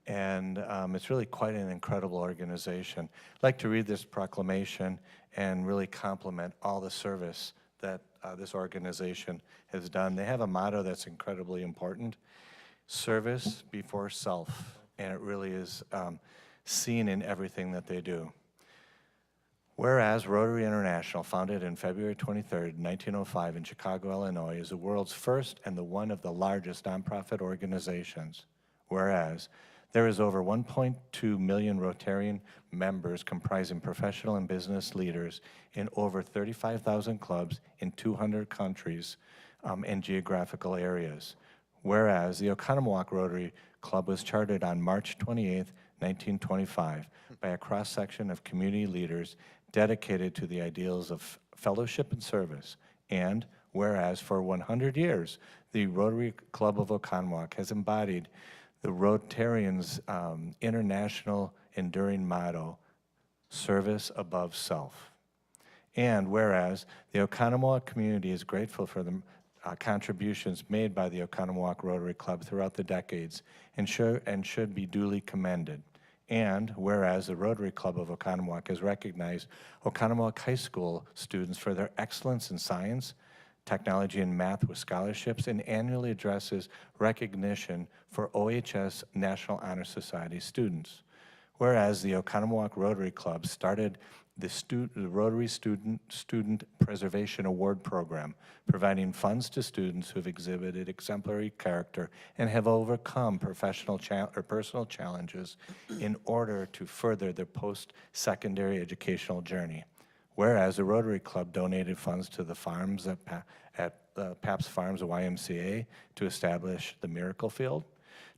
and it's really quite an incredible organization. I'd like to read this proclamation and really compliment all the service that this organization has done. They have a motto that's incredibly important: service before self, and it really is seen in everything that they do. Whereas Rotary International, founded in February 23rd, 1905 in Chicago, Illinois, is the world's first and one of the largest nonprofit organizations. Whereas there is over 1.2 million Rotarian members comprising professional and business leaders in over 35,000 clubs in 200 countries and geographical areas. Whereas the Oconomowoc Rotary Club was chartered on March 28, 1925 by a cross-section of community leaders dedicated to the ideals of fellowship and service. And whereas for 100 years, the Rotary Club of Oconomowoc has embodied the Rotarians' international enduring motto, service above self. And whereas the Oconomowoc community is grateful for the contributions made by the Oconomowoc Rotary Club throughout the decades and should be duly commended. And whereas the Rotary Club of Oconomowoc has recognized Oconomowoc High School students for their excellence in science, technology, and math with scholarships, and annually addresses recognition for OHS National Honor Society students. Whereas the Oconomowoc Rotary Club started the Rotary Student Preservation Award Program, providing funds to students who have exhibited exemplary character and have overcome personal challenges in order to further their post-secondary educational journey. Whereas the Rotary Club donated funds to the farms at Pabst Farms YMCA to establish the Miracle Field,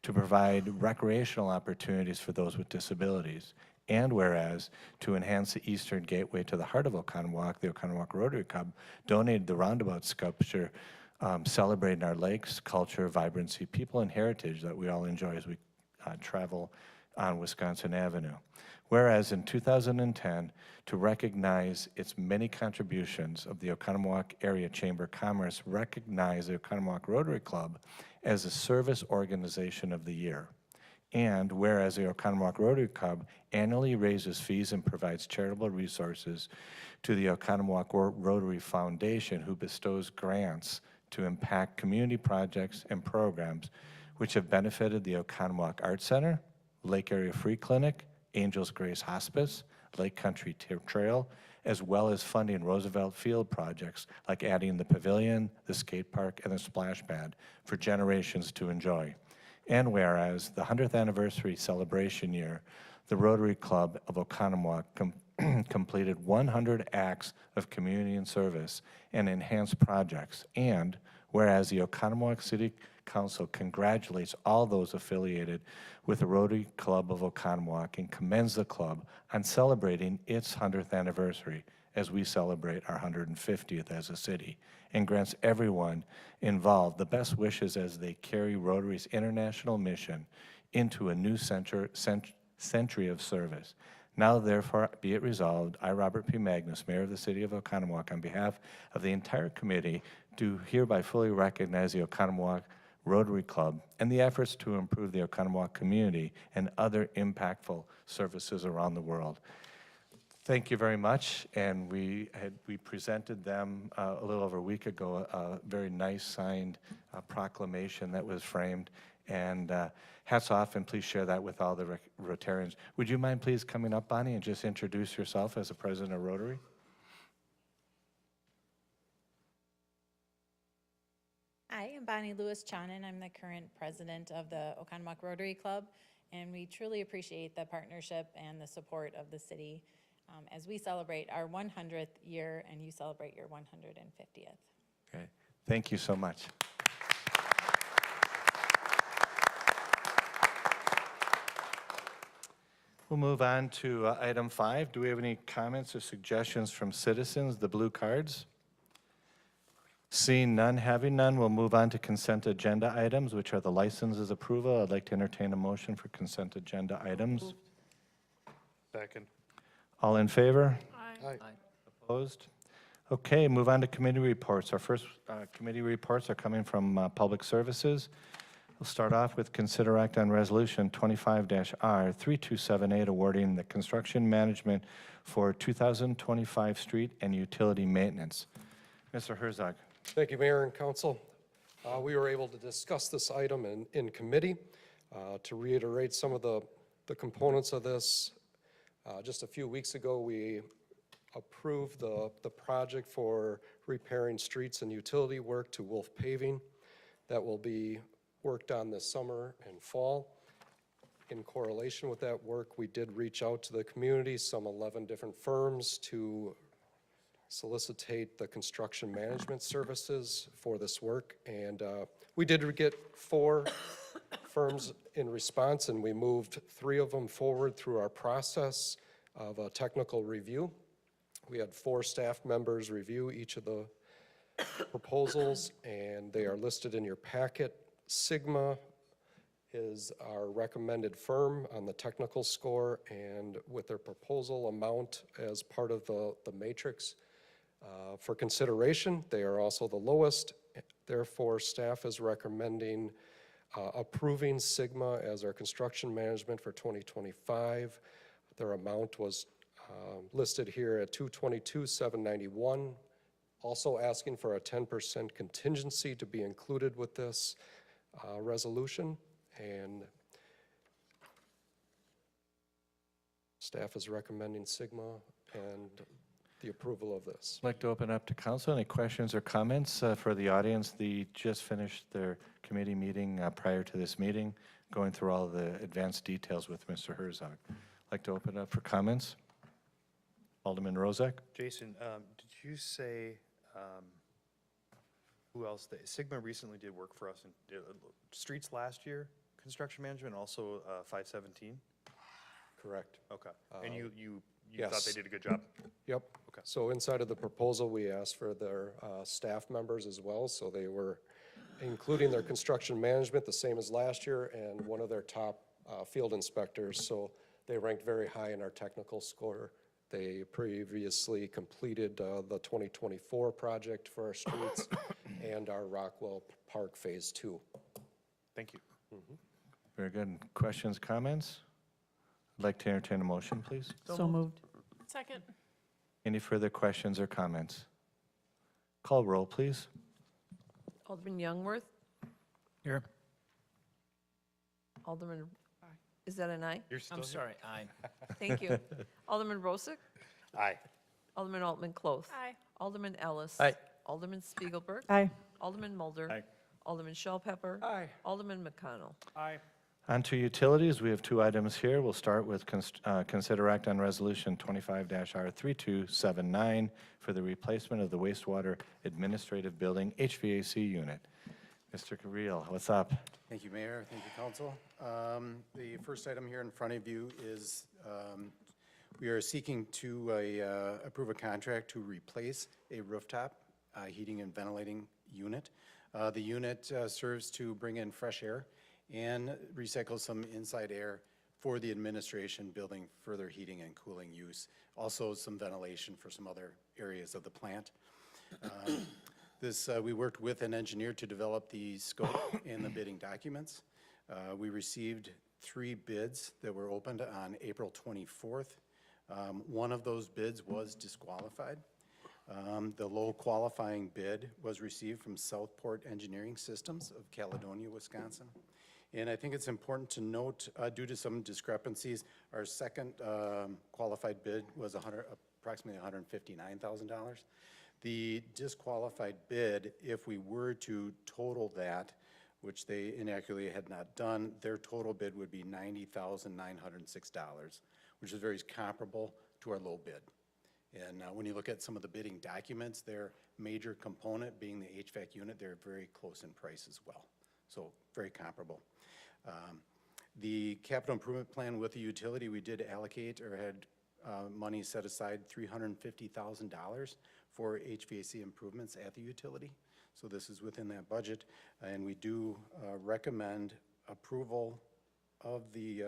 to provide recreational opportunities for those with disabilities. And whereas to enhance the eastern gateway to the heart of Oconomowoc, the Oconomowoc Rotary Club donated the roundabout sculpture celebrating our lakes, culture, vibrancy, people, and heritage that we all enjoy as we travel on Wisconsin Avenue. Whereas in 2010, to recognize its many contributions of the Oconomowoc Area Chamber of Commerce, recognized the Oconomowoc Rotary Club as a Service Organization of the Year. And whereas the Oconomowoc Rotary Club annually raises fees and provides charitable resources to the Oconomowoc Rotary Foundation, who bestows grants to impact community projects and programs which have benefited the Oconomowoc Art Center, Lake Area Free Clinic, Angels Grace Hospice, Lake Country Trail, as well as funding Roosevelt Field projects like adding the pavilion, the skate park, and the splash pad for generations to enjoy. And whereas the 100th anniversary celebration year, the Rotary Club of Oconomowoc completed 100 acts of community and service and enhanced projects. And whereas the Oconomowoc City Council congratulates all those affiliated with the Rotary Club of Oconomowoc and commends the club on celebrating its 100th anniversary as we celebrate our 150th as a city, and grants everyone involved the best wishes as they carry Rotary's international mission into a new century of service. Now therefore be it resolved, I, Robert P. Magnus, Mayor of the City of Oconomowoc, on behalf of the entire committee, do hereby fully recognize the Oconomowoc Rotary Club and the efforts to improve the Oconomowoc community and other impactful services around the world. Thank you very much, and we presented them a little over a week ago, a very nice signed proclamation that was framed, and hats off, and please share that with all the Rotarians. Would you mind please coming up, Bonnie, and just introduce yourself as the president of Rotary?
Hi, I'm Bonnie Lewis-Chonin. I'm the current president of the Oconomowoc Rotary Club, and we truly appreciate the partnership and the support of the city as we celebrate our 100th year and you celebrate your 150th.
Okay, thank you so much. We'll move on to item 5. Do we have any comments or suggestions from citizens, the blue cards? Seeing none, having none, we'll move on to consent agenda items, which are the licenses approval. I'd like to entertain a motion for consent agenda items.
Second.
All in favor?
Aye.
Opposed? Okay, move on to committee reports. Our first committee reports are coming from Public Services. We'll start off with consider act on resolution 25-R3278 awarding the construction management for 2025 street and utility maintenance. Mr. Herzog.
Thank you, Mayor and Council. We were able to discuss this item in committee. To reiterate some of the components of this, just a few weeks ago, we approved the project for repairing streets and utility work to Wolf Paving. That will be worked on this summer and fall. In correlation with that work, we did reach out to the community, some 11 different firms, to solicitate the construction management services for this work. And we did get 4 firms in response, and we moved 3 of them forward through our process of a technical review. We had 4 staff members review each of the proposals, and they are listed in your packet. Sigma is our recommended firm on the technical score, and with their proposal amount as part of the matrix for consideration, they are also the lowest. Therefore, staff is recommending approving Sigma as our construction management for 2025. Their amount was listed here at $222,791. Also asking for a 10% contingency to be included with this resolution, and staff is recommending Sigma and the approval of this.
I'd like to open up to council. Any questions or comments for the audience? They just finished their committee meeting prior to this meeting, going through all the advanced details with Mr. Herzog. I'd like to open up for comments. Alderman Rozak?
Jason, did you say, who else? Sigma recently did work for us in streets last year, construction management, also 517?
Correct.
Okay. And you
Yes.
thought they did a good job?
Yep.
Okay.
So inside of the proposal, we asked for their staff members as well, so they were including their construction management, the same as last year, and one of their top field inspectors, so they ranked very high in our technical score. They previously completed the 2024 project for our streets and our Rockwell Park Phase 2.
Thank you.
Very good. Questions, comments? I'd like to entertain a motion, please.
So moved.
Second.
Any further questions or comments? Call roll, please.
Alderman Youngworth.
Here.
Alderman, is that an aye?
You're still
I'm
here?
sorry, aye.
Thank you. Alderman Rosick.
Aye.
Alderman Altman Cloth.
Aye.
Alderman Ellis.
Aye.
Alderman Spiegelberg. Aye. Alderman Mulder.
Aye.
Alderman Shellpepper.
Aye.
Alderman McConnell.
Aye.
On to utilities, we have two items here. We'll start with consider act on resolution 25-R3279 for the replacement of the wastewater administrative building HVAC unit. Mr. Carrillo, what's up?
Thank you, Mayor. Thank you, Council. The first item here in front of you is we are seeking to approve a contract to replace a rooftop heating and ventilating unit. The unit serves to bring in fresh air and recycle some inside air for the administration building, further heating and cooling use. Also some ventilation for some other areas of the plant. We worked with an engineer to develop the scope and the bidding documents. We received 3 bids that were opened on April 24th. One of those bids was disqualified. The low qualifying bid was received from Southport Engineering Systems of Caledonia, Wisconsin. And I think it's important to note, due to some discrepancies, our second qualified bid was approximately $159,000. The disqualified bid, if we were to total that, which they inaccurately had not done, their total bid would be $90,906, which is very comparable to our low bid. And when you look at some of the bidding documents, their major component being the HVAC unit, they're very close in price as well. So very comparable. The capital improvement plan with the utility, we did allocate or had money set aside $350,000 for HVAC improvements at the utility. So this is within that budget. And we do recommend approval of the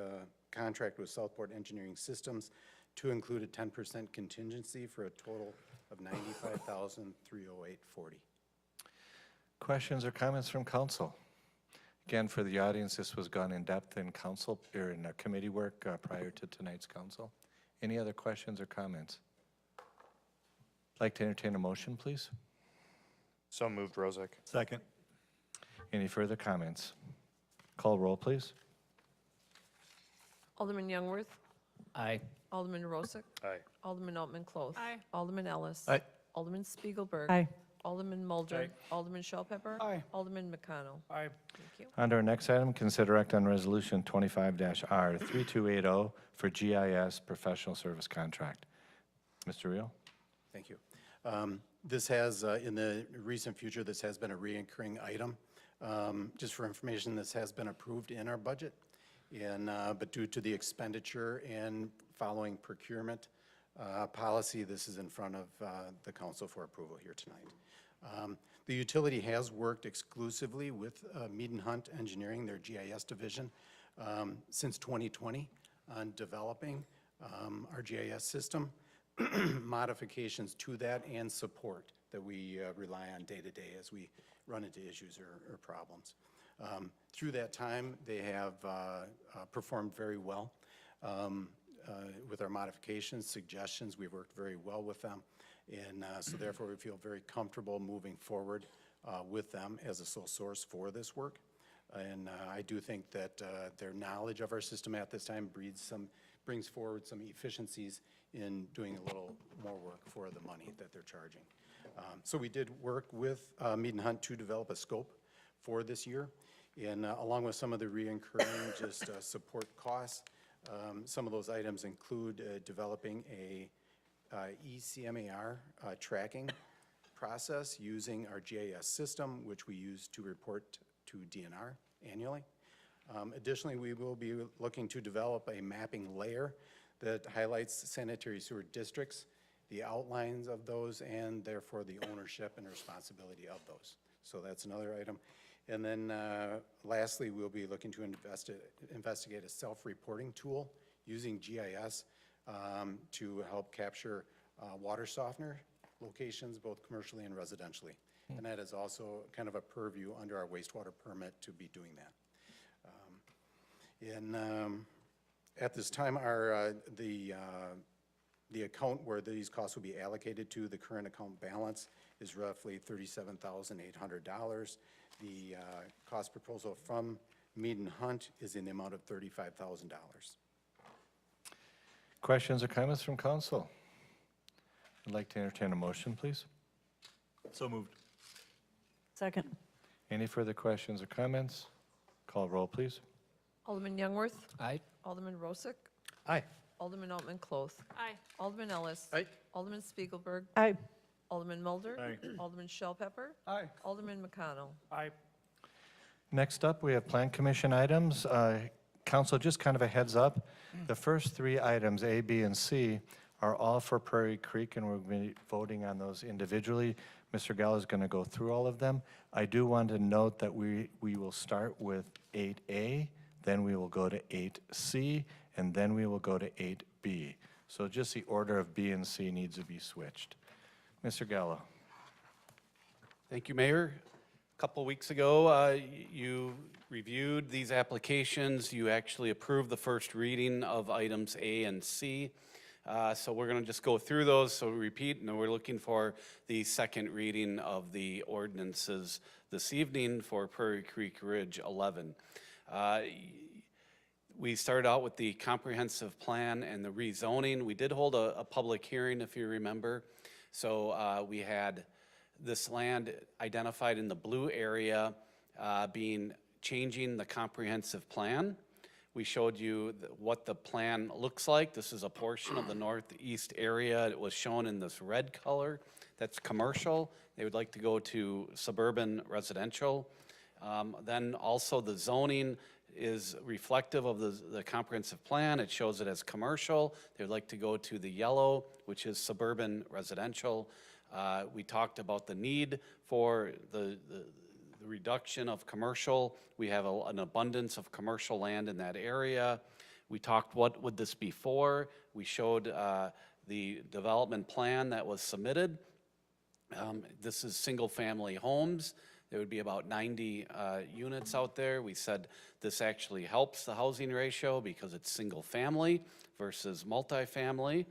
contract with Southport Engineering Systems to include a 10% contingency for a total of $95,308.40.
Questions or comments from council? Again, for the audience, this was gone in depth in council, or in committee work prior to tonight's council. Any other questions or comments? Like to entertain a motion, please?
So moved, Rozak.
Second.
Any further comments? Call roll, please.
Alderman Youngworth.
Aye.
Alderman Rosak.
Aye.
Alderman Altman Cloth.
Aye.
Alderman Ellis.
Aye.
Alderman Spiegelberg.
Aye.
Alderman Mulder.
Aye.
Alderman Shellpepper.
Aye.
Alderman McConnell.
Aye.
Thank you.
On to our next item, consider act on resolution 25-R3280 for GIS professional service contract. Mr. Reel?
Thank you. This has, in the recent future, this has been a reoccurring item. Just for information, this has been approved in our budget, but due to the expenditure and following procurement policy, this is in front of the council for approval here tonight. The utility has worked exclusively with Mead & Hunt Engineering, their GIS division, since 2020 on developing our GIS system. Modifications to that and support that we rely on day to day as we run into issues or problems. Through that time, they have performed very well with our modifications, suggestions. We've worked very well with them, and so therefore we feel very comfortable moving forward with them as a sole source for this work. And I do think that their knowledge of our system at this time brings forward some efficiencies in doing a little more work for the money that they're charging. So we did work with Mead & Hunt to develop a scope for this year, and along with some of the reoccurring just support costs. Some of those items include developing a eCMAR tracking process using our GIS system, which we use to report to DNR annually. Additionally, we will be looking to develop a mapping layer that highlights sanitary sewer districts, the outlines of those, and therefore the ownership and responsibility of those. So that's another item. And then lastly, we'll be looking to investigate a self-reporting tool using GIS to help capture water softener locations, both commercially and residentially. And that is also kind of a purview under our wastewater permit to be doing that. At this time, the account where these costs will be allocated to, the current account balance is roughly $37,800. The cost proposal from Mead & Hunt is in the amount of $35,000.
Questions or comments from council? I'd like to entertain a motion, please.
So moved.
Second.
Any further questions or comments? Call roll, please.
Alderman Youngworth.
Aye.
Alderman Rosick.
Aye.
Alderman Altman Cloth.
Aye.
Alderman Ellis.
Aye.
Alderman Spiegelberg.
Aye.
Alderman Mulder.
Aye.
Alderman Shell Pepper.
Aye.
Alderman McConnell.
Aye.
Next up, we have Plan Commission items. Council, just kind of a heads up, the first three items, A, B, and C, are all for Prairie Creek, and we're going to be voting on those individually. Mr. Gallo is going to go through all of them. I do want to note that we will start with 8A, then we will go to 8C, and then we will go to 8B. So just the order of B and C needs to be switched. Mr. Gallo.
Thank you, Mayor. A couple weeks ago, you reviewed these applications. You actually approved the first reading of items A and C. So we're going to just go through those, so repeat, and then we're looking for the second reading of the ordinances this evening for Prairie Creek Ridge 11. We started out with the comprehensive plan and the rezoning. We did hold a public hearing, if you remember. So we had this land identified in the blue area changing the comprehensive plan. We showed you what the plan looks like. This is a portion of the northeast area. It was shown in this red color. That's commercial. They would like to go to suburban residential. Then also the zoning is reflective of the comprehensive plan. It shows it as commercial. They'd like to go to the yellow, which is suburban residential. We talked about the need for the reduction of commercial. We have an abundance of commercial land in that area. We talked what would this be for. We showed the development plan that was submitted. This is single-family homes. There would be about 90 units out there. We said this actually helps the housing ratio because it's single-family versus multifamily.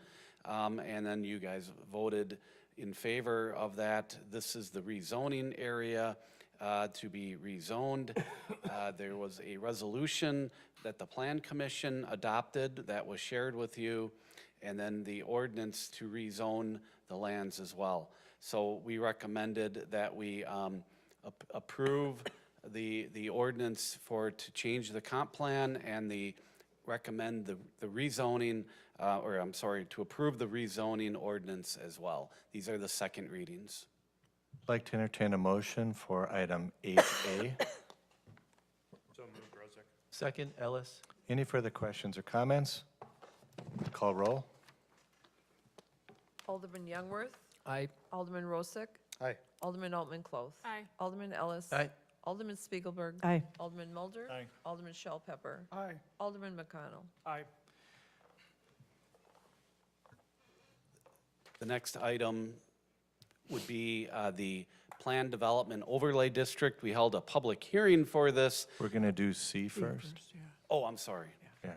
And then you guys voted in favor of that. This is the rezoning area to be rezoned. There was a resolution that the Plan Commission adopted that was shared with you, and then the ordinance to rezone the lands as well. So we recommended that we approve the ordinance to change the comp plan and recommend the rezoning, to approve the rezoning ordinance as well. These are the second readings.
I'd like to entertain a motion for item 8A.
So moved, Rosick.
Second, Ellis.
Any further questions or comments? Call roll.
Alderman Youngworth.
Aye.
Alderman Rosick.
Aye.
Alderman Altman Cloth.
Aye.
Alderman Ellis.
Aye.
Alderman Spiegelberg.
Aye.
Alderman Mulder.
Aye.
Alderman Shell Pepper.
Aye.
Alderman McConnell.
Aye.
The next item would be the Plan Development Overlay District. We held a public hearing for this.
We're going to do C first.
Oh, I'm sorry.
Yeah.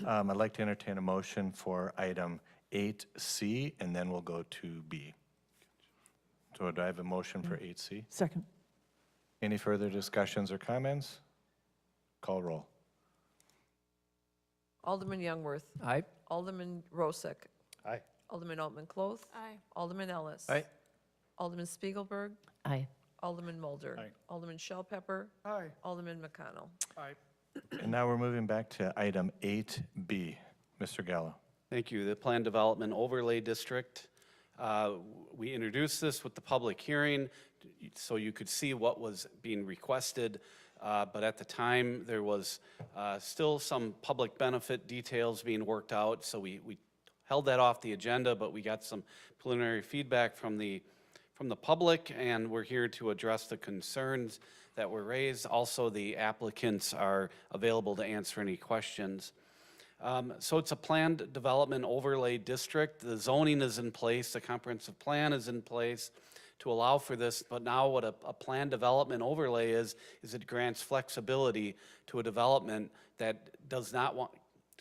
I'd like to entertain a motion for item 8C, and then we'll go to B. So do I have a motion for 8C?
Second.
Any further discussions or comments? Call roll.
Alderman Youngworth.
Aye.
Alderman Rosick.
Aye.
Alderman Altman Cloth.
Aye.
Alderman Ellis.
Aye.
Alderman Spiegelberg.
Aye.
Alderman Mulder.
Aye.
Alderman Shell Pepper.
Aye.
Alderman McConnell.
Aye.
And now we're moving back to item 8B. Mr. Gallo.
Thank you. The Plan Development Overlay District. We introduced this with the public hearing so you could see what was being requested. But at the time, there was still some public benefit details being worked out. So we held that off the agenda, but we got some preliminary feedback from the public, and we're here to address the concerns that were raised. Also, the applicants are available to answer any questions. So it's a planned development overlay district. The zoning is in place, the comprehensive plan is in place to allow for this, but now what a planned development overlay is it grants flexibility to a development that does not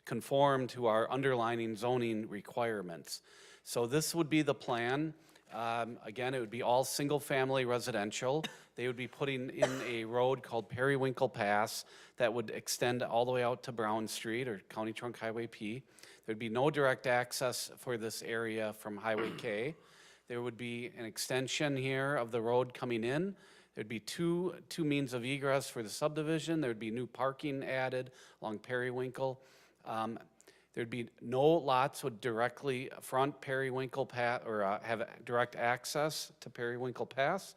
conform to our underlying zoning requirements. So this would be the plan. Again, it would be all single-family residential. They would be putting in a road called Periwinkle Pass that would extend all the way out to Brown Street or County Trunk Highway P. There'd be no direct access for this area from Highway K. There would be an extension here of the road coming in. There'd be two means of egress for the subdivision. There'd be new parking added along Periwinkle. There'd be no lots would directly front Periwinkle Pass or have direct access to Periwinkle Pass.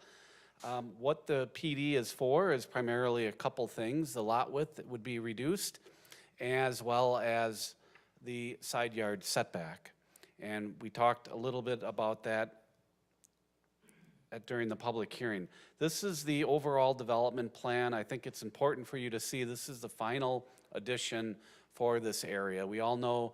What the PD is for is primarily a couple things. The lot width would be reduced, as well as the side yard setback. And we talked a little bit about that during the public hearing. This is the overall development plan. I think it's important for you to see this is the final addition for this area. We all know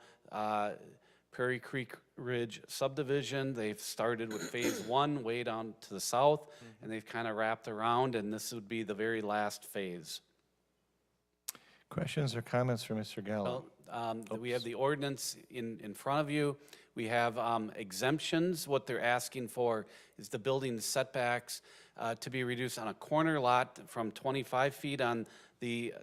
Prairie Creek Ridge subdivision. They've started with phase 1 way down to the south, and they've kind of wrapped around, and this would be the very last phase.
Questions or comments for Mr. Gallo?
We have the ordinance in front of you. We have exemptions. What they're asking for is the building setbacks to be reduced on a corner lot from 25 feet on the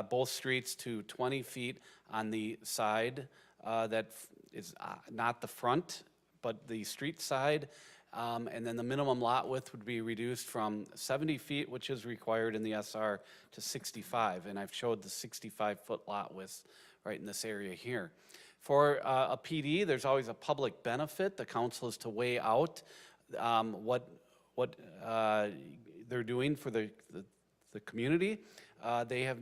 both streets to 20 feet on the side that is not the front, but the street side. And then the minimum lot width would be reduced from 70 feet, which is required in the SR, to 65. And I've showed the 65-foot lot width right in this area here. For a PD, there's always a public benefit. The council is to weigh out what they're doing for the community. They have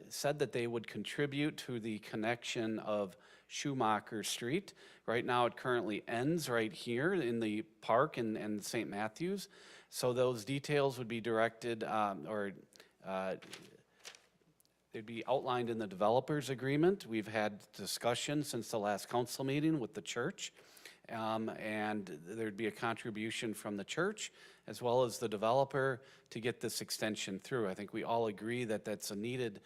said that they would contribute to the connection of Schumacher Street. Right now, it currently ends right here in the park and St. Matthews. So those details would be directed they'd be outlined in the developer's agreement. We've had discussion since the last council meeting with the church, and there'd be a contribution from the church as well as the developer to get this extension through. I think we all agree that that's a needed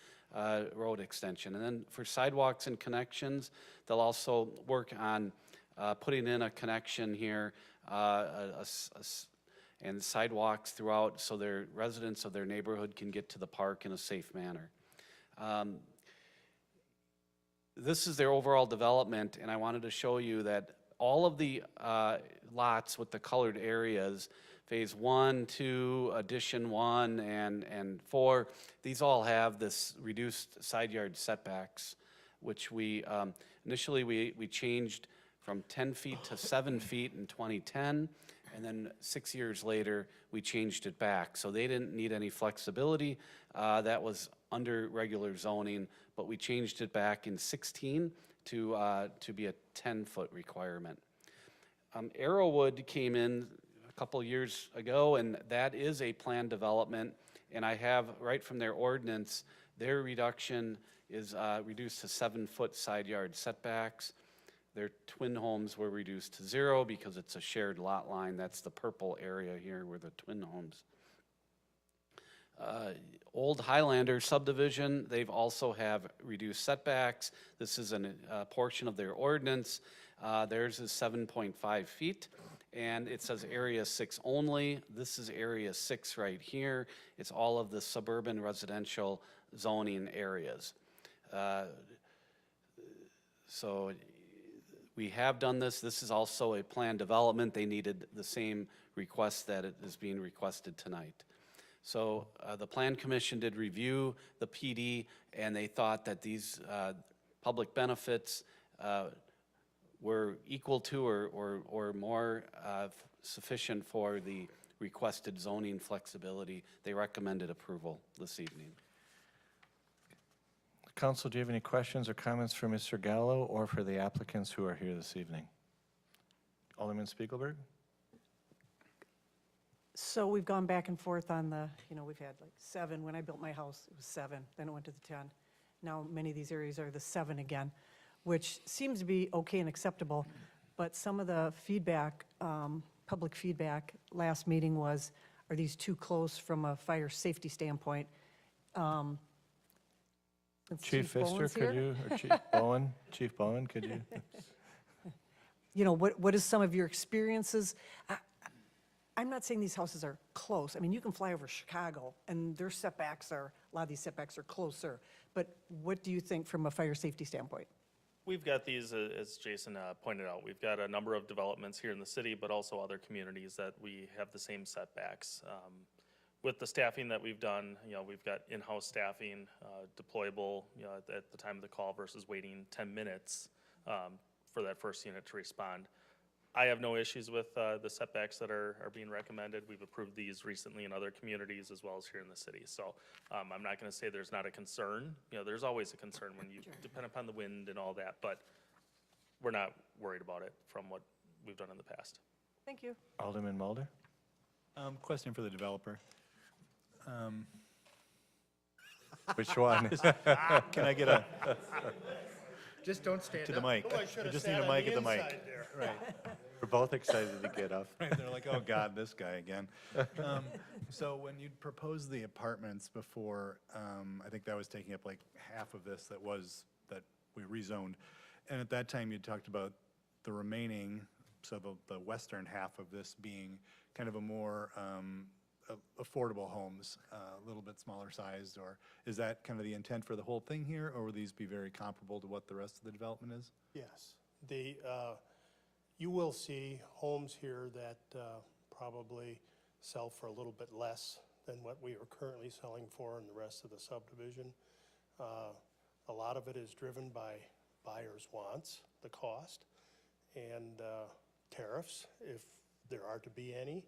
road extension. And then for sidewalks and connections, they'll also work on putting in a connection here and sidewalks throughout so their residents of their neighborhood can get to the park in a safe manner. This is their overall development, and I wanted to show you that all of the lots with the colored areas, phase 1, 2, addition 1, and 4, these all have this reduced side yard setbacks, which we initially we changed from 10 feet to 7 feet in 2010, and then 6 years later we changed it back. So they didn't need any flexibility. That was under regular zoning, but we changed it back in 16 to be a 10-foot requirement. Arrowwood came in a couple years ago, and that is a planned development, and I have right from their ordinance, their reduction is reduced to 7-foot side yard setbacks. Their twin homes were reduced to 0 because it's a shared lot line. That's the purple area here where the twin homes. Old Highlander subdivision, they've also have reduced setbacks. This is a portion of their ordinance. Theirs is 7.5 feet, and it says area 6 only. This is area 6 right here. It's all of the suburban residential zoning areas. So we have done this. This is also a planned development. They needed the same request that it is being requested tonight. So the Plan Commission did review the PD, and they thought that these public benefits were equal to or more sufficient for the requested zoning flexibility. They recommended approval this evening.
Council, do you have any questions or comments for Mr. Gallo or for the applicants who are here this evening? Alderman Spiegelberg?
So we've gone back and forth on the, we've had like 7. When I built my house, it was 7, then it went to the 10. Now many of these areas are the 7 again, which seems to be okay and acceptable, but some of the feedback, public feedback last meeting was, are these too close from a fire safety standpoint?
Chief Pfister, could you, or Chief Bowen, could you?
What is some of your experiences? I'm not saying these houses are close. I mean, you can fly over Chicago, and their setbacks a lot of these setbacks are closer. But what do you think from a fire safety standpoint?
We've got these, as Jason pointed out, we've got a number of developments here in the city, but also other communities that we have the same setbacks. With the staffing that we've done, we've got in-house staffing, deployable, at the time of the call versus waiting 10 minutes for that first unit to respond. I have no issues with the setbacks that are being recommended. We've approved these recently in other communities as well as here in the city. So I'm not going to say there's not a concern. There's always a concern when you depend upon the wind and all that, but we're not worried about it from what we've done in the past.
Thank you.
Alderman Mulder?
Question for the developer.
Which one?
Can I get a,
Just don't stand up.
to the mic?
Oh, I should
I
have
just
sat
need a
on
mic
the
at the mic.
inside there.
Right.
We're both excited to get up.
Right, they're like, oh God, this guy again. So when you proposed the apartments before, I think that was taking up like half of this that we rezoned. And at that time, you talked about the remaining, so the western half of this being kind of a more affordable homes, a little bit smaller sized, or is that kind of the intent for the whole thing here, or will these be very comparable to what the rest of the development is?
Yes. You will see homes here that probably sell for a little bit less than what we are currently selling for in the rest of the subdivision. A lot of it is driven by buyers' wants, the cost, and tariffs, if there are to be any.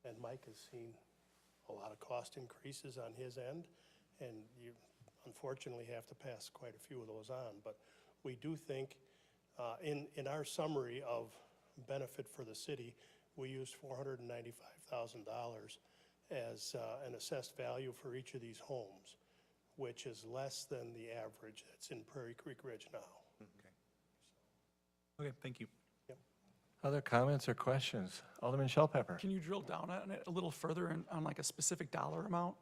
And Mike has seen a lot of cost increases on his end, and you unfortunately have to pass quite a few of those on. But we do think, in our summary of benefit for the city, we used $495,000 as an assessed value for each of these homes, which is less than the average that's in Prairie Creek Ridge now.
Okay, thank you.
Other comments or questions? Alderman Shellpepper?
Can you drill down on it a little further on like a specific dollar amount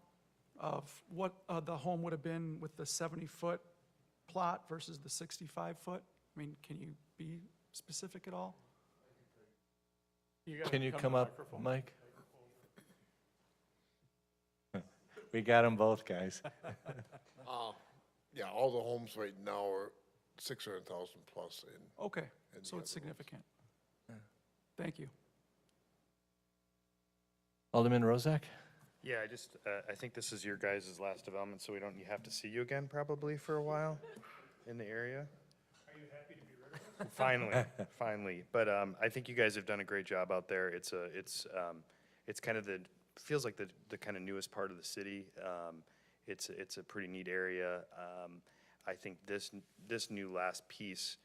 of what the home would have been with the 70-foot plot versus the 65-foot? I mean, can you be specific at all?
Can you come up, Mike? We got them both, guys.
Yeah, all the homes right now are 600,000 plus in.
Okay,
in
so
the
it's
other
significant. Thank you.
Alderman Rozak?
Yeah, I think this is your guys' last development, so we don't have to see you again probably for a while in the area.
Are you happy to be rid of us?
Finally, finally. But I think you guys have done a great job out there. It's kind of feels like the kind of newest part of the city. It's a pretty neat area. I think this new last piece,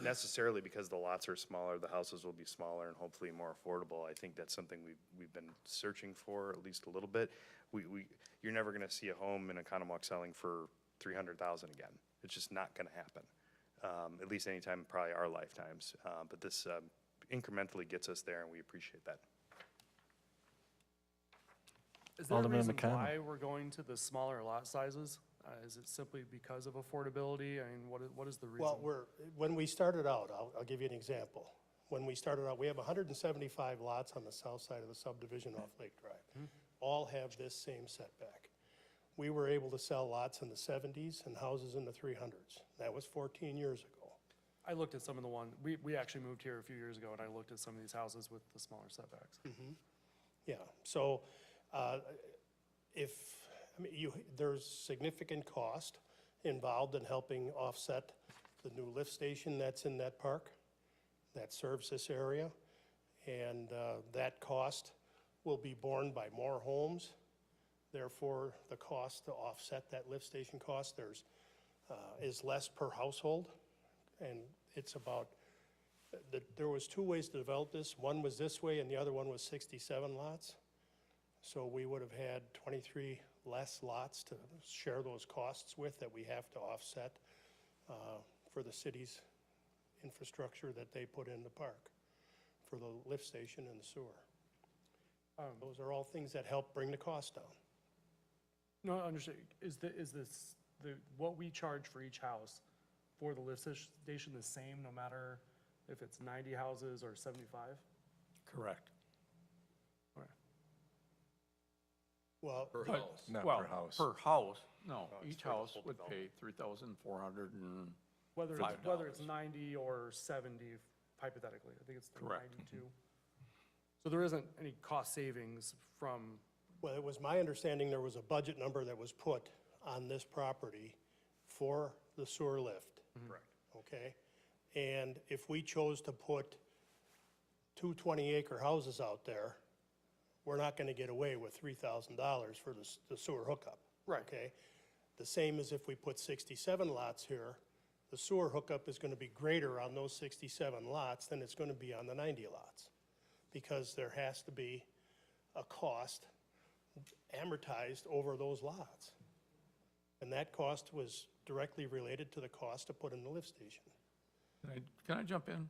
necessarily because the lots are smaller, the houses will be smaller and hopefully more affordable. I think that's something we've been searching for at least a little bit. You're never going to see a home in Oconomowoc selling for $300,000 again. It's just not going to happen, at least anytime probably our lifetimes. But this incrementally gets us there, and we appreciate that.
Is there a
Alderman
reason
McConnell.
why we're going to the smaller lot sizes? Is it simply because of affordability? I mean, what is the reason?
Well, when we started out, I'll give you an example. When we started out, we have 175 lots on the south side of the subdivision off Lake Drive. All have this same setback. We were able to sell lots in the 70s and houses in the 300s. That was 14 years ago.
I looked at some of the we actually moved here a few years ago, and I looked at some of these houses with the smaller setbacks.
Yeah, so there's significant cost involved in helping offset the new lift station that's in that park that serves this area. And that cost will be borne by more homes. Therefore, the cost to offset that lift station cost is less per household. And it's about, there was two ways to develop this. One was this way and the other one was 67 lots. So we would have had 23 less lots to share those costs with that we have to offset for the city's infrastructure that they put in the park, for the lift station and the sewer. Those are all things that help bring the cost down.
No, I understand. Is what we charge for each house for the lift station the same no matter if it's 90 houses or 75?
Correct.
Well,
Not per house.
Per house, No,
Oh, it's
each
for the
house
whole
would pay $3,400 and,
Whether it's 90 or 70 hypothetically, I think it's the
Correct.
92. So there isn't any cost savings from,
Well, it was my understanding there was a budget number that was put on this property for the sewer lift.
Correct.
Okay? And if we chose to put two 20-acre houses out there, we're not gonna get away with $3,000 for the sewer hookup.
Right.
Okay? The same as if we put 67 lots here, the sewer hookup is gonna be greater on those 67 lots than it's gonna be on the 90 lots. Because there has to be a cost amortized over those lots. And that cost was directly related to the cost to put in the lift station.
can I jump in?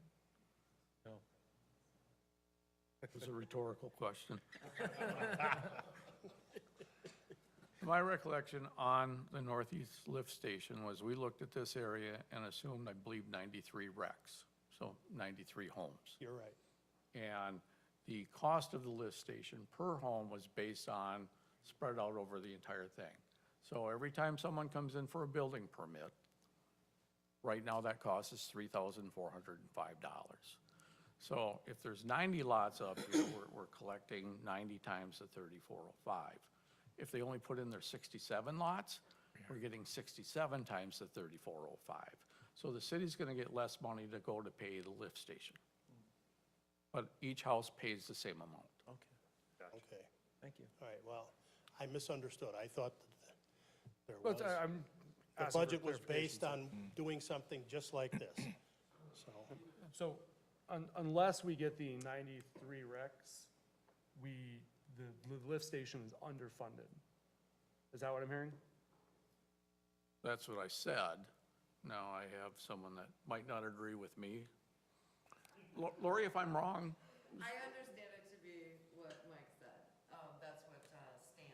No.
It was a rhetorical question. My recollection on the Northeast Lift Station was we looked at this area and assumed, I believe, 93 wrecks, so 93 homes.
You're right.
And the cost of the lift station per home was based on, spread out over the entire thing. So every time someone comes in for a building permit, right now that cost is $3,405. So if there's 90 lots up here, we're collecting 90 times the 3,405. If they only put in their 67 lots, we're getting 67 times the 3,405. So the city's gonna get less money to go to pay the lift station. But each house pays the same amount.
Okay.
Thank you.
All right, well, I misunderstood. I thought that there
but
was,
I'm
the
asking for
budget was based
clarification.
on doing something just like this. So,
So unless we get the 93 recs, the lift station is underfunded. Is that what I'm hearing?
That's what I said. Now I have someone that might not agree with me. Lori, if I'm wrong,
I understand it to be what Mike said. That's what Stan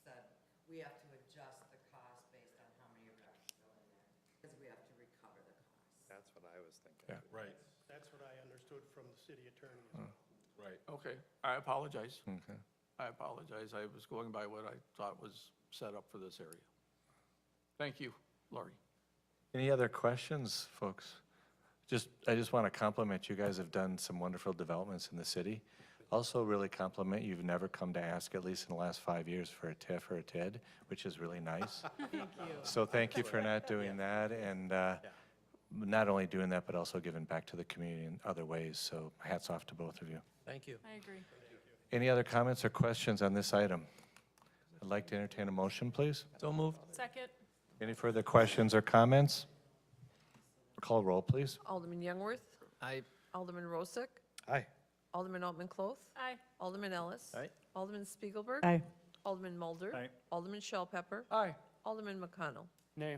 said. We have to adjust the cost based on how many recs go in there, because we have to recover the cost.
That's what I was thinking.
Yeah.
Right.
that's what I understood from the city attorney.
Right.
okay, I apologize.
Okay.
I apologize. I was going by what I thought was set up for this area. Thank you, Lori.
Any other questions, folks? I just want to compliment you guys have done some wonderful developments in the city. Also really compliment you've never come to ask, at least in the last 5 years, for a TIF or a TID, which is really nice.
Thank you.
So thank you for not doing that, and not only doing that, but also giving back to the community in other ways. So hats off to both of you.
Thank you.
I agree.
Any other comments or questions on this item? I'd like to entertain a motion, please.
So moved.
Second,
Any further questions or comments? Call roll, please.
Alderman Youngworth.
I,
Alderman Rosick.
Aye.
Alderman Altman Cloth.
aye.
Alderman Ellis.
Aye.
Alderman Spiegelberg.
Aye.
Alderman Mulder.
Aye.
Alderman Shell Pepper.
Aye.
Alderman McConnell.
Nay.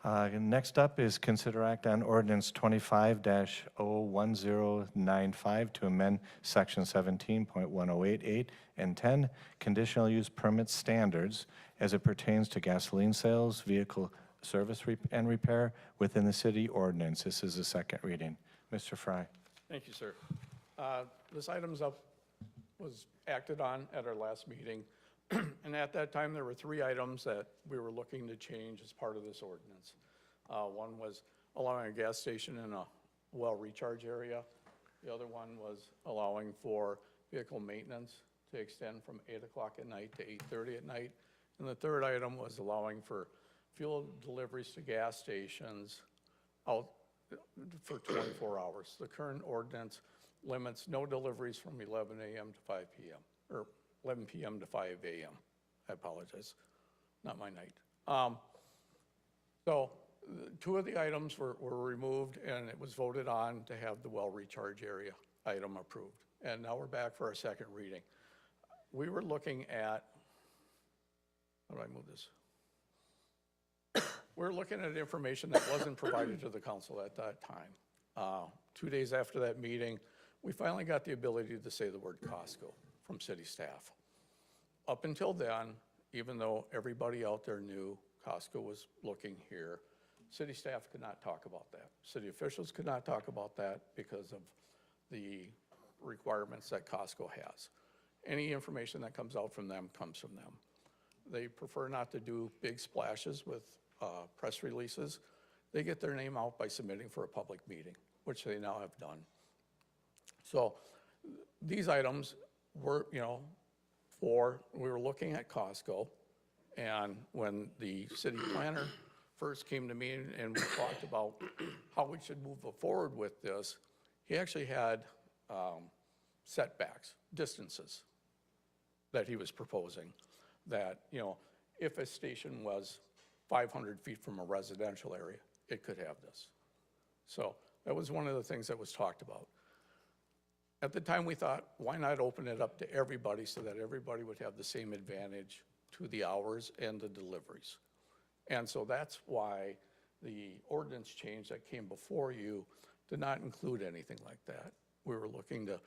Next up is consider act on ordinance 25-01095 to amend section 17.1088 and 10 conditional use permit standards as it pertains to gasoline sales, vehicle service and repair within the city ordinance. This is a second reading. Mr. Fry.
Thank you, sir. This item's up, was acted on at our last meeting. And at that time, there were 3 items that we were looking to change as part of this ordinance. One was allowing a gas station in a well recharge area. The other one was allowing for vehicle maintenance to extend from 8 o'clock at night to 8:30 at night. And the third item was allowing for fuel deliveries to gas stations out for 24 hours. The current ordinance limits no deliveries from 11 a.m. to 5 p.m., or 11 p.m. to 5 a.m. I apologize, not my night. So 2 of the items were removed, and it was voted on to have the well recharge area item approved. And now we're back for our second reading. We were looking at, how do I move this? We're looking at information that wasn't provided to the council at that time. 2 days after that meeting, we finally got the ability to say the word Costco from city staff. Up until then, even though everybody out there knew Costco was looking here, city staff could not talk about that. City officials could not talk about that because of the requirements that Costco has. Any information that comes out from them comes from them. They prefer not to do big splashes with press releases. They get their name out by submitting for a public meeting, which they now have done. So these items were, you know, we were looking at Costco, and when the city planner first came to me and we talked about how we should move forward with this, he actually had setbacks, distances that he was proposing, that, you know, if a station was 500 feet from a residential area, it could have this. So that was one of the things that was talked about. At the time, we thought, why not open it up to everybody so that everybody would have the same advantage to the hours and the deliveries? And so that's why the ordinance change that came before you did not include anything like that. We were looking to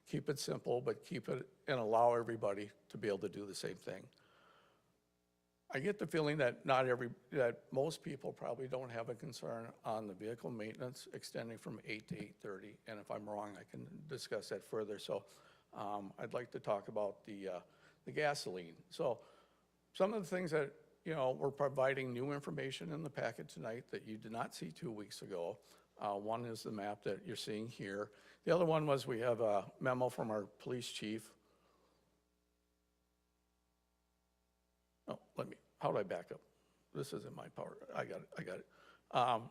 keep it simple, but keep it and allow everybody to be able to do the same thing. I get the feeling that that most people probably don't have a concern on the vehicle maintenance extending from 8 to 8:30, and if I'm wrong, I can discuss that further. So I'd like to talk about the gasoline. So some of the things that, you know, we're providing new information in the packet tonight that you did not see 2 weeks ago. One is the map that you're seeing here. The other one was we have a memo from our police chief. Oh, how do I back up? This isn't my power. I got it.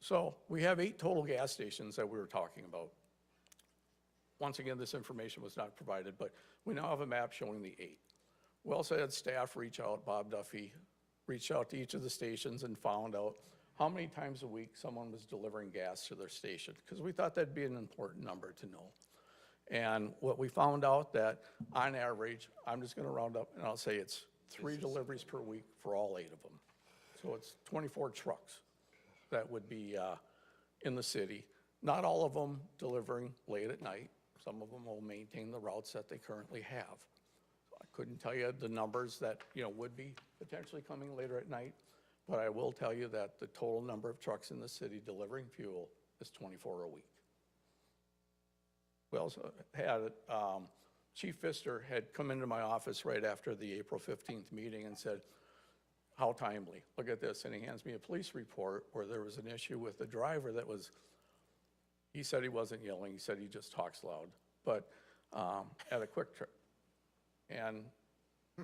So we have 8 total gas stations that we were talking about. Once again, this information was not provided, but we now have a map showing the 8. We also had staff reach out, Bob Duffy, reached out to each of the stations and found out how many times a week someone was delivering gas to their station, because we thought that'd be an important number to know. And what we found out that on average, I'm just gonna round up and I'll say it's 3 deliveries per week for all 8 of them. So it's 24 trucks that would be in the city. Not all of them delivering late at night. Some of them will maintain the routes that they currently have. So I couldn't tell you the numbers that, you know, would be potentially coming later at night, but I will tell you that the total number of trucks in the city delivering fuel is 24 a week. We also had, Chief Pfister had come into my office right after the April 15th meeting and said, how timely, look at this. And he hands me a police report where there was an issue with the driver that was, he said he wasn't yelling, he said he just talks loud, but at a Quick Trip. And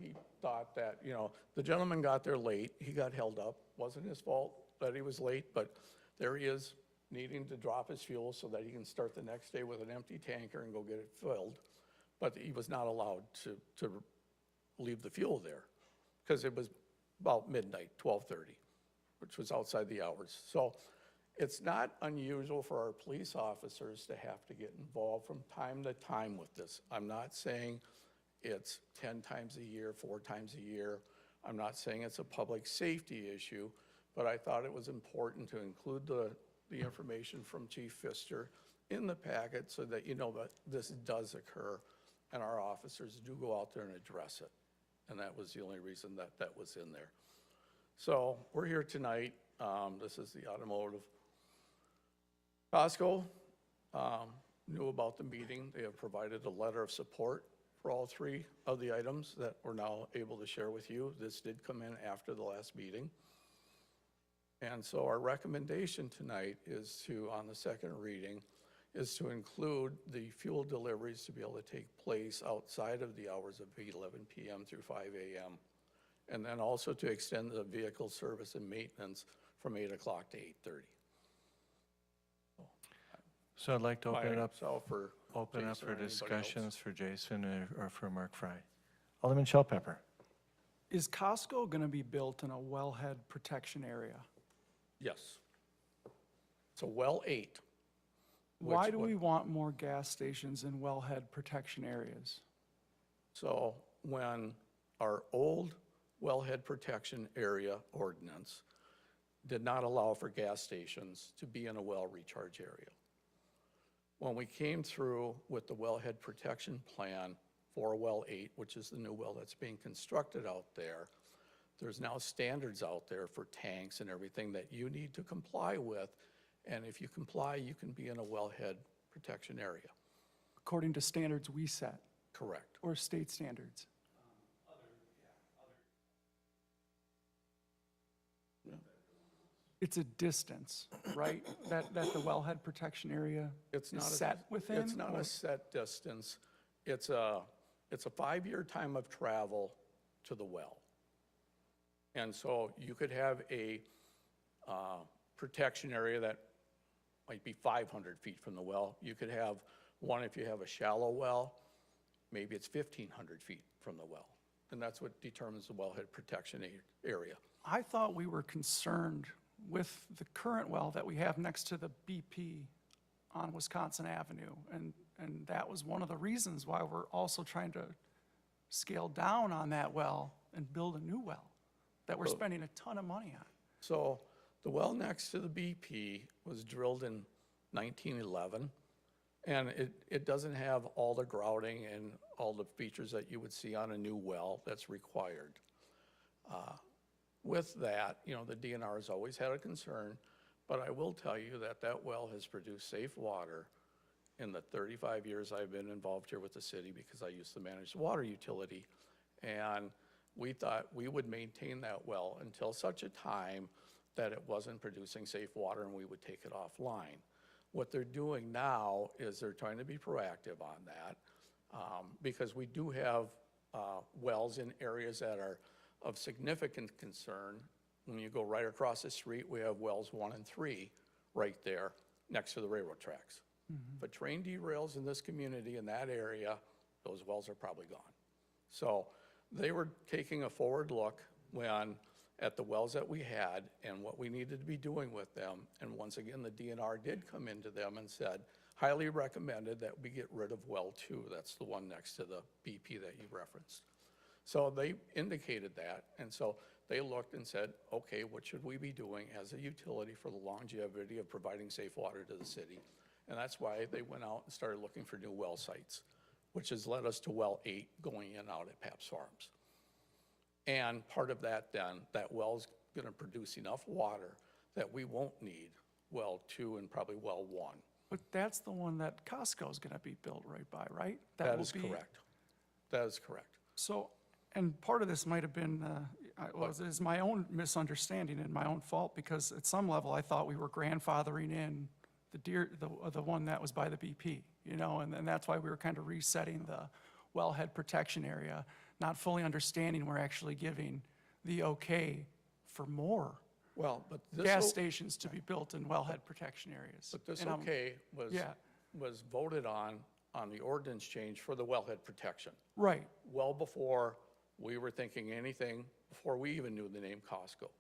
he thought that, you know, the gentleman got there late, he got held up, wasn't his fault that he was late, but there he is needing to drop his fuel so that he can start the next day with an empty tanker and go get it filled. But he was not allowed to leave the fuel there because it was about midnight, 12:30, which was outside the hours. So it's not unusual for our police officers to have to get involved from time to time with this. I'm not saying it's 10 times a year, 4 times a year. I'm not saying it's a public safety issue, but I thought it was important to include the information from Chief Pfister in the packet so that you know that this does occur and our officers do go out there and address it. And that was the only reason that that was in there. So we're here tonight. This is the automotive. Costco knew about the meeting. They have provided a letter of support for all 3 of the items that we're now able to share with you. This did come in after the last meeting. And so our recommendation tonight is to, on the second reading, is to include the fuel deliveries to be able to take place outside of the hours of 11 p.m. through 5 a.m. And then also to extend the vehicle service and maintenance from 8 o'clock to 8:30.
So I'd like to open it up
for
for
Jason or anybody
discussions
else.
for Jason or for Mark Fry. Alderman Shell Pepper.
Is Costco going to be built in a wellhead protection area?
Yes. So well 8.
Why
which
do
would-
we want more gas stations in wellhead protection areas?
So when our old wellhead protection area ordinance did not allow for gas stations to be in a well recharge area. When we came through with the wellhead protection plan for well 8, which is the new well that's being constructed out there, there's now standards out there for tanks and everything that you need to comply with. And if you comply, you can be in a wellhead protection area.
According to standards we set?
Correct.
Or state standards? It's a distance, right? That the wellhead protection area
It's
is
not
set within?
It's not
or-
a set distance. It's a 5-year time of travel to the well. And so you could have a protection area that might be 500 feet from the well. You could have one, if you have a shallow well, maybe it's 1,500 feet from the well. And that's what determines the wellhead protection area.
I thought we were concerned with the current well that we have next to the BP on Wisconsin Avenue. And that was one of the reasons why we're also trying to scale down on that well and build a new well that we're spending a ton of money on.
So the well next to the BP was drilled in 1911, and it doesn't have all the grouting and all the features that you would see on a new well that's required. With that, you know, the DNR has always had a concern, but I will tell you that that well has produced safe water in the 35 years I've been involved here with the city, because I used to manage the water utility. And we thought we would maintain that well until such a time that it wasn't producing safe water and we would take it offline. What they're doing now is they're trying to be proactive on that, because we do have wells in areas that are of significant concern. When you go right across the street, we have wells 1 and 3 right there next to the railroad tracks. If a train derails in this community, in that area, those wells are probably gone. So they were taking a forward look at the wells that we had and what we needed to be doing with them. And once again, the DNR did come into them and said, highly recommended that we get rid of well 2. That's the one next to the BP that you referenced. So they indicated that, and so they looked and said, okay, what should we be doing as a utility for the longevity of providing safe water to the city? And that's why they went out and started looking for new well sites, which has led us to well 8 going in and out at Paps Farms. And part of that then, that well's gonna produce enough water that we won't need well 2 and probably well 1.
But that's the one that Costco's gonna be built right by, right?
That
will
is
be-
correct. That is correct.
So, and part of this might have been, is my own misunderstanding and my own fault, because at some level, I thought we were grandfathering in the one that was by the BP, you know, and that's why we were kind of resetting the wellhead protection area, not fully understanding we're actually giving the okay for more
Well, but this.
gas stations to be built in wellhead protection areas.
But this
And I'm-
okay
Yeah.
was voted on the ordinance change for the wellhead protection.
Right.
Well before we were thinking anything, before we even knew the name Costco.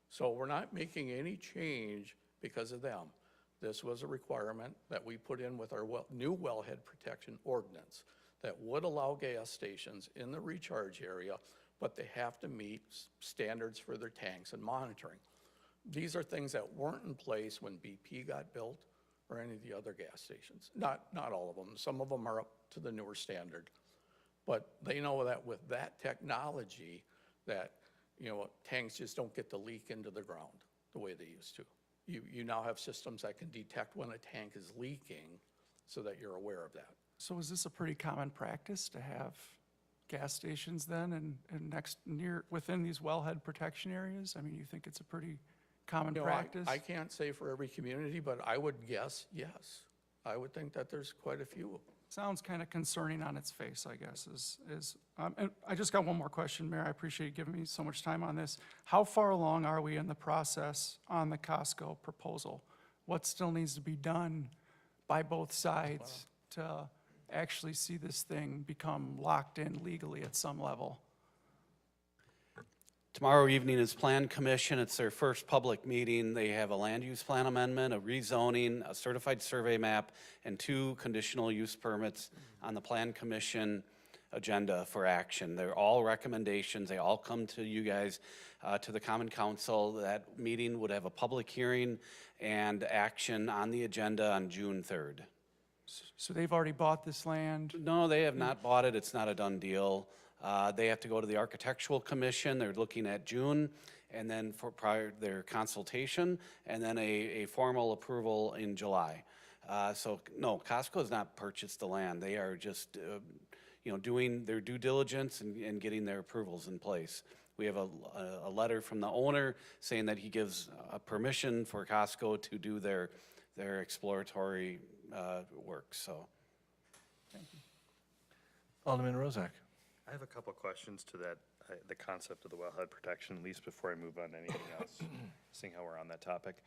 So we're not making any change because of them. This was a requirement that we put in with our new wellhead protection ordinance that would allow gas stations in the recharge area, but they have to meet standards for their tanks and monitoring. These are things that weren't in place when BP got built or any of the other gas stations. Not all of them. Some of them are up to the newer standard. But they know that with that technology, that, you know, tanks just don't get to leak into the ground the way they used to. You now have systems that can detect when a tank is leaking so that you're aware of that.
So is this a pretty common practice to have gas stations then and within these wellhead protection areas? I mean, you think it's a pretty common
You know,
practice?
I can't say for every community, but I would guess, yes. I would think that there's quite a few.
Sounds kind of concerning on its face, I guess, and I just got one more question, Mayor. I appreciate you giving me so much time on this. How far along are we in the process on the Costco proposal? What still needs to be done by both sides to actually see this thing become locked in legally at some level?
Tomorrow evening is Plan Commission. It's their first public meeting. They have a land use plan amendment, a rezoning, a certified survey map, and 2 conditional use permits on the Plan Commission agenda for action. They're all recommendations. They all come to you guys, to the Common Council. That meeting would have a public hearing and action on the agenda on June 3rd.
So they've already bought this land?
No, they have not bought it. It's not a done deal. They have to go to the Architectural Commission. They're looking at June, and then for their consultation, and then a formal approval in July. So no, Costco has not purchased the land. They are just, doing their due diligence and getting their approvals in place. We have a letter from the owner saying that he gives permission for Costco to do their exploratory work, so.
Alderman Rozak.
I have a couple questions to that, the concept of the wellhead protection, at least before I move on to anything else, seeing how we're on that topic.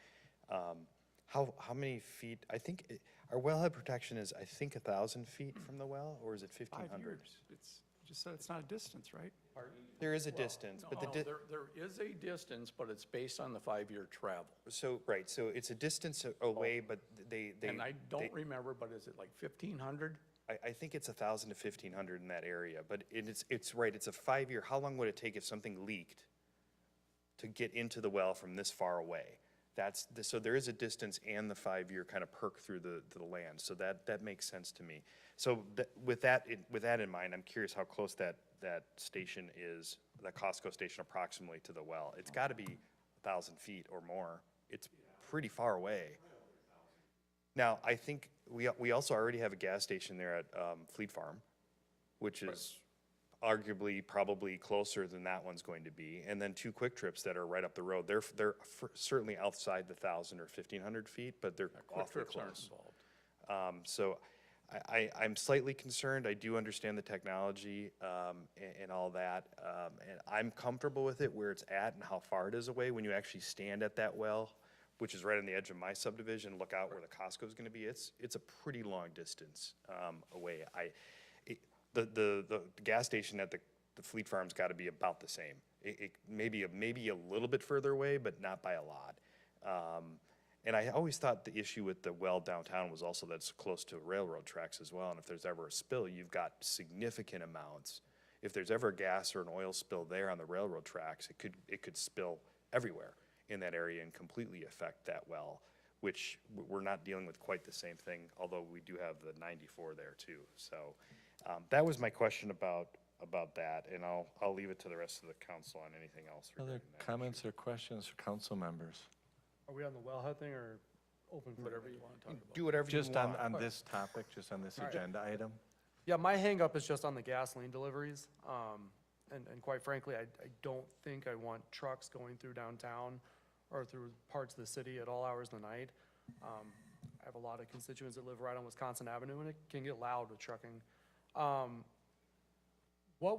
How many feet, I think, our wellhead protection is, I think, 1,000 feet from the well, or is it 1,500?
It's, you just said it's not a distance, right?
There is a distance, but
No, there is a distance, but it's based on the 5-year travel.
so, right, so it's a distance away, but they.
And I don't remember, but is it like 1,500?
I think it's 1,000 to 1,500 in that area, but it's right, it's a 5-year, how long would it take if something leaked to get into the well from this far away? So there is a distance and the 5-year kind of perk through the land, so that makes sense to me. So with that in mind, I'm curious how close that station is, that Costco station approximately to the well. It's gotta be 1,000 feet or more. It's pretty far away. Now, I think we also already have a gas station there at Fleet Farm, which is arguably probably closer than that one's going to be. And then 2 Quick Trips that are right up the road. They're certainly outside the 1,000 or 1,500 feet, but they're awfully
Trips aren't
close.
involved.
So I'm slightly concerned. I do understand the technology and all that. And I'm comfortable with it where it's at and how far it is away. When you actually stand at that well, which is right on the edge of my subdivision, look out where the Costco is going to be, it's a pretty long distance away. The gas station at the Fleet Farm's got to be about the same. It maybe a little bit further away, but not by a lot. And I always thought the issue with the well downtown was also that it's close to railroad tracks as well. And if there's ever a spill, you've got significant amounts. If there's ever a gas or an oil spill there on the railroad tracks, it could spill everywhere in that area and completely affect that well, which we're not dealing with quite the same thing, although we do have the 94 there too. So that was my question about that, and I'll leave it to the rest of the council on anything else.
Other
regarding that.
comments or questions for council members?
Are we on the wellhead thing or open for
Whatever you want to talk about.
Do whatever you
Just
want.
on this topic, just on this agenda item?
Yeah, my hangup is just on the gasoline deliveries. And quite frankly, I don't think I want trucks going through downtown or through parts of the city at all hours of the night. I have a lot of constituents that live right on Wisconsin Avenue, and it can get loud with trucking.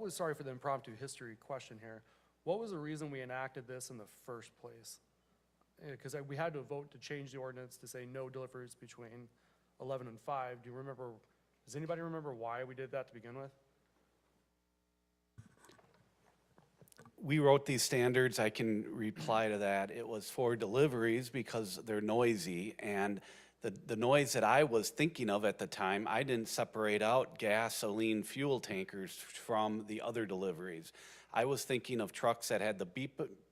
Sorry for the impromptu history question here. What was the reason we enacted this in the first place? Because we had to vote to change the ordinance to say no deliveries between 11 and 5. Does anybody remember why we did that to begin with?
We wrote these standards, I can reply to that. It was for deliveries because they're noisy, and the noise that I was thinking of at the time, I didn't separate out gasoline fuel tankers from the other deliveries. I was thinking of trucks that had the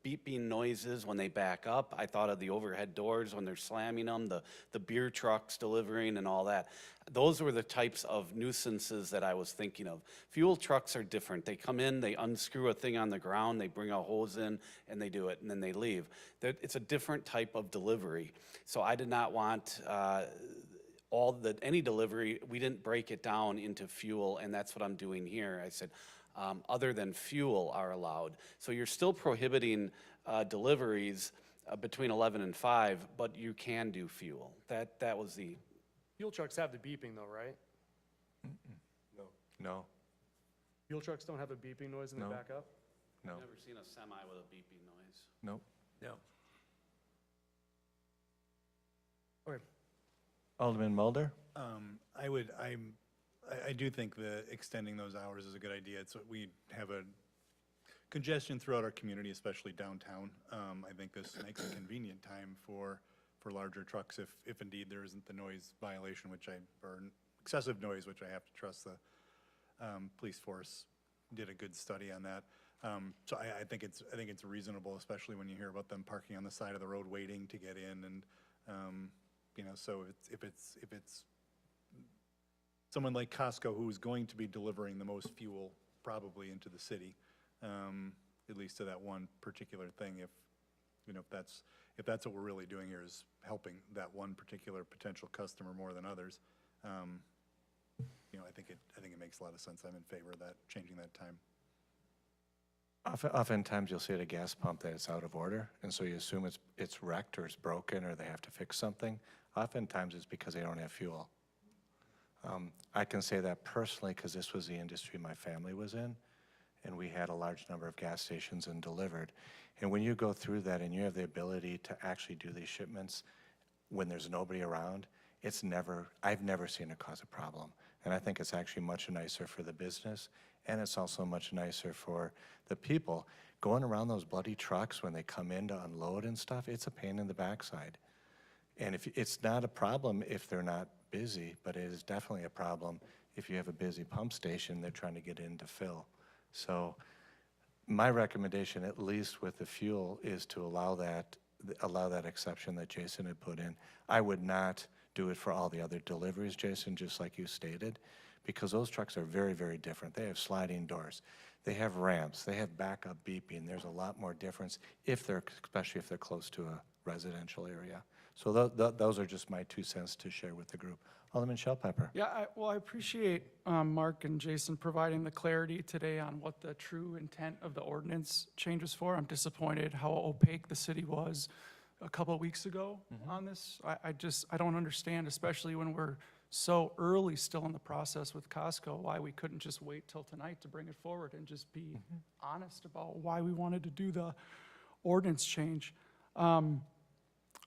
beeping noises when they back up. I thought of the overhead doors when they're slamming them, the beer trucks delivering and all that. Those were the types of nuisances that I was thinking of. Fuel trucks are different. They come in, they unscrew a thing on the ground, they bring a hose in, and they do it, and then they leave. It's a different type of delivery. So I did not want any delivery, we didn't break it down into fuel, and that's what I'm doing here. I said, other than fuel are allowed. So you're still prohibiting deliveries between 11 and 5, but you can do fuel. That was the...
Fuel trucks have the beeping though, right?
No,
Fuel trucks don't have a beeping noise when
No.
they back up?
no,
Never seen a semi with a beeping noise.
nope.
No.
Okay.
Alderman Mulder?
I do think that extending those hours is a good idea. We have a congestion throughout our community, especially downtown. I think this makes a convenient time for larger trucks if indeed there isn't the noise violation, or excessive noise, which I have to trust the police force did a good study on that. So I think it's reasonable, especially when you hear about them parking on the side of the road waiting to get in, and so if it's someone like Costco who's going to be delivering the most fuel probably into the city, at least to that one particular thing, if that's what we're really doing here, is helping that one particular potential customer more than others, I think it makes a lot of sense. I'm in favor of that, changing that time.
Oftentimes, you'll see at a gas pump that it's out of order, and so you assume it's wrecked or it's broken or they have to fix something. Oftentimes, it's because they don't have fuel. I can say that personally because this was the industry my family was in, and we had a large number of gas stations and delivered. And when you go through that and you have the ability to actually do these shipments when there's nobody around, I've never seen it cause a problem. And I think it's actually much nicer for the business, and it's also much nicer for the people. Going around those bloody trucks when they come in to unload and stuff, it's a pain in the backside. And it's not a problem if they're not busy, but it is definitely a problem if you have a busy pump station they're trying to get in to fill. So my recommendation, at least with the fuel, is to allow that exception that Jason had put in. I would not do it for all the other deliveries, Jason, just like you stated, because those trucks are very, very different. They have sliding doors. They have ramps. They have backup beeping. There's a lot more difference especially if they're close to a residential area. So those are just my 2 cents to share with the group. Alderman Shellpepper.
Yeah, I appreciate Mark and Jason providing the clarity today on what the true intent of the ordinance change was for. I'm disappointed how opaque the city was a couple of weeks ago on this. I don't understand, especially when we're so early still in the process with Costco, why we couldn't just wait till tonight to bring it forward and just be honest about why we wanted to do the ordinance change.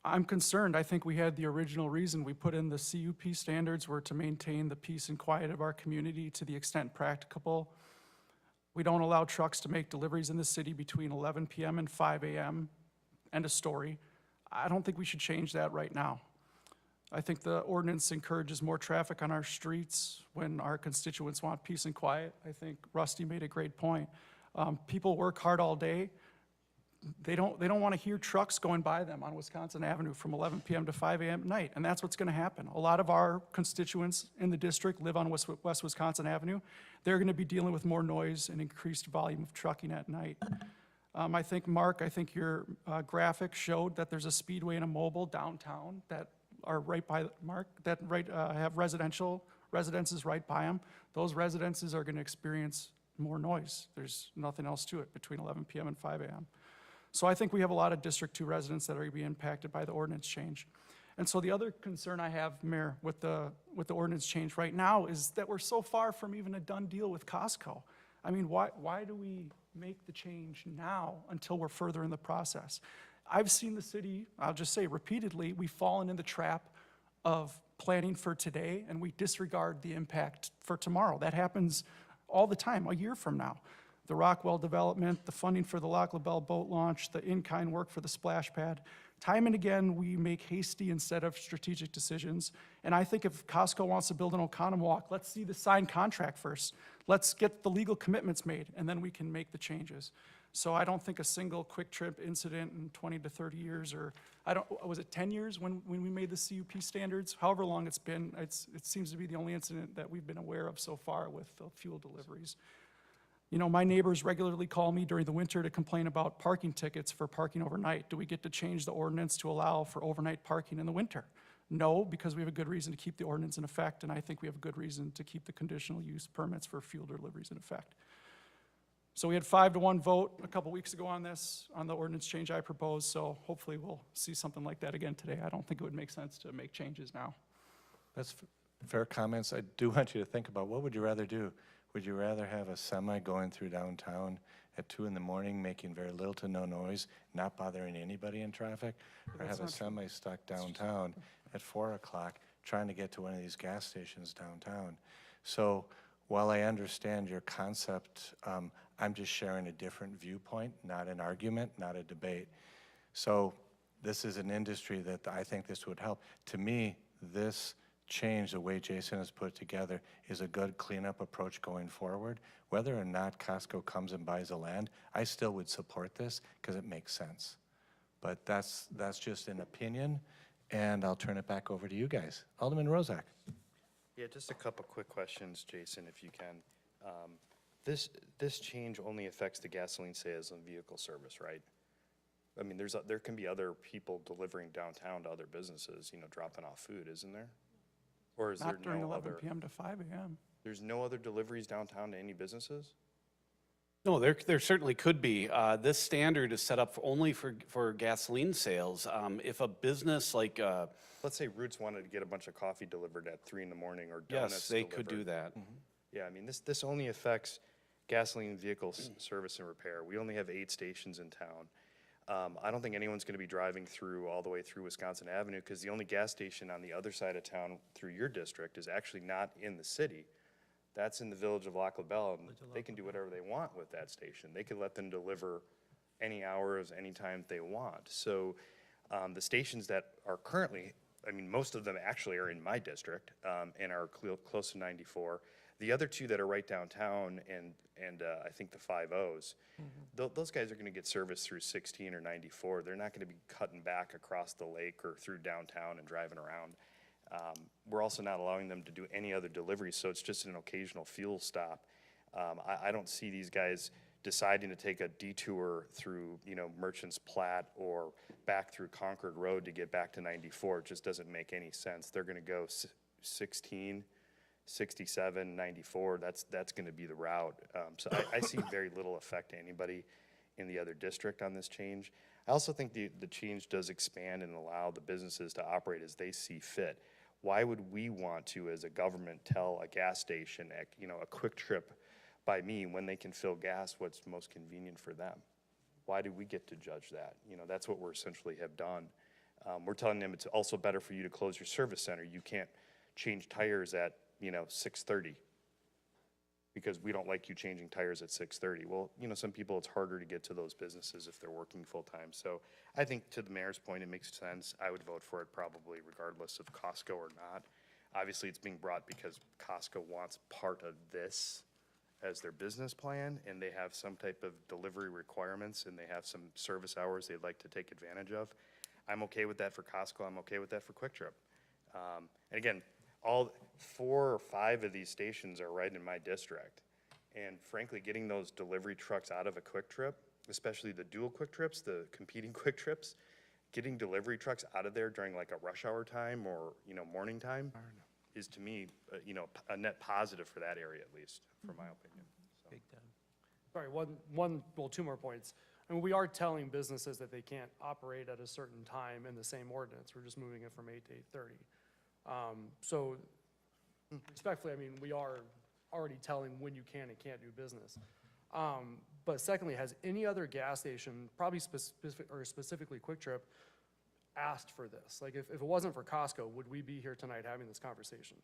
I'm concerned. I think we had the original reason we put in the CUP standards were to maintain the peace and quiet of our community to the extent practicable. We don't allow trucks to make deliveries in the city between 11 p.m. and 5 a.m. End of story. I don't think we should change that right now. I think the ordinance encourages more traffic on our streets when our constituents want peace and quiet. I think Rusty made a great point. People work hard all day. They don't want to hear trucks going by them on Wisconsin Avenue from 11 p.m. to 5 a.m. at night, and that's what's going to happen. A lot of our constituents in the district live on West Wisconsin Avenue. They're going to be dealing with more noise and increased volume of trucking at night. I think, Mark, your graphic showed that there's a Speedway and a Mobile downtown that are right by, Mark, that have residences right by them. Those residences are going to experience more noise. There's nothing else to it between 11 p.m. and 5 a.m. So I think we have a lot of District 2 residents that are going to be impacted by the ordinance change. And so the other concern I have, Mayor, with the ordinance change right now is that we're so far from even a done deal with Costco. I mean, why do we make the change now until we're further in the process? I've seen the city, I'll just say repeatedly, we've fallen in the trap of planning for today and we disregard the impact for tomorrow. That happens all the time, a year from now. The Rockwell development, the funding for the Lac La Belle boat launch, the in-kind work for the splash pad. Time and again, we make hasty instead of strategic decisions. And I think if Costco wants to build an Oconomowoc, let's see the signed contract first. Let's get the legal commitments made, and then we can make the changes. So I don't think a single Quick Trip incident in 20 to 30 years, or was it 10 years when we made the CUP standards? However long it's been, it seems to be the only incident that we've been aware of so far with the fuel deliveries. You know, my neighbors regularly call me during the winter to complain about parking tickets for parking overnight. Do we get to change the ordinance to allow for overnight parking in the winter? No, because we have a good reason to keep the ordinance in effect, and I think we have a good reason to keep the conditional use permits for fuel deliveries in effect. So we had 5-1 vote a couple weeks ago on this, on the ordinance change I proposed, so hopefully we'll see something like that again today. I don't think it would make sense to make changes now.
That's fair comments. I do want you to think about, what would you rather do? Would you rather have a semi going through downtown at 2 in the morning, making very little to no noise, not bothering anybody in traffic? Or have a semi stuck downtown at 4 o'clock trying to get to one of these gas stations downtown? So while I understand your concept, I'm just sharing a different viewpoint, not an argument, not a debate. So this is an industry that I think this would help. To me, this change, the way Jason has put it together, is a good cleanup approach going forward. Whether or not Costco comes and buys the land, I still would support this because it makes sense. But that's just an opinion, and I'll turn it back over to you guys. Alderman Rozak.
Yeah, just a couple quick questions, Jason, if you can. This change only affects the gasoline sales and vehicle service, right? I mean, there can be other people delivering downtown to other businesses, you know, dropping off food, isn't there? Or is there no other?
Not during 11 p.m. to 5 a.m.
There's no other deliveries downtown to any businesses?
No, there certainly could be. This standard is set up only for gasoline sales. If a business like,
Let's say Roots wanted to get a bunch of coffee delivered at 3 in the morning or
yes,
donuts
they could do
delivered.
that.
Yeah, I mean, this only affects gasoline vehicles service and repair. We only have 8 stations in town. I don't think anyone's gonna be driving through, all the way through Wisconsin Avenue, because the only gas station on the other side of town through your district is actually not in the city. That's in the village of Lac La Belle, and they can do whatever they want with that station. They could let them deliver any hours, anytime they want. So, the stations that are currently, I mean, most of them actually are in my district, and are close to 94. The other 2 that are right downtown and I think the 5-0s, those guys are gonna get service through 16 or 94. They're not gonna be cutting back across the lake or through downtown and driving around. We're also not allowing them to do any other deliveries, so it's just an occasional fuel stop. I don't see these guys deciding to take a detour through, Merchants Platte or back through Concord Road to get back to 94. It just doesn't make any sense. They're gonna go 16, 67, 94, that's gonna be the route. So I see very little effect to anybody in the other district on this change. I also think the change does expand and allow the businesses to operate as they see fit. Why would we want to, as a government, tell a gas station, a Quick Trip by me, when they can fill gas what's most convenient for them? Why do we get to judge that? That's what we're essentially have done. We're telling them it's also better for you to close your service center. You can't change tires at, 6:30 because we don't like you changing tires at 6:30. Well, some people, it's harder to get to those businesses if they're working full-time. So I think, to the mayor's point, it makes sense. I would vote for it probably regardless of Costco or not. Obviously, it's being brought because Costco wants part of this as their business plan, and they have some type of delivery requirements, and they have some service hours they'd like to take advantage of. I'm okay with that for Costco. I'm okay with that for Quick Trip. And again, all 4 or 5 of these stations are right in my district. And frankly, getting those delivery trucks out of a Quick Trip, especially the dual Quick Trips, the competing Quick Trips, getting delivery trucks out of there during like a rush hour time or, morning time is, to me, a net positive for that area, at least, from my opinion. So.
Sorry, well, 2 more points. I mean, we are telling businesses that they can't operate at a certain time in the same ordinance. We're just moving it from 8 to 8:30. So respectfully, I mean, we are already telling when you can and can't do business. But secondly, has any other gas station, probably specifically Quick Trip, asked for this? Like, if it wasn't for Costco, would we be here tonight having this conversation?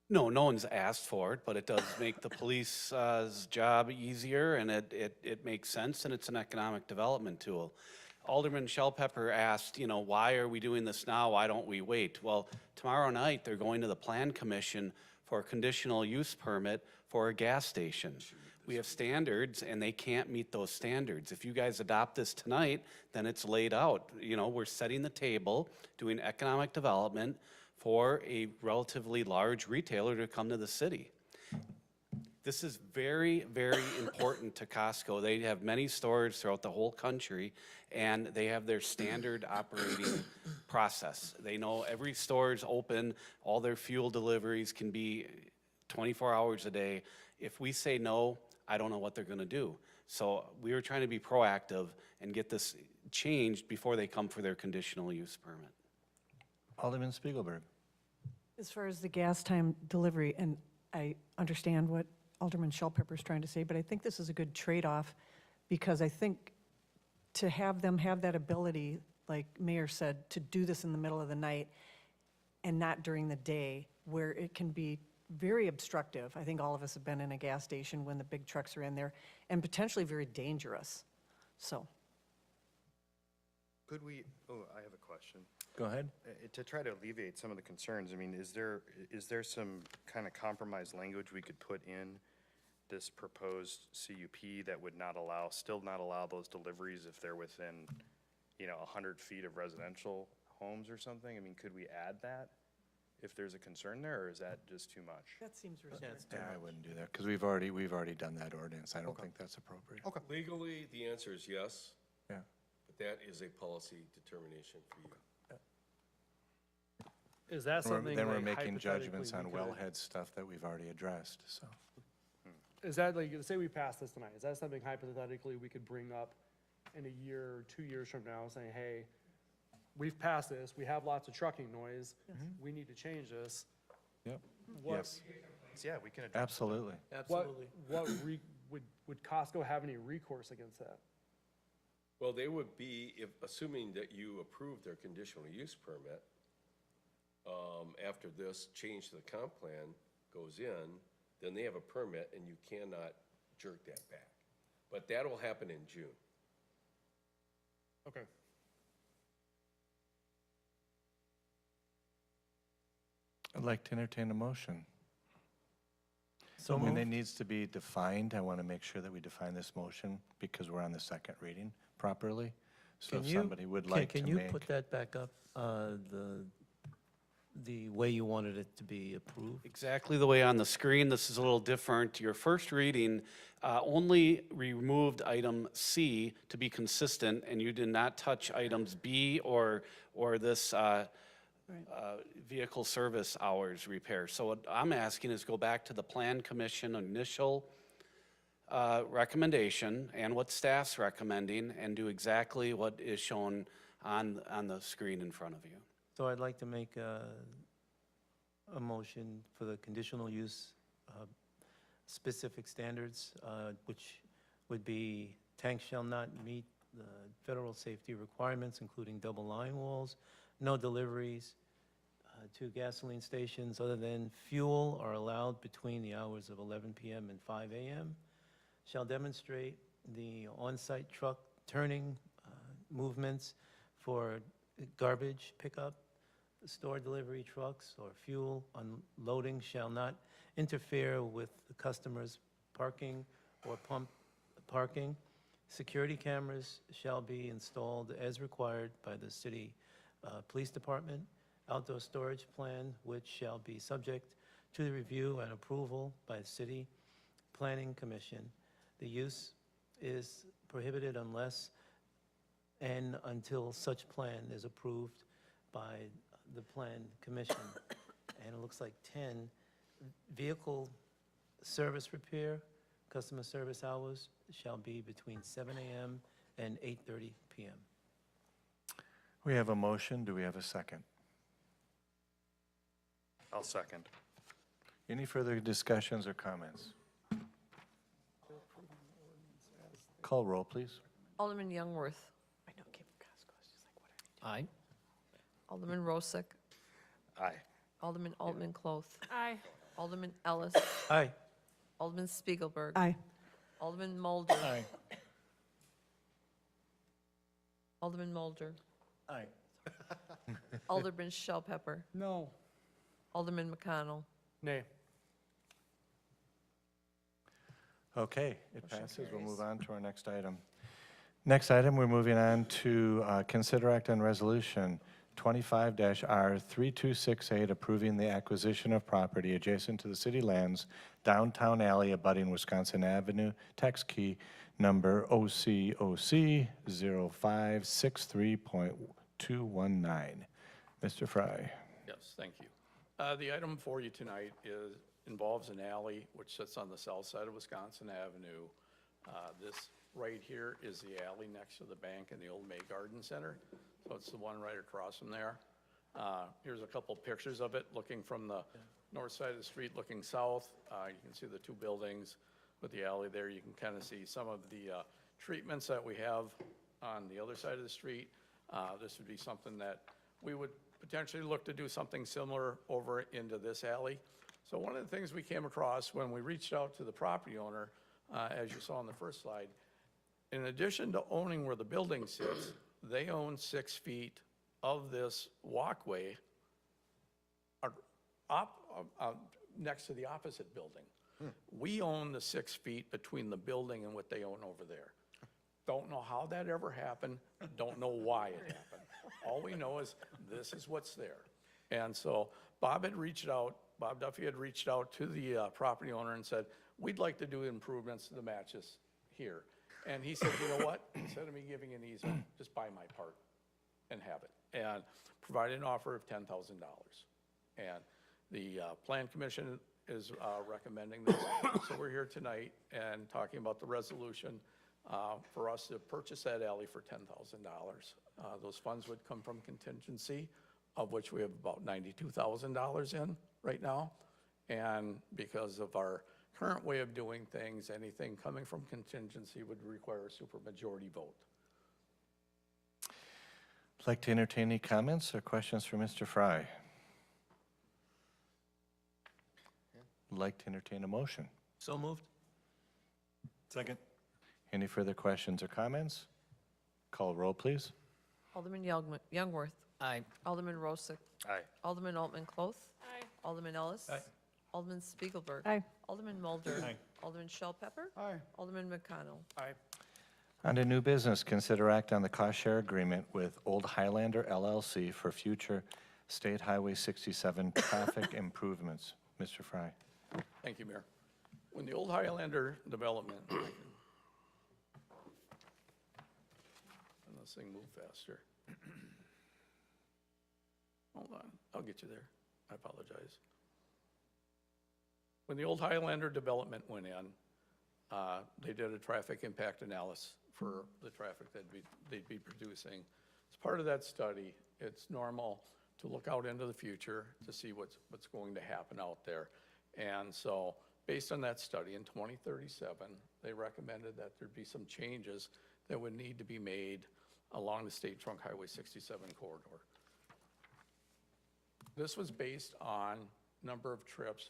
No, no one's asked for it, but it does make the police's job easier, and it makes sense, and it's an economic development tool. Alderman Shellpepper asked, why are we doing this now? Why don't we wait? Well, tomorrow night, they're going to the Plan Commission for a conditional use permit for a gas station. We have standards, and they can't meet those standards. If you guys adopt this tonight, then it's laid out. We're setting the table, doing economic development for a relatively large retailer to come to the city. This is very, very important to Costco. They have many stores throughout the whole country, and they have their standard operating process. They know every store is open, all their fuel deliveries can be 24 hours a day. If we say no, I don't know what they're gonna do. So we were trying to be proactive and get this changed before they come for their conditional use permit.
Alderman Spiegelberg.
As far as the gas time delivery, and I understand what Alderman Shellpepper is trying to say, but I think this is a good trade-off, because I think to have them have that ability, like Mayor said, to do this in the middle of the night and not during the day, where it can be very obstructive. I think all of us have been in a gas station when the big trucks are in there, and potentially very dangerous, so.
Could we, I have a question.
Go ahead.
To try to alleviate some of the concerns, I mean, is there some kind of compromise language we could put in this proposed CUP that would still not allow those deliveries if they're within, 100 feet of residential homes or something? I mean, could we add that if there's a concern there, or is that just too much?
That seems restrictive.
Yeah, I wouldn't do that, because we've already done that ordinance. I don't think that's appropriate.
Okay.
Legally, the answer is yes.
Yeah.
But that is a policy determination for you.
Is that something
Then we're
like
making judgments on
hypothetically we could-
wellhead stuff that we've already addressed, so.
is that like, say we pass this tonight, is that something hypothetically we could bring up in a year or 2 years from now, saying, hey, we've passed this, we have lots of trucking noise, we need to change this?
Yep.
What-
Yes,
Yeah, we can address.
absolutely.
Would Costco have any recourse against that?
Well, they would be, if, assuming that you approve their conditional use permit, after this change to the comp plan goes in, then they have a permit and you cannot jerk that back. But that'll happen in June.
Okay.
I'd like to entertain a motion.
So
I mean, it
moved.
needs to be defined. I want to make sure that we define this motion because we're on the second reading properly. So
Can
if
you-
somebody would like to
Can you
make,
put that back up, the way you wanted it to be approved?
Exactly the way on the screen. This is a little different. Your first reading only removed item C to be consistent, and you did not touch items B or this vehicle service hours repair. So what I'm asking is go back to the Plan Commission initial recommendation and what staff's recommending and do exactly what is shown on the screen in front of you.
So I'd like to make a motion for the conditional use specific standards, which would be tanks shall not meet the federal safety requirements, including double line walls, no deliveries to gasoline stations other than fuel are allowed between the hours of 11 p.m. and 5 a.m., shall demonstrate the on-site truck turning movements for garbage pickup, store delivery trucks or fuel unloading shall not interfere with the customer's parking or pump parking. Security cameras shall be installed as required by the city police department. Outdoor storage plan, which shall be subject to the review and approval by the city planning commission. The use is prohibited unless and until such plan is approved by the plan commission. And it looks like 10, vehicle service repair, customer service hours shall be between 7 a.m. and 8:30 p.m.
we have a motion. Do we have a second?
I'll second.
Any further discussions or comments? Call roll, please.
Alderman Youngworth.
Aye.
Alderman Rosick.
Aye.
Alderman Altman Cloth.
Aye.
Alderman Ellis.
Aye.
Alderman Spiegelberg.
Aye.
Alderman Mulder.
Aye.
Alderman Mulder.
Aye.
Alderman Shell Pepper.
No.
Alderman McConnell.
Nay.
Okay, it passes. We'll move on to our next item. Next item, we're moving on to consider act on resolution 25-R3268, approving the acquisition of property adjacent to the city lands downtown alley abutting Wisconsin Avenue, tax key number OCOC 0563.219. Mr. Fry.
Yes, thank you. The item for you tonight involves an alley which sits on the south side of Wisconsin Avenue. This right here is the alley next to the bank and the old May Garden Center. So it's the one right across from there. Here's a couple pictures of it, looking from the north side of the street, looking south. You can see the two buildings with the alley there. You can kind of see some of the treatments that we have on the other side of the street. This would be something that we would potentially look to do something similar over into this alley. So one of the things we came across when we reached out to the property owner, as you saw on the first slide, in addition to owning where the building sits, they own 6 feet of this walkway next to the opposite building. We own the 6 feet between the building and what they own over there. Don't know how that ever happened, don't know why it happened. All we know is this is what's there. And so Bob Duffy had reached out to the property owner and said, we'd like to do improvements to the matches here. And he said, you know what, instead of me giving an easement, just buy my part and have it. And provided an offer of $10,000. And the Plan Commission is recommending this. So we're here tonight and talking about the resolution for us to purchase that alley for $10,000. Those funds would come from contingency, of which we have about $92,000 in right now. And because of our current way of doing things, anything coming from contingency would require a supermajority vote.
I'd like to entertain any comments or questions for Mr. Fry. I'd like to entertain a motion.
So moved.
Second.
Any further questions or comments? Call roll, please.
Alderman Youngworth.
Aye.
Alderman Rosick.
Aye.
Alderman Altman Cloth.
Aye.
Alderman Ellis.
Aye.
Alderman Spiegelberg.
Aye.
Alderman Mulder.
Aye.
Alderman Shell Pepper.
Aye.
Alderman McConnell.
Aye.
On to new business, consider act on the cost share agreement with Old Highlander LLC for future State Highway 67 traffic improvements. Mr. Fry.
Thank you, Mayor. When the old Highlander development, and this thing move faster. Hold on, I'll get you there. I apologize. When the old Highlander development went in, they did a traffic impact analysis for the traffic that they'd be producing. As part of that study, it's normal to look out into the future to see what's going to happen out there. And so, based on that study, in 2037, they recommended that there'd be some changes that would need to be made along the State Trunk Highway 67 corridor. This was based on number of trips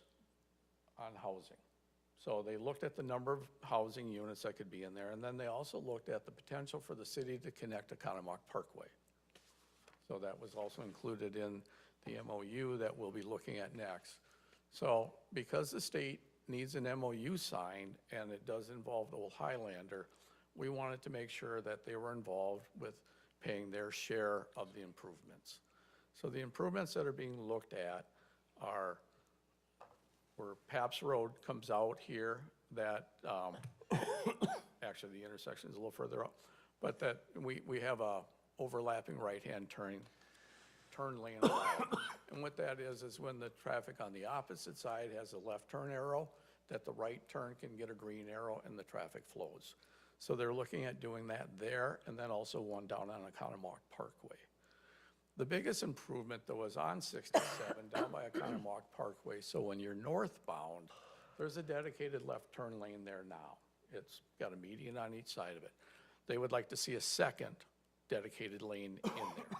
on housing. So they looked at the number of housing units that could be in there, and then they also looked at the potential for the city to connect to Conomowoc Parkway. So that was also included in the MOU that we'll be looking at next. So because the state needs an MOU signed, and it does involve the old Highlander, we wanted to make sure that they were involved with paying their share of the improvements. So the improvements that are being looked at are where Paps Road comes out here, that, actually the intersection is a little further up, but that we have a overlapping right-hand turn lane allowed. And what that is when the traffic on the opposite side has a left turn arrow, that the right turn can get a green arrow and the traffic flows. So they're looking at doing that there, and then also one down on Conomowoc Parkway. The biggest improvement, though, is on 67 down by Conomowoc Parkway. So when you're northbound, there's a dedicated left turn lane there now. It's got a median on each side of it. They would like to see a second dedicated lane in there.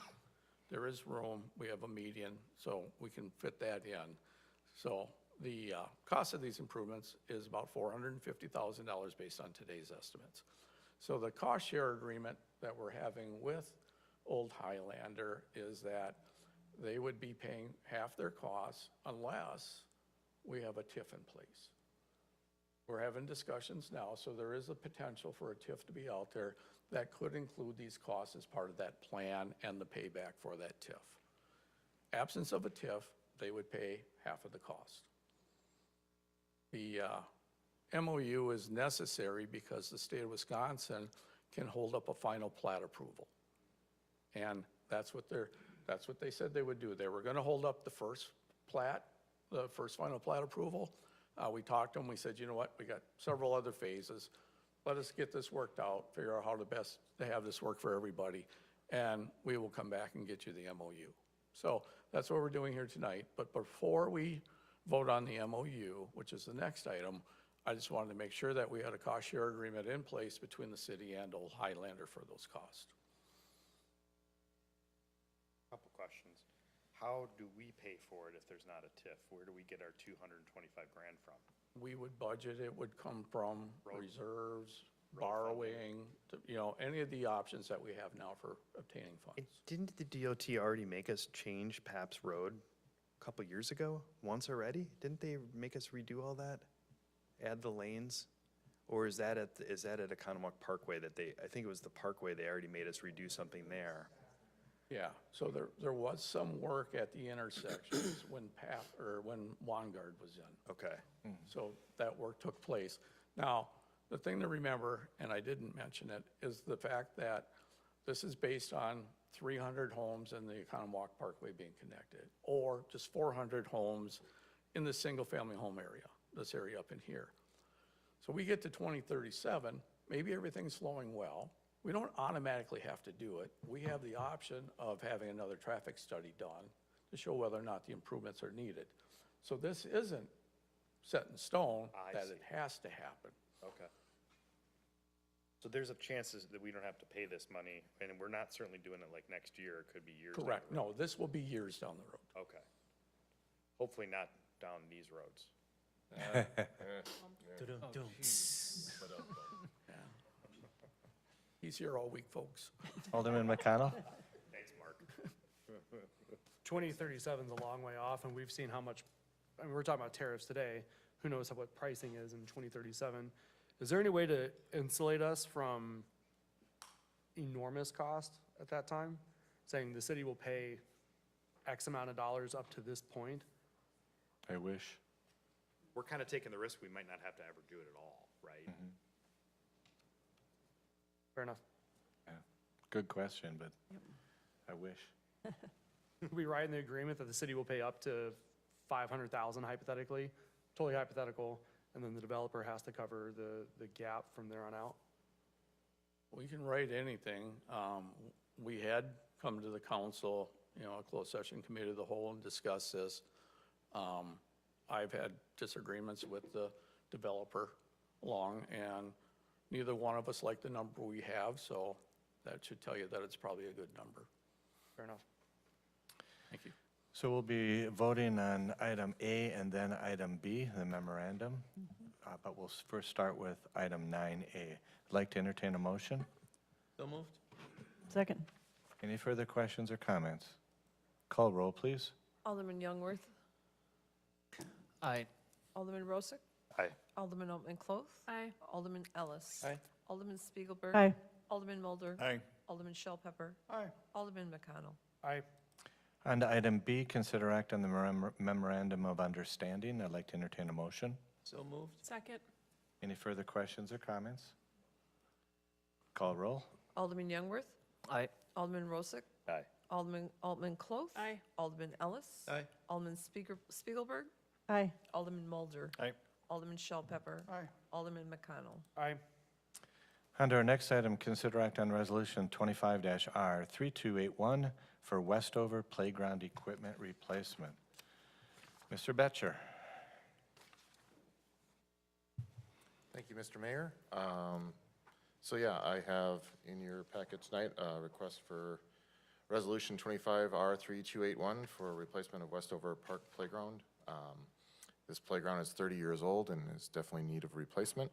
There is room, we have a median, so we can fit that in. So the cost of these improvements is about $450,000 based on today's estimates. So the cost share agreement that we're having with Old Highlander is that they would be paying half their costs unless we have a TIF in place. We're having discussions now, so there is a potential for a TIF to be out there that could include these costs as part of that plan and the payback for that TIF. Absence of a TIF, they would pay half of the cost. The MOU is necessary because the state of Wisconsin can hold up a final plat approval. And that's what they said they would do. They were gonna hold up the first plat, the first final plat approval. We talked to them, we said, you know what, we got several other phases. Let us get this worked out, figure out how to best to have this work for everybody, and we will come back and get you the MOU. So that's what we're doing here tonight. But before we vote on the MOU, which is the next item, I just wanted to make sure that we had a cost share agreement in place between the city and Old Highlander for those costs.
Couple questions. How do we pay for it if there's not a TIF? Where do we get our 225 grand from?
We would budget, it would come from
Road-
reserves,
road
borrowing, any of the options that we have now for obtaining funds.
Didn't the DOT already make us change Paps Road a couple years ago, once already? Didn't they make us redo all that? Add the lanes? Or is that at Conomowoc Parkway that I think it was the Parkway, they already made us redo something there?
Yeah, so there was some work at the intersections when Wangard was in.
Okay.
So that work took place. Now, the thing to remember, and I didn't mention it, is the fact that this is based on 300 homes in the Conomowoc Parkway being connected, or just 400 homes in the single-family home area, this area up in here. So we get to 2037, maybe everything's flowing well. We don't automatically have to do it. We have the option of having another traffic study done to show whether or not the improvements are needed. So this isn't set in stone that it has to happen.
Okay. So there's a chances that we don't have to pay this money, and we're not certainly doing it like next year, it could be years down the
Correct.
road.
No, this will be years down the road.
Okay. Hopefully not down these roads.
Dum-dum-dum.
He's here all week, folks.
Alderman McConnell?
Thanks, Mark.
2037 is a long way off, and we've seen how much, I mean, we're talking about tariffs today. Who knows what pricing is in 2037? Is there any way to insulate us from enormous cost at that time? Saying the city will pay X amount of dollars up to this point?
I wish.
We're kind of taking the risk we might not have to ever do it at all, right?
Fair enough.
Yeah. Good question, but I wish.
Could we write in the agreement that the city will pay up to 500,000 hypothetically, totally hypothetical, and then the developer has to cover the gap from there on out?
We can write anything. We had come to the council, a closed session committee of the whole and discuss this. I've had disagreements with the developer along, and neither one of us like the number we have, so that should tell you that it's probably a good number.
Fair enough.
Thank you.
So we'll be voting on item A and then item B, the memorandum. But we'll first start with item 9A. I'd like to entertain a motion.
So moved.
Second.
Any further questions or comments? Call roll, please.
Alderman Youngworth.
Aye.
Alderman Rosick.
Aye.
Alderman Altman Cloth.
Aye.
Alderman Ellis.
Aye.
Alderman Spiegelberg.
Aye.
Alderman Mulder.
Aye.
Alderman Shell Pepper.
Aye.
Alderman McConnell.
Aye.
On to item B, consider act on the memorandum of understanding. I'd like to entertain a motion.
So moved.
Second.
Any further questions or comments? Call roll.
Alderman Youngworth.
Aye.
Alderman Rosick.
Aye.
Alderman Altman Cloth.
Aye.
Alderman Ellis.
Aye.
Alderman Spiegelberg.
Aye.
Alderman Mulder.
Aye.
Alderman Shell Pepper.
Aye.
Alderman McConnell.
Aye.
On to our next item, consider act on resolution 25-R3281 for Westover Playground Equipment Replacement. Mr. Betcher.
Thank you, Mr. Mayor. So yeah, I have in your packet tonight a request for Resolution 25-R3281 for replacement of Westover Park Playground. This playground is 30 years old and is definitely in need of replacement.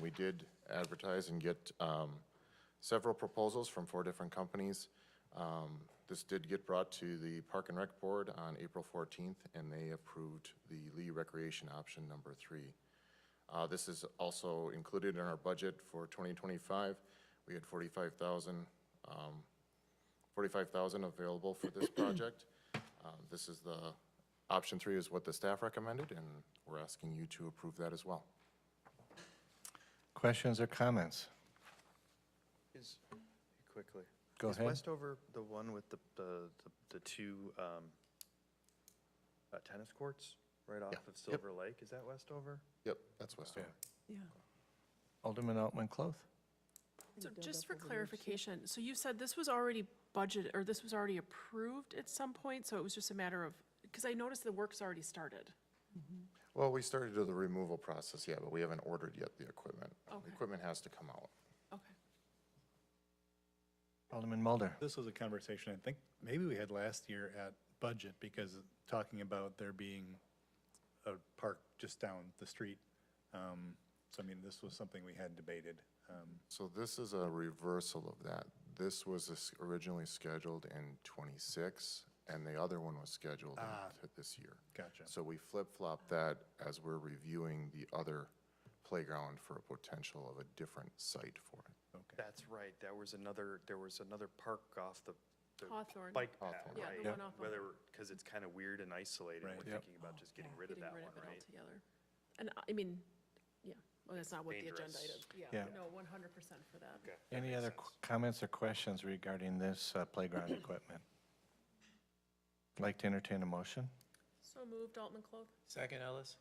We did advertise and get several proposals from 4 different companies. This did get brought to the Park and Rec Board on April 14th, and they approved the Lee Recreation Option number 3. This is also included in our budget for 2025. We had $45,000 available for this project. This is the, option 3 is what the staff recommended, and we're asking you to approve that as well.
Questions or comments?
Quickly.
Go
Is
ahead.
Westover the one with the 2 tennis courts right off
Yeah.
of Silver Lake? Is that Westover?
Yep, that's Westover.
Yeah.
Alderman Altman Cloth.
So just for clarification, so you said this was already budgeted, or this was already approved at some point, so it was just a matter of, because I noticed the work's already started.
Well, we started the removal process, yeah, but we haven't ordered yet the equipment.
Okay.
The equipment has to come out.
Okay.
Alderman Mulder.
This was a conversation I think maybe we had last year at budget, because talking about there being a park just down the street. So I mean, this was something we had debated.
So this is a reversal of that. This was originally scheduled in '26, and the other one was scheduled into this year.
Gotcha.
So we flip-flopped that as we're reviewing the other playground for a potential of a different site for it.
Okay.
That's right. There was another park off the
Hawthorne.
bike path,
Hawthorne.
Yeah,
right?
the one off of-
Because it's kind of weird and isolated.
Right.
We're
Yep.
thinking about just getting rid of
Getting
that
rid
one,
of it
right?
altogether. And I mean, yeah, well, that's not what the agenda
Dangerous.
item,
Yeah.
yeah, no, 100% for that.
Okay.
Any other comments or questions regarding this playground equipment? Like to entertain a motion?
So moved, Altman Cloth.
Second, Ellis.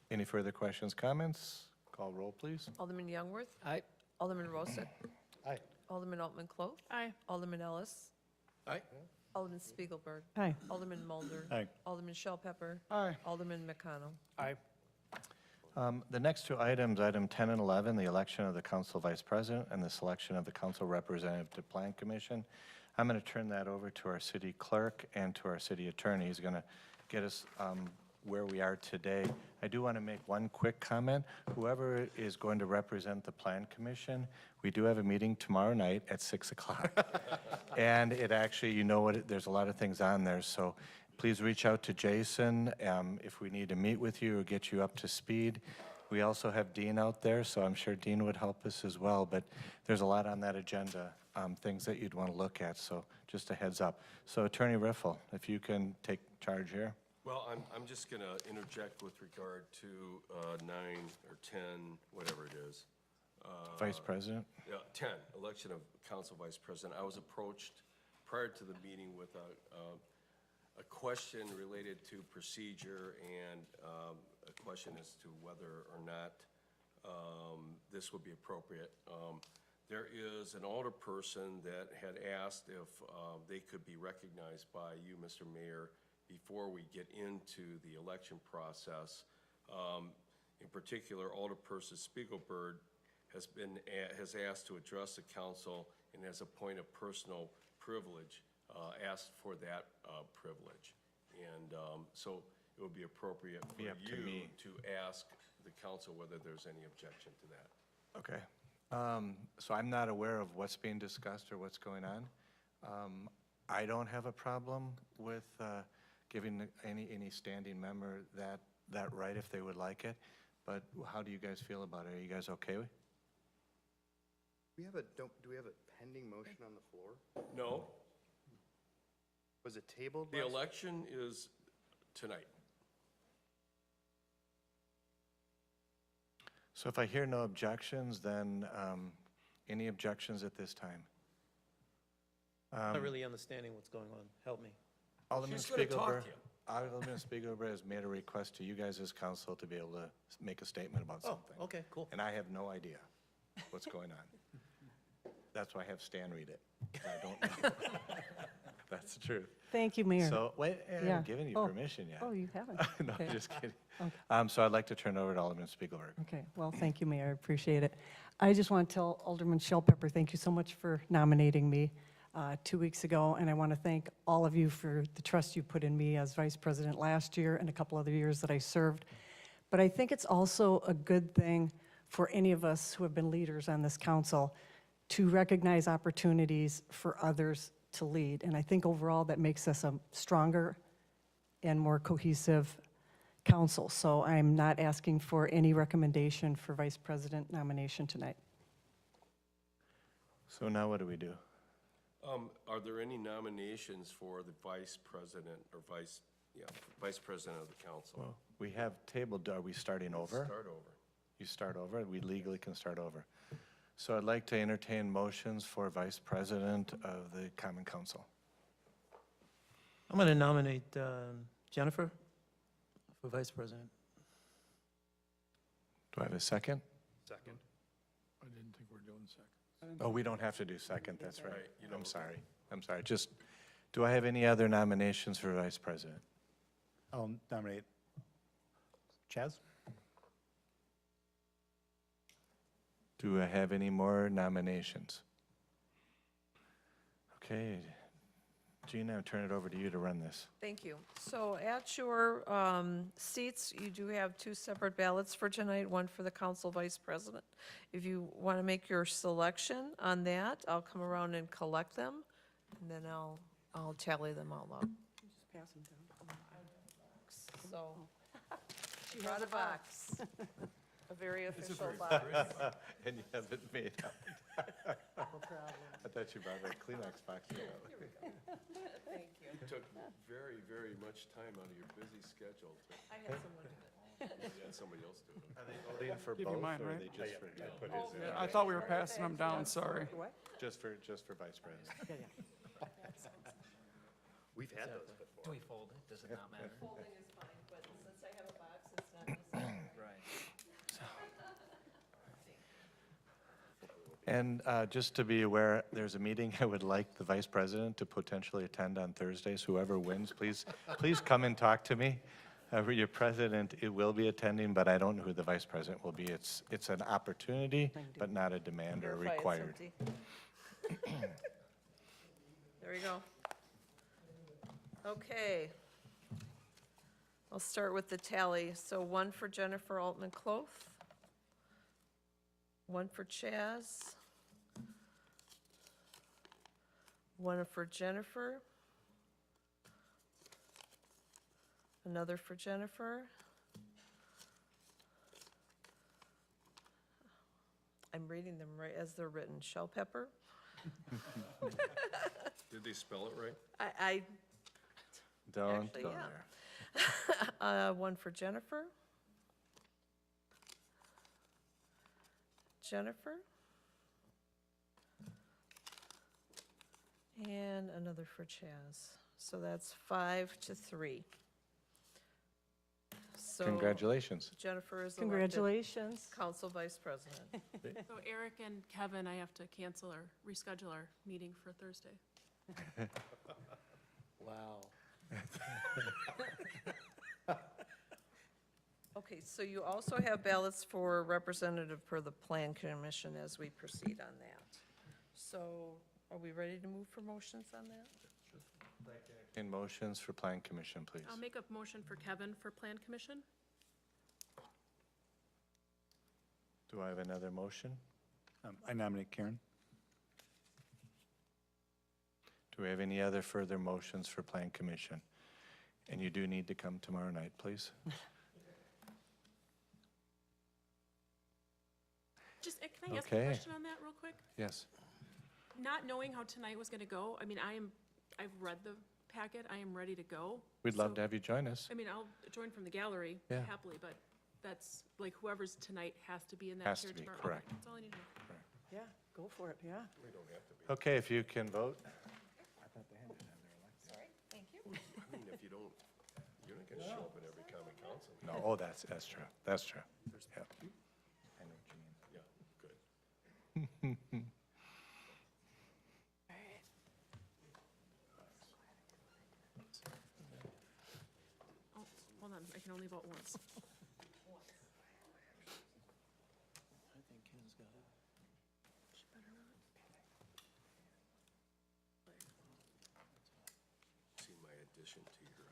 Any further questions, comments? Call roll, please.
Alderman Youngworth.
Aye.
Alderman Rosit.
Aye.
Alderman Altman Cloth.
Aye.
Alderman Ellis.
Aye.
Alderman Spiegelberg.
Aye.
Alderman Mulder.
Aye.
Alderman Shell Pepper.
Aye.
Alderman McConnell.
Aye.
The next two items, item 10 and 11, the election of the council vice president and the selection of the council representative to Plan Commission. I'm going to turn that over to our city clerk and to our city attorney. He's going to get us where we are today. I do want to make one quick comment. Whoever is going to represent the Plan Commission, we do have a meeting tomorrow night at 6 o'clock. And it actually, you know what, there's a lot of things on there, so please reach out to Jason if we need to meet with you or get you up to speed. We also have Dean out there, so I'm sure Dean would help us as well, but there's a lot on that agenda, things that you'd want to look at, so just a heads up. So Attorney Riffle, if you can take charge here.
Well, I'm just going to interject with regard to 9 or 10, whatever it is.
Vice President?
Yeah, 10, election of council vice president. I was approached prior to the meeting with a question related to procedure and a question as to whether or not this would be appropriate. There is an older person that had asked if they could be recognized by you, Mr. Mayor, before we get into the election process. In particular, Alderperson Spiegelberg has asked to address the council and as a point of personal privilege, asked for that privilege. And so it would be appropriate for
Be up to
you
me.
to ask the council whether there's any objection to that.
Okay. So I'm not aware of what's being discussed or what's going on. I don't have a problem with giving any standing member that right if they would like it, but how do you guys feel about it? Are you guys okay with?
Do we have a pending motion on the floor?
No,
Was it tabled?
the
last-
election is tonight.
So if I hear no objections, then any objections at this time?
Not really understanding what's going on. Help me.
Alderman
She's gonna talk
Spiegelberg,
to you.
Alderman Spiegelberg has made a request to you guys as council to be able to make a statement about
Oh,
something.
okay, cool.
And I have no idea what's going on. That's why I have Stan read it. I don't know. That's the truth.
Thank you, Mayor.
So, wait, I
Yeah.
haven't given you
Oh.
permission yet.
Oh, you haven't?
No,
Okay.
just kidding.
Okay.
So I'd like to turn it over to Alderman Spiegelberg.
Okay, well, thank you, Mayor, I appreciate it. I just want to tell Alderman Shell Pepper, thank you so much for nominating me 2 weeks ago, and I want to thank all of you for the trust you put in me as vice president last year and a couple other years that I served. But I think it's also a good thing for any of us who have been leaders on this council to recognize opportunities for others to lead. And I think overall that makes us a stronger and more cohesive council. So I'm not asking for any recommendation for vice president nomination tonight.
So now what do we do?
Are there any nominations for the vice president or vice president of the council?
Well, we have tabled, are we starting over?
Start over.
You start over, we legally can start over. So I'd like to entertain motions for vice president of the Common Council.
I'm going to nominate Jennifer for vice president.
Do I have a second?
Second.
I didn't think we were doing second.
Oh, we don't have to do second, that's right.
Right, you
I'm
don't.
sorry. Just, do I have any other nominations for vice president?
I'll nominate Chaz.
Do I have any more nominations? Okay, Gina, I'll turn it over to you to run this.
Thank you. So at your seats, you do have 2 separate ballots for tonight, one for the council vice president. If you want to make your selection on that, I'll come around and collect them, and then I'll tally them all up.
Just pass them down.
So, she brought a box, a very official box.
And you haven't made out.
No problem.
I thought you brought a Kleenex box.
Thank you.
It took very, very much time out of your busy schedule to
I had someone do it.
get somebody else to do it.
Are they voting for
Give you
both,
mine,
or are
right?
they just for?
Yeah, I thought we were passing them down, sorry.
What?
Just for vice president.
Yeah, yeah.
We've had those before.
Do we fold it? Does it not matter?
Folding is fine, but since I have a box, it's not necessary.
Right.
And just to be aware, there's a meeting I would like the vice president to potentially attend on Thursdays. Whoever wins, please come and talk to me. Your president, it will be attending, but I don't know who the vice president will be. It's an opportunity, but not a demand or
Verify it's
required.
empty. There we go. Okay. I'll start with the tally. So 1 for Jennifer Altman Cloth, 1 for Chaz, 1 for Jennifer, another for Jennifer. I'm reading them right as they're written. Shell pepper.
Did they spell it right?
I
Don't
Actually,
go
yeah.
there.
1 for Jennifer. Jennifer. And another for Chaz. So that's 5-3. So
Congratulations.
Jennifer is elected
Congratulations.
Council Vice President.
So Eric and Kevin, I have to cancel or reschedule our meeting for Thursday.
Wow.
Okay, so you also have ballots for representative per the Plan Commission as we proceed on that. So are we ready to move for motions on that?
In motions for Plan Commission, please.
I'll make a motion for Kevin for Plan Commission.
Do I have another motion?
I nominate Karen.
Do we have any other further motions for Plan Commission? And you do need to come tomorrow night, please.
Just, can I ask a
Okay.
question on that real quick?
Yes.
Not knowing how tonight was gonna go, I mean, I've read the packet, I am ready to go.
We'd love
So-
to have you join us.
I mean, I'll join from the gallery
Yeah.
happily, but that's, like, whoever's tonight has to be in that
Has
chair
to be,
tomorrow. Okay,
correct.
That's all I need to know.
Yeah, go for it, yeah.
Okay, if you can vote.
Sorry, thank you.
I mean, if you don't, you're not gonna show up at every common council.
No, oh, that's true. That's true. Yep.
I know what you mean. Yeah, good.
Oh, hold on, I can only vote once.
See my addition to your.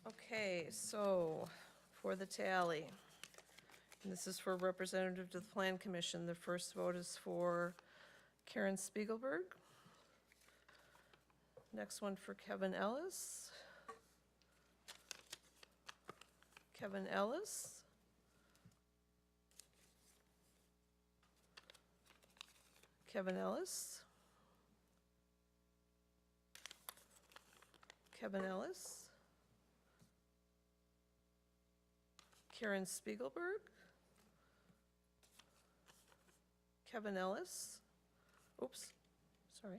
Okay, so for the tally, and this is for representative to the Plan Commission, the first vote is for Karen Spiegelberg. Next one for Kevin Ellis. Kevin Ellis. Kevin Ellis. Kevin Ellis. Karen Spiegelberg. Kevin Ellis. Oops, sorry.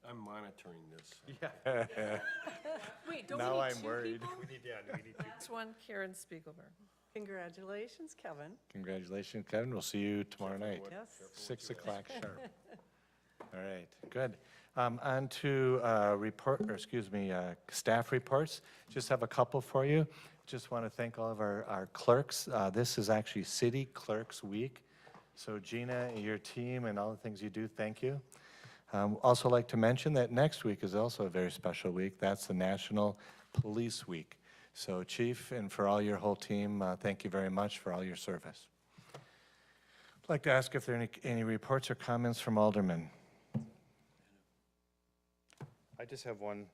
I'm monitoring this.
Yeah.
Wait, don't
Now
we need
I'm
two
worried.
people?
We need to.
Last one, Karen Spiegelberg.
Congratulations, Kevin.
Congratulations, Kevin. We'll see you tomorrow night,
Yes.
6 o'clock sharp. All right, good. On to staff reports. Just have a couple for you. Just want to thank all of our clerks. This is actually City Clerks Week. So Gina and your team and all the things you do, thank you. Also like to mention that next week is also a very special week. That's the National Police Week. So Chief, and for all your whole team, thank you very much for all your service. I'd like to ask if there are any reports or comments from aldermen.
I just have one.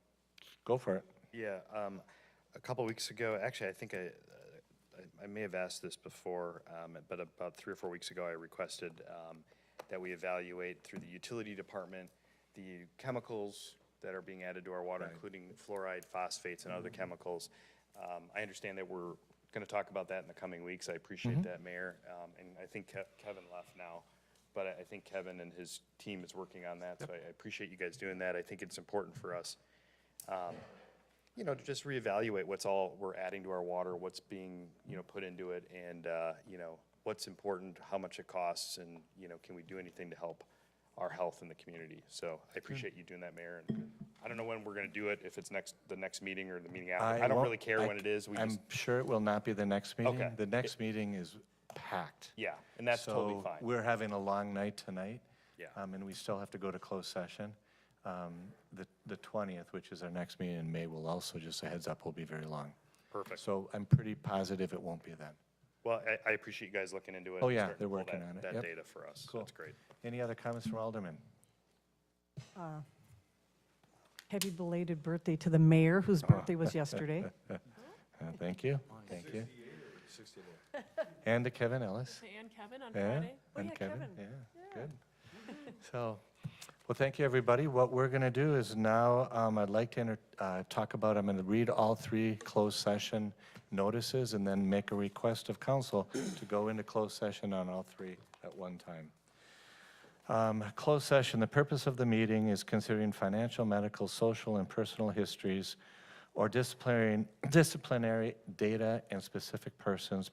Go for it.
Yeah, a couple weeks ago, actually, I think I may have asked this before, but about 3 or 4 weeks ago, I requested that we evaluate through the utility department the chemicals that are being added to our water, including fluoride, phosphates, and other chemicals. I understand that we're
going to talk about that in the coming weeks. I appreciate that, Mayor. And I think Kevin left now, but I think Kevin and his team is working on that, so I appreciate you guys doing that. I think it's important for us, you know, to just reevaluate what's all we're adding to our water, what's being, you know, put into it, and, you know, what's important, how much it costs, and, you know, can we do anything to help our health in the community? So I appreciate you doing that, Mayor. And I don't know when we're going to do it, if it's the next meeting or the meeting after. I don't
won't-
really care when it is.
I'm sure it will not be the next meeting.
Okay.
The next meeting is packed.
Yeah, and that's totally fine.
So we're having a long night tonight.
Yeah.
And we still have to go to closed session. The 20th, which is our next meeting in May, will also, just a heads up, will be very long.
Perfect.
So I'm pretty positive it won't be then.
Well, I appreciate you guys looking into it.
Oh,
and
yeah,
starting to
they're
pull
working
that-
on it.
That
Yep.
data for us.
Cool.
That's great.
Any other comments from Alderman?
Happy belated birthday to the mayor, whose birthday was yesterday.
Thank you, thank you. And to Kevin Ellis.
And Kevin on
Yeah,
Friday.
and
yeah,
Kevin,
Kevin.
yeah, good. So, well, thank you, everybody. What we're going to do is now, I'd like to talk about, I'm going to read all 3 closed session notices and then make a request of council to go into closed session on all 3 at one time. Closed session, the purpose of the meeting is considering financial, medical, social, and personal histories or disciplinary data and specific persons,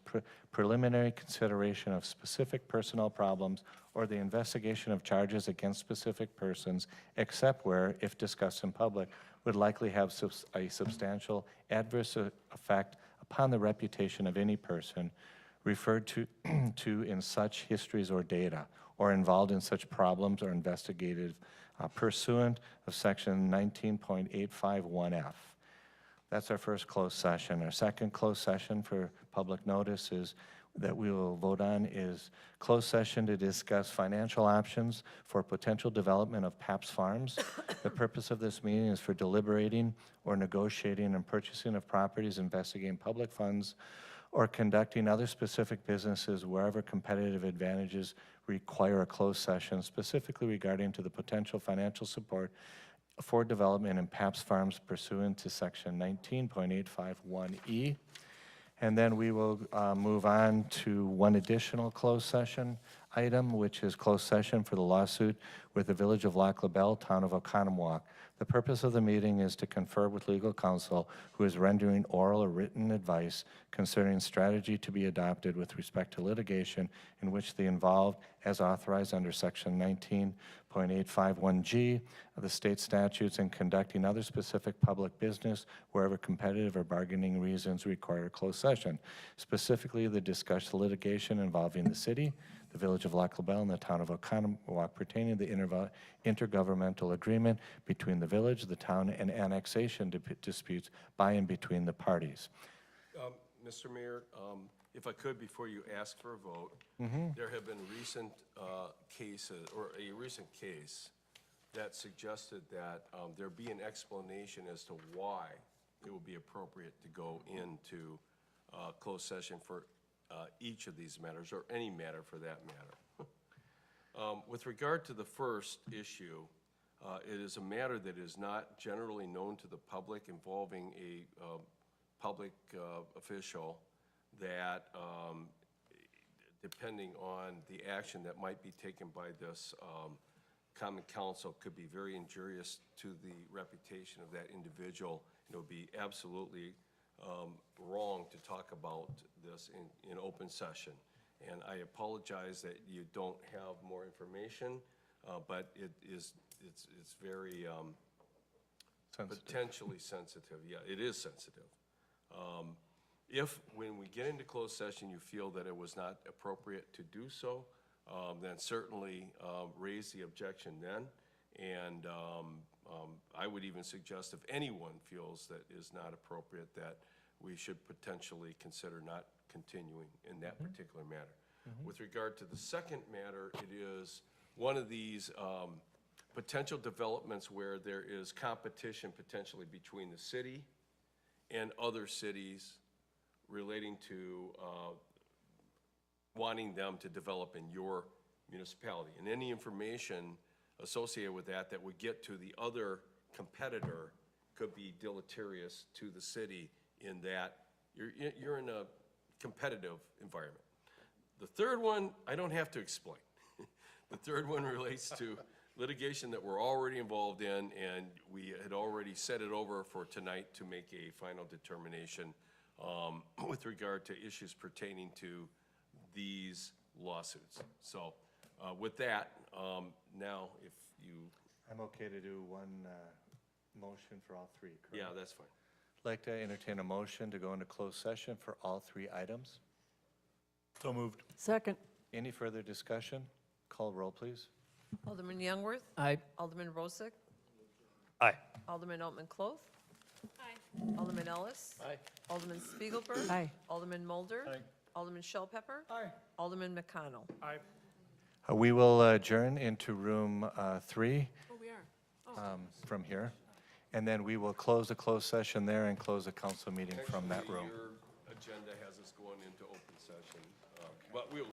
preliminary consideration of specific personnel problems, or the investigation of charges against specific persons, except where, if discussed in public, would likely have a substantial adverse effect upon the reputation of any person referred to in such histories or data, or involved in such problems or investigated pursuant of section 19.851F. That's our first closed session. Our second closed session for public notice is that we will vote on is closed session to discuss financial options for potential development of Paps Farms. The purpose of this meeting is for deliberating or negotiating and purchasing of properties, investigating public funds, or conducting other specific businesses wherever competitive advantages require a closed session, specifically regarding to the potential financial support for development in Paps Farms pursuant to section 19.851E. And then we will move on to one additional closed session item, which is closed session for the lawsuit with the Village of Lac La Belle, Town of Oconomowoc. The purpose of the meeting is to confer with legal counsel who is rendering oral or written advice concerning strategy to be adopted with respect to litigation in which the involved, as authorized under section 19.851G of the state statutes, and conducting other specific public business wherever competitive or bargaining reasons require a closed session. Specifically, the discussed litigation involving the city, the Village of Lac La Belle, and the Town of Oconomowoc pertaining to the intergovernmental agreement between the village, the town, and annexation disputes by and between the parties.
Mr. Mayor, if I could, before you ask for a vote, there have been recent cases, or a recent case that suggested that there be an explanation as to why it would be appropriate to go into closed session for each of these matters, or any matter for that matter. With regard to the first issue, it is a matter that is not generally known to the public involving a public official that, depending on the action that might be taken by this common council, could be very injurious to the reputation of that individual. It would be absolutely wrong to talk about this in open session. And I apologize that you don't have more information, but it's very potentially sensitive. Yeah, it is sensitive. If, when we get into closed session, you feel that it was not appropriate to do so, then certainly raise the objection then. And I would even suggest if anyone feels that is not appropriate, that we should potentially consider not continuing in that particular matter. With regard to the second matter, it is one of these potential developments where there is competition potentially between the city and other cities relating to wanting them to develop in your municipality. And any information associated with that that would get to the other competitor could be deleterious to the city in that you're in a competitive environment. The third one, I don't have to explain. The third one relates to litigation that we're already involved in, and we had already set it over for tonight to make a final determination with regard to issues pertaining to these lawsuits. So with that, now if you,
I'm okay to do one motion for all three, correct?
yeah, that's fine.
I'd like to entertain a motion to go into closed session for all three items.
So moved.
Second.
Any further discussion? Call roll, please.
Alderman Youngworth.
Aye.
Alderman Rozak.
Aye.
Alderman Altman Cloth.
Aye.
Alderman Ellis.
Aye.
Alderman Spiegelberg.
Aye.
Alderman Mulder.
Aye.
Alderman Shell Pepper.
Aye.
Alderman McConnell.
Aye.
We will adjourn into room 3
Oh, we are.
from here. And then we will close the closed session there and close the council meeting from that
Actually,
room.
your agenda has us going into open session, but we'll